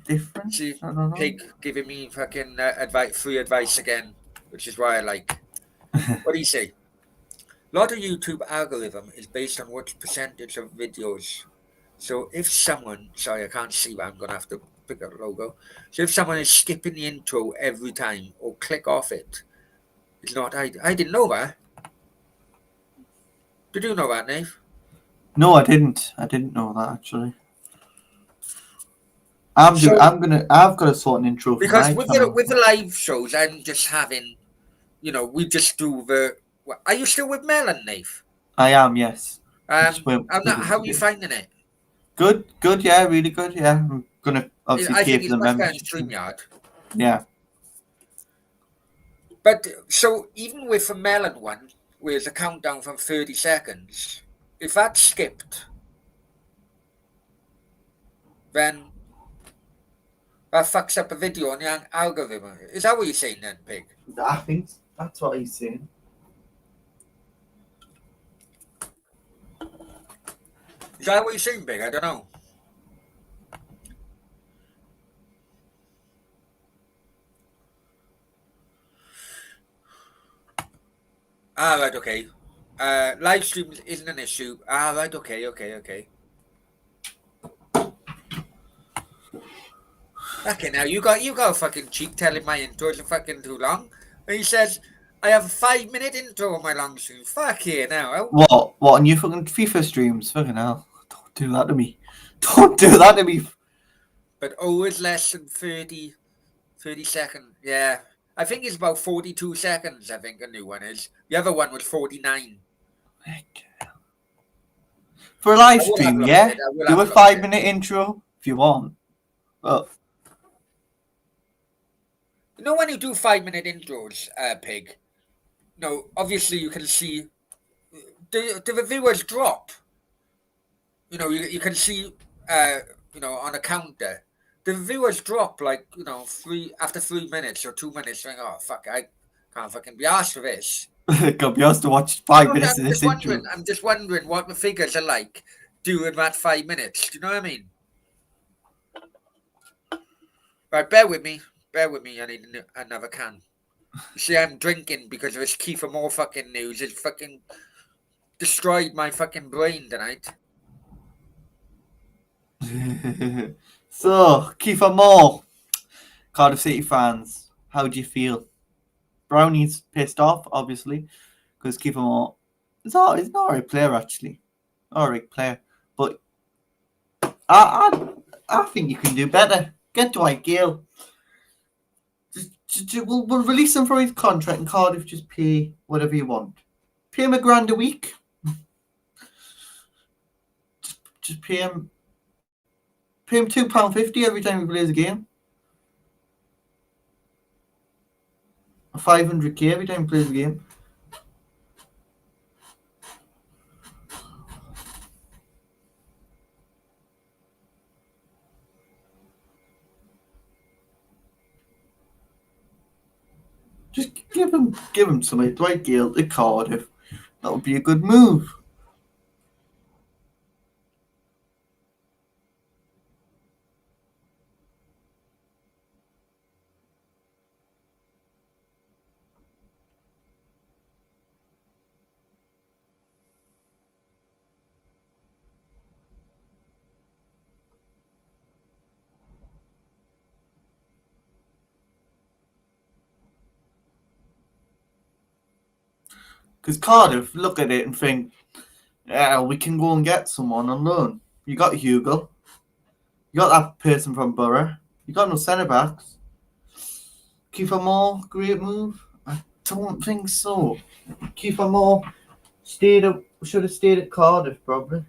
different. See, I don't know. Pig giving me fucking free advice again, which is why I like. What do you say? A lot of YouTube algorithm is based on what percentage of videos. So if someone, sorry, I can't see, but I'm gonna have to pick up the logo. So if someone is skipping the intro every time or click off it, it's not. I didn't know that. Did you know that, Nave? No, I didn't. I didn't know that actually. I've got to sort an intro for because with the live shows, I'm just having, you know, we just do the. Are you still with Melon, Nave? I am, yes. How are you finding it? Good, yeah, really good, yeah. I'm gonna obviously pay for the membership. StreamYard. Yeah. But so even with the Melon one, with a countdown from 30 seconds, if that's skipped, then that fucks up a video on the algorithm. Is that what you're saying then, Pig? I think that's what he's saying. Is that what you're saying, Pig? I don't know. Right, okay. Live stream isn't an issue. Right, okay. Okay, now you got a fucking cheek telling my intro is fucking too long. And he says I have a 5-minute intro on my long stream. Fuck yeah, now. What on you fucking FIFA streams? Fucking hell! Don't do that to me. Don't do that to me. But always less than 30 seconds. Yeah. I think it's about 42 seconds, I think a new one is. The other one was 49. For a live stream, yeah? Do a 5-minute intro if you want. But you know when you do 5-minute intros, Pig? No, obviously you can see. Do the viewers drop? you know, you can see, you know, on a counter, the viewers drop like, you know, after 3 minutes or 2 minutes, saying, "Oh fuck, I can't fucking be asked for this." God, be asked to watch 5 minutes of I'm this just intro. wondering. I'm just wondering what the figures are like during that 5 minutes. Do you know what I mean? Right, bear with me. Bear with me. I need another can. You see, I'm drinking because of this Kiefer Moore fucking news. It's fucking destroyed my fucking brain tonight. So, Kiefer Moore, Cardiff City fans, how do you feel? Brownie's pissed off, obviously, because Kiefer Moore is not a player, actually. Alright player. But I think you can do better. Get Dwight Gale. We'll release him from his contract and Cardiff just pay whatever you want. Pay him £1,000 a week. Just pay him £2.50 every time he plays a game. 500k every time he plays a game. Just give him something. Dwight Gale to Cardiff. That would be a good move. Because Cardiff look at it and think, yeah, we can go and get someone on loan. You got Hugo. You got that person from Borough. You got no centre backs. Kiefer Moore, great move. I don't think so. Kiefer Moore should have stayed at Cardiff probably.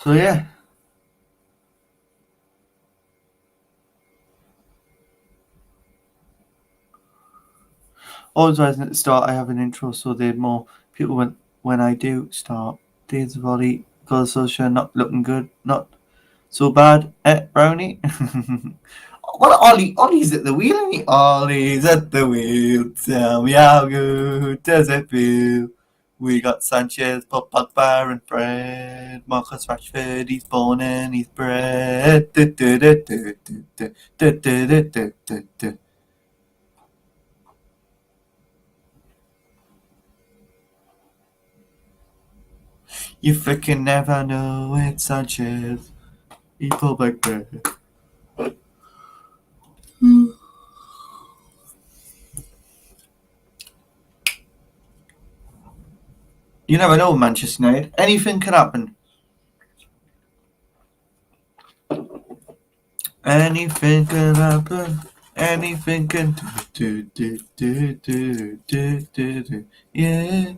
So yeah. Always at the start I have an intro so the more people when I do start. Days of Ollie, Goal Social not looking good, not so bad. Brownie. Well, Ollie's at the wheel, isn't he? Ollie's at the wheel. Tell me how good does it feel? We got Sanchez, Pogba, and Fred. Marcus Rashford, he's born and he's bred. You freaking never know it's Sanchez. He pulled back bread. You never know, Manchester United. Anything can happen. Anything can happen. Anything can do. Yeah.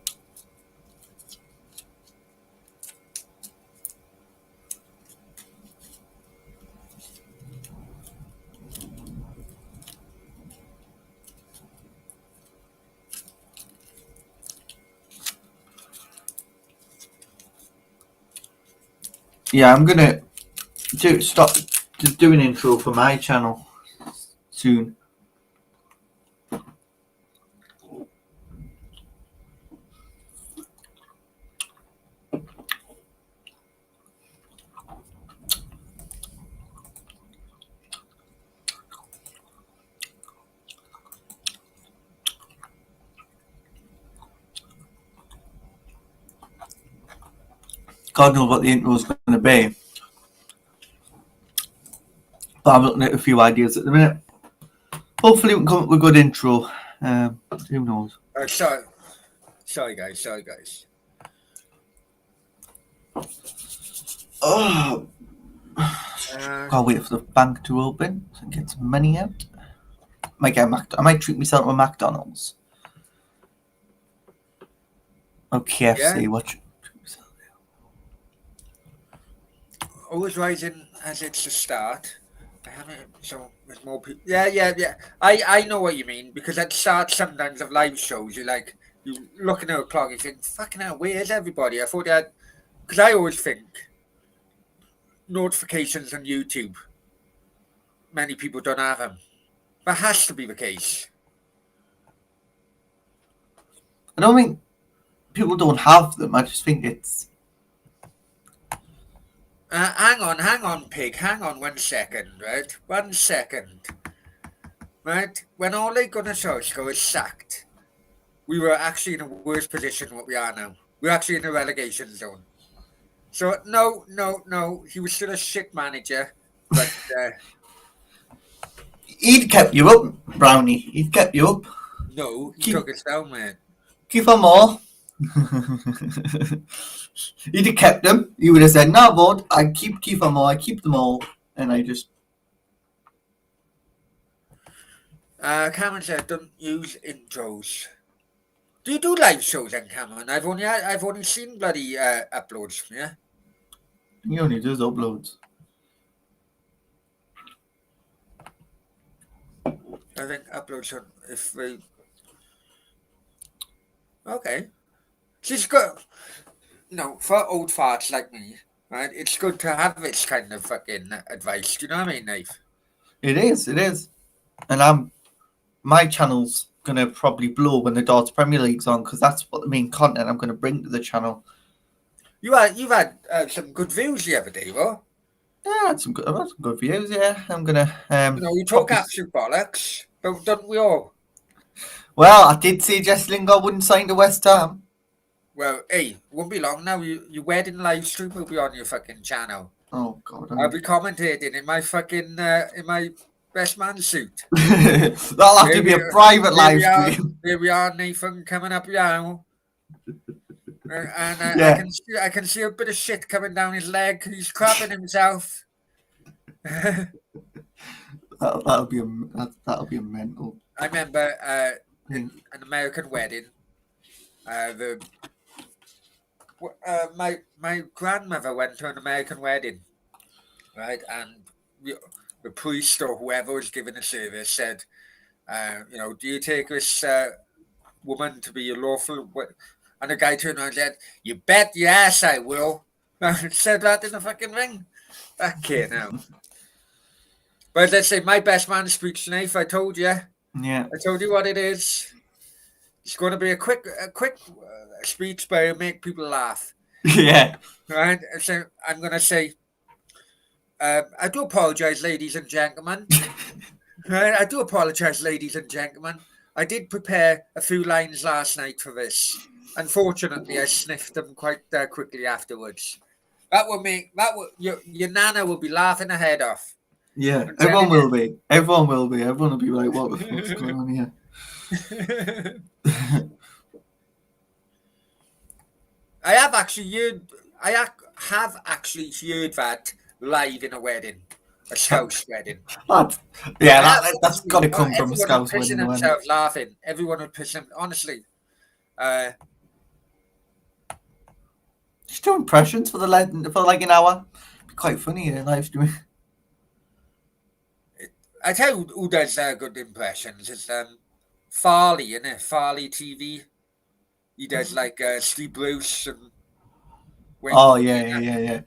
Yeah, I'm gonna stop just doing intro for my channel soon. God knows what the intro is going to be. But I'm looking at a few ideas at the minute. Hopefully we can come up with a good intro. Who knows? Sorry, guys. Oh, gotta wait for the bank to open so I can get some money out. I might treat myself to a McDonald's. Or KFC. Yeah. What? Always rising as it's the start. So there's more people. Yeah. I know what you mean, because at the start sometimes of live shows, you looking at a clock, you think, fucking hell, where's everybody? I thought they had, because I always think notifications on YouTube, many people don't have them. That has to be the case. I don't think people don't have them. I just think it's. Hang on, pig. Hang on 1 second, right? 1 second. Right? When Ole Gunnar Solskjaer was sacked, we were actually in a worse position than what we are now. We're actually in a relegation zone. So, no. He was still a shit manager. But He'd kept you up, Brownie. He'd kept you up. no, he took us down, man. Keep on more. He'd have kept them. He would have said, "No, bud, I keep them all. I keep them all," and I just. Cameron said, "Don't use intros." Do you do live shows then, Cameron? I've only seen bloody uploads. Yeah. He only does uploads. I think uploads on if we. Okay. She's good. No, for old farts like me, right? It's good to have this kind of fucking advice. Do you know what I mean, Nate? It is, and my channel's gonna probably blow when the Darts Premier League's on, because that's what the main content I'm gonna bring to the channel. You've had some good views the other day, bro. Yeah, I've had some good views. Yeah, I'm gonna. You talk absolute bollocks, don't we all? Well, I did say Jesse Lingard wouldn't sign to West Ham. Well, hey, won't be long now. Your wedding live stream will be on your fucking channel. Oh God! I'll be commentating in my fucking in my best man suit. That'll have to be a private live stream. Here we are, Nathan, coming up now. And Yeah. I can see a bit of shit coming down his leg. He's crapping himself. that'll be a mental. I remember in an American wedding. My grandmother went to an American wedding, right? And the priest or whoever was giving the service said, do you take this woman to be your lawful? And the guy turned around and said, "You bet your ass I will." Said that in the fucking ring. Okay, now. But let's say my best man speaks knife. I told you. Yeah. I told you what it is. It's going to be a quick speech, but it'll make people laugh. Yeah. Right. So I'm going to say, I do apologize, ladies and gentlemen. Right. I do apologize, ladies and gentlemen. I did prepare a few lines last night for this. Unfortunately, I sniffed them quite quickly afterwards. Your nana will be laughing her head off. Yeah, everyone will be. Everyone will be like, "What the fuck's going on here?" I have actually heard that live in a wedding, a Scouse wedding. That's got to come from a Scouse wedding. Everyone would piss themselves laughing. Everyone would piss them. Honestly. Just do impressions for like an hour. It'd be quite funny in live streaming. I tell you who does good impressions. It's Farley, innit? Farley TV. He does like Steve Bruce and. Yeah.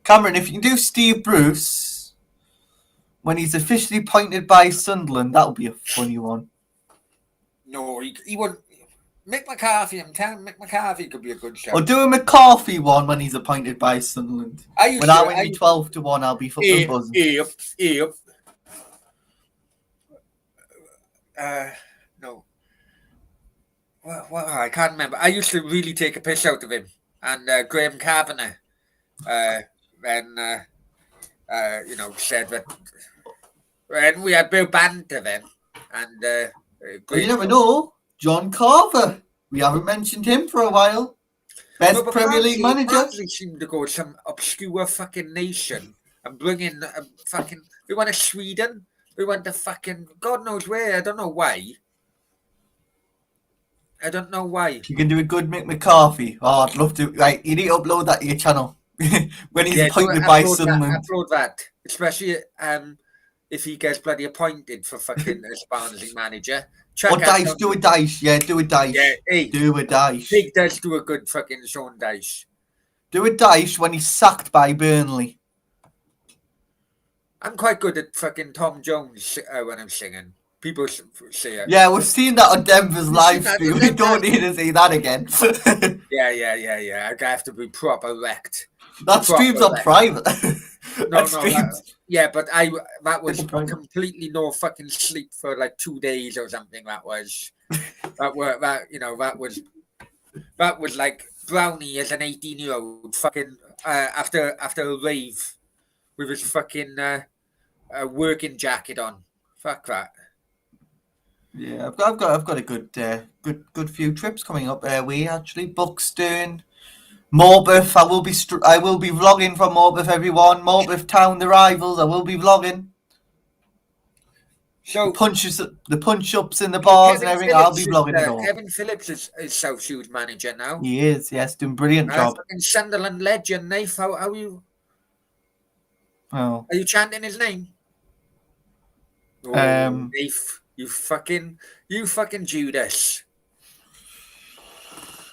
Cameron, if you can do Steve Bruce when he's officially appointed by Sunderland, that'll be a funny one. No, he wouldn't. Mick McCarthy, I'm telling Mick McCarthy could be a good show. Or do a McCarthy one when he's appointed by Sunderland. When I win 12-1, I'll be fucking buzzing. Yep. No. Well, I can't remember. I used to really take a piss out of him. And Graham Kavanagh said that when we had Bill Banter then. And you never know. John Carver. We haven't mentioned him for a while. Best No, but Premier League manager. Barnsley seem to go to some obscure fucking nation and bring in a fucking. They went to Sweden. They went to fucking God knows where. I don't know why. I don't know why. You can do a good Mick McCarthy. Oh, I'd love to. Right, you need to upload that to your channel when he's appointed by Sunderland. Upload that, especially if he gets bloody appointed for fucking as Barnsley manager. Or Dyche, do a Dyche. Yeah, do a Dyche. Yeah, hey, do a Dyche. Big does do a good fucking Sean Dyche. Do a Dyche when he's sacked by Burnley. I'm quite good at fucking Tom Jones when I'm singing. People say it. Yeah, we've seen that on Denver's live stream. We don't need to see that again. Yeah. I have to be proper wrecked. That stream's on private. But that was completely no fucking sleep for like 2 days or something. That was like Brownie as an 18-year-old fucking after a rave with his fucking working jacket on. Fuck that. Yeah, I've got a good few trips coming up. We actually Buxton, Morpeth. I will be vlogging from Morpeth, everyone. Morpeth Town, the rivals. I will be vlogging. So the punch ups in the bars and everything. I'll be vlogging it all. Kevin Phillips is South Shields manager now. He is, yes, doing brilliant job. Fucking Sunderland legend, Nath. How are you? Oh. Are you chanting his name? Oh, Nath. You fucking Judas.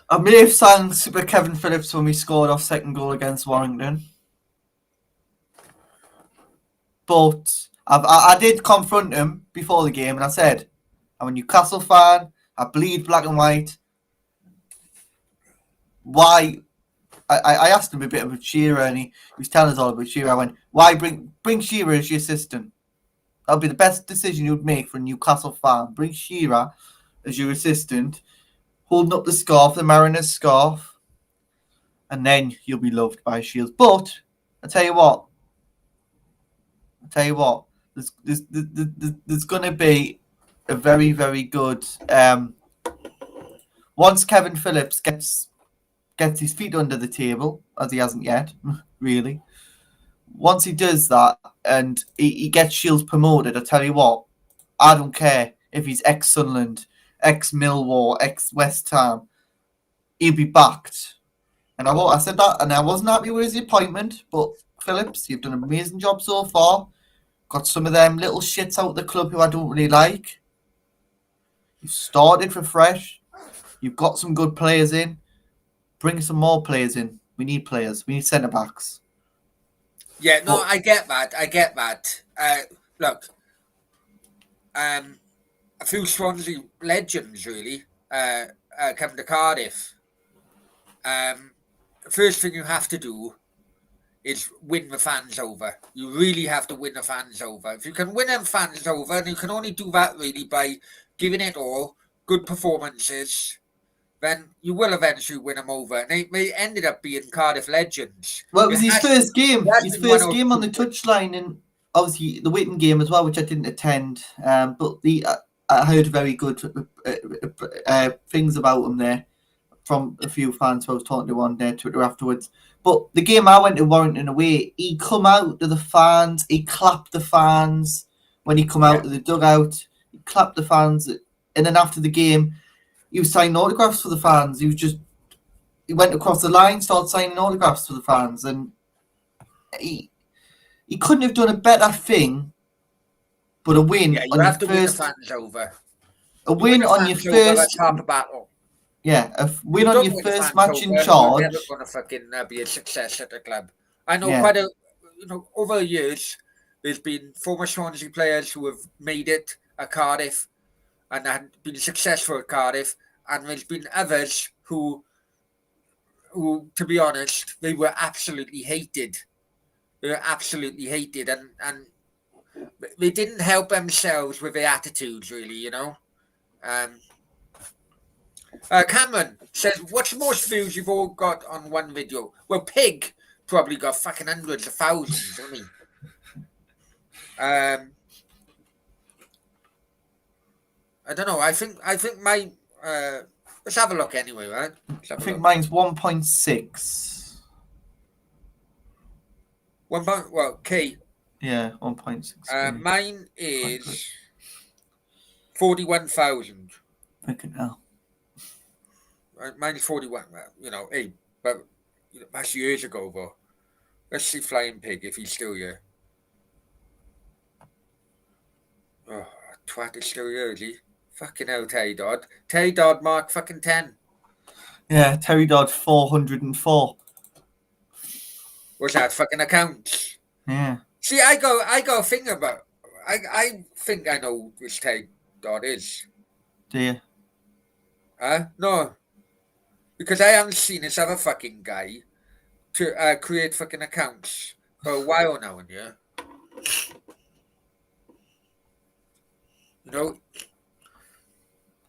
I may have sang Super Kevin Phillips when we scored our second goal against Warrington. But I did confront him before the game and I said, I'm a Newcastle fan, I bleed black and white. Why? I asked him a bit about Shearer and he was telling us all about Shearer. I went, why bring Shearer as your assistant? That'll be the best decision you'd make for a Newcastle fan. Bring Shearer as your assistant, holding up the scarf, the Mariners scarf, and then you'll be loved by Shields. But I tell you what, there's going to be a very, very good. Once Kevin Phillips gets his feet under the table, as he hasn't yet, really. Once he does that and he gets Shields promoted, I tell you what, I don't care if he's ex-Sunderland, ex-Millwall, ex-West Ham, he'll be backed. And I said that, and I wasn't happy with his appointment, but Phillips, you've done an amazing job so far. Got some of them little shits out of the club who I don't really like. You've started for fresh. You've got some good players in. Bring some more players in. We need players. We need centre-backs. Yeah, no, I get that. Look, a few Swansea legends really come to Cardiff. First thing you have to do is win the fans over. You really have to win the fans over. If you can win them fans over, and you can only do that really by giving it all, good performances, then you will eventually win them over. And they ended up being Cardiff legends. Well, it was his first game. His first game on the touchline, and obviously the Witten game as well, which I didn't attend. But I heard very good things about him there from a few fans who I was talking to on their Twitter afterwards. But the game I went to Warrington away, he come out to the fans, he clapped the fans when he come out of the dugout, he clapped the fans, and then after the game, he was signing autographs for the fans. He went across the line, started signing autographs for the fans, and he couldn't have done a better thing. But a win on your first, win the fans over. A win on your first. That's half the battle. Yeah, a win on your first match in charge. Never going to fucking be a success at the club. I know quite a, over the years, there's been former Swansea players who have made it at Cardiff and had been successful at Cardiff, and there's been others who, to be honest, they were absolutely hated. They were absolutely hated, and they didn't help themselves with their attitudes, really, Cameron says, what's the most views you've all got on one video? Well, Pig probably got fucking hundreds of thousands, doesn't he? I don't know. I think my Let's have a look anyway, right? I think mine's 1.6. K. Yeah, 1.6. Mine is 41,000. Fucking hell. Right, mine is 41. But that's years ago, though. Let's see Flying Pig if he's still here. Oh, twat is still here, is he? Fucking hell, Terry Dodd. Terry Dodd, Mark fucking 10. Yeah, Terry Dodd 404. What's that? Fucking accounts. Yeah. See, I go think about. I think I know which Terry Dodd is. Do you? No. Because I haven't seen this other fucking guy to create fucking accounts for a while now, and yeah. You know,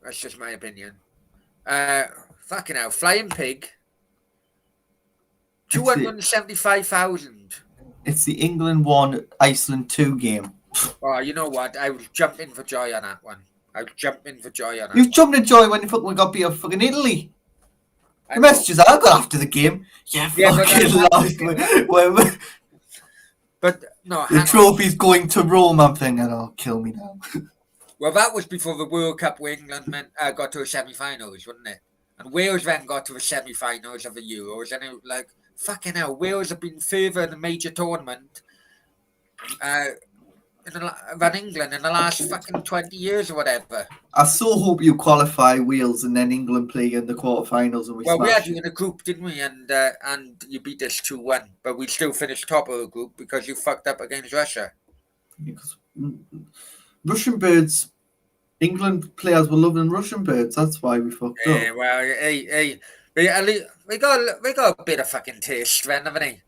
that's just my opinion. Fucking hell, Flying Pig. 275,000. It's the England 1, Iceland 2 game. Oh, you know what? I was jumping for joy on that one. You jumped in joy when you fucking got beat up fucking Italy. The messages I got after the game. Yeah, fucking lost. But no, the trophy's going to Rome. I'm thinking, oh, kill me now. Well, that was before the World Cup where England got to the semi-finals, wasn't it? And Wales then got to the semi-finals of the Euros, and it was like, fucking hell, Wales have been further in the major tournament than England in the last fucking 20 years or whatever. I so hope you qualify Wales and then England play in the quarterfinals and we had you in a group, didn't we? And you beat us 2-1, but we still finished top of the group because you fucked up against Russia. Because Russian birds, England players were loving Russian birds. That's why we fucked up. Yeah, well, hey, we got a bit of fucking taste, then, haven't we?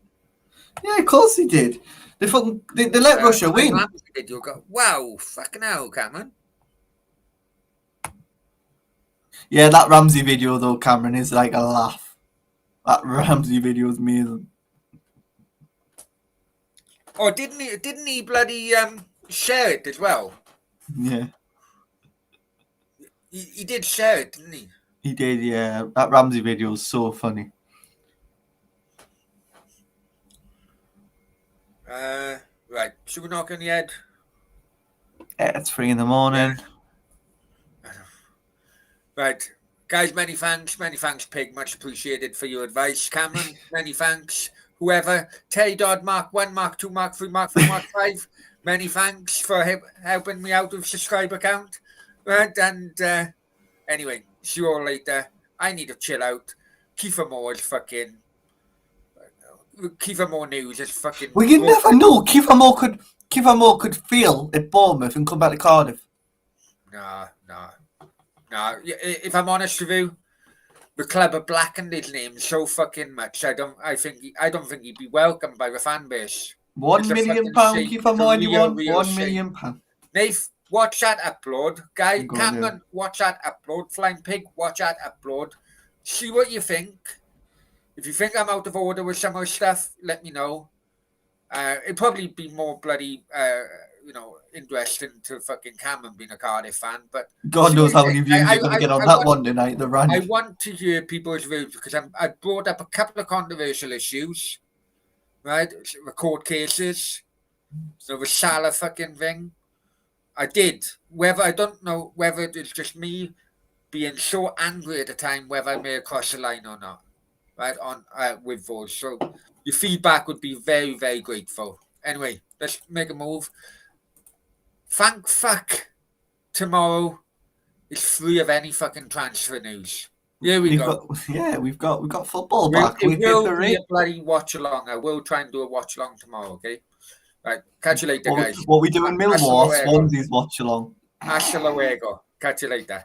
Yeah, of course they did. They let Russia win. You go, wow, fucking hell, Cameron. Yeah, that Ramsey video though, Cameron, is like a laugh. That Ramsey video is amazing. Oh, didn't he bloody share it as well? Yeah. He did share it, didn't he? He did, yeah. That Ramsey video is so funny. Right. Should we knock on the head? Yeah, it's 3 a.m. Yeah. Right. Guys, many thanks, Pig. Much appreciated for your advice. Cameron, many thanks. Whoever, Terry Dodd, Mark 1, Mark 2, Mark 3, Mark 4, Mark 5. Many thanks for helping me out with subscriber count. Right, and anyway, see you all later. I need to chill out. Kiefer Moore is fucking... Kiefer Moore news is fucking... Well, you never know. Kiefer Moore could fail at Bournemouth and come back to Cardiff. No. If I'm honest with you, the club have blackened his name so fucking much. I don't think he'd be welcomed by the fan base. £1 million, Kiefer Moore, anyone? £1 million. Nath, watch that upload. Guy, Cameron, watch that upload. Flying Pig, watch that upload. See what you think. If you think I'm out of order with some of the stuff, let me know. It'd probably be more bloody, interesting to fucking Cameron being a Cardiff fan. But God knows how many views you're going to get on that one tonight, the rant. I want to hear people's views because I brought up a couple of controversial issues, right? The court cases, so the Salah fucking thing. I did. I don't know whether it's just me being so angry at the time, whether I may have crossed the line or not. Right on with those. So your feedback would be very, very grateful. Anyway, let's make a move. Thank fuck tomorrow is free of any fucking transfer news. Here we go. We've got football back. It will be a bloody watch along. I will try and do a watch along tomorrow. Okay. Right. Catch you later, guys. What we do in Millwall, Swansea's watch along. Hasta luego. Catch you later.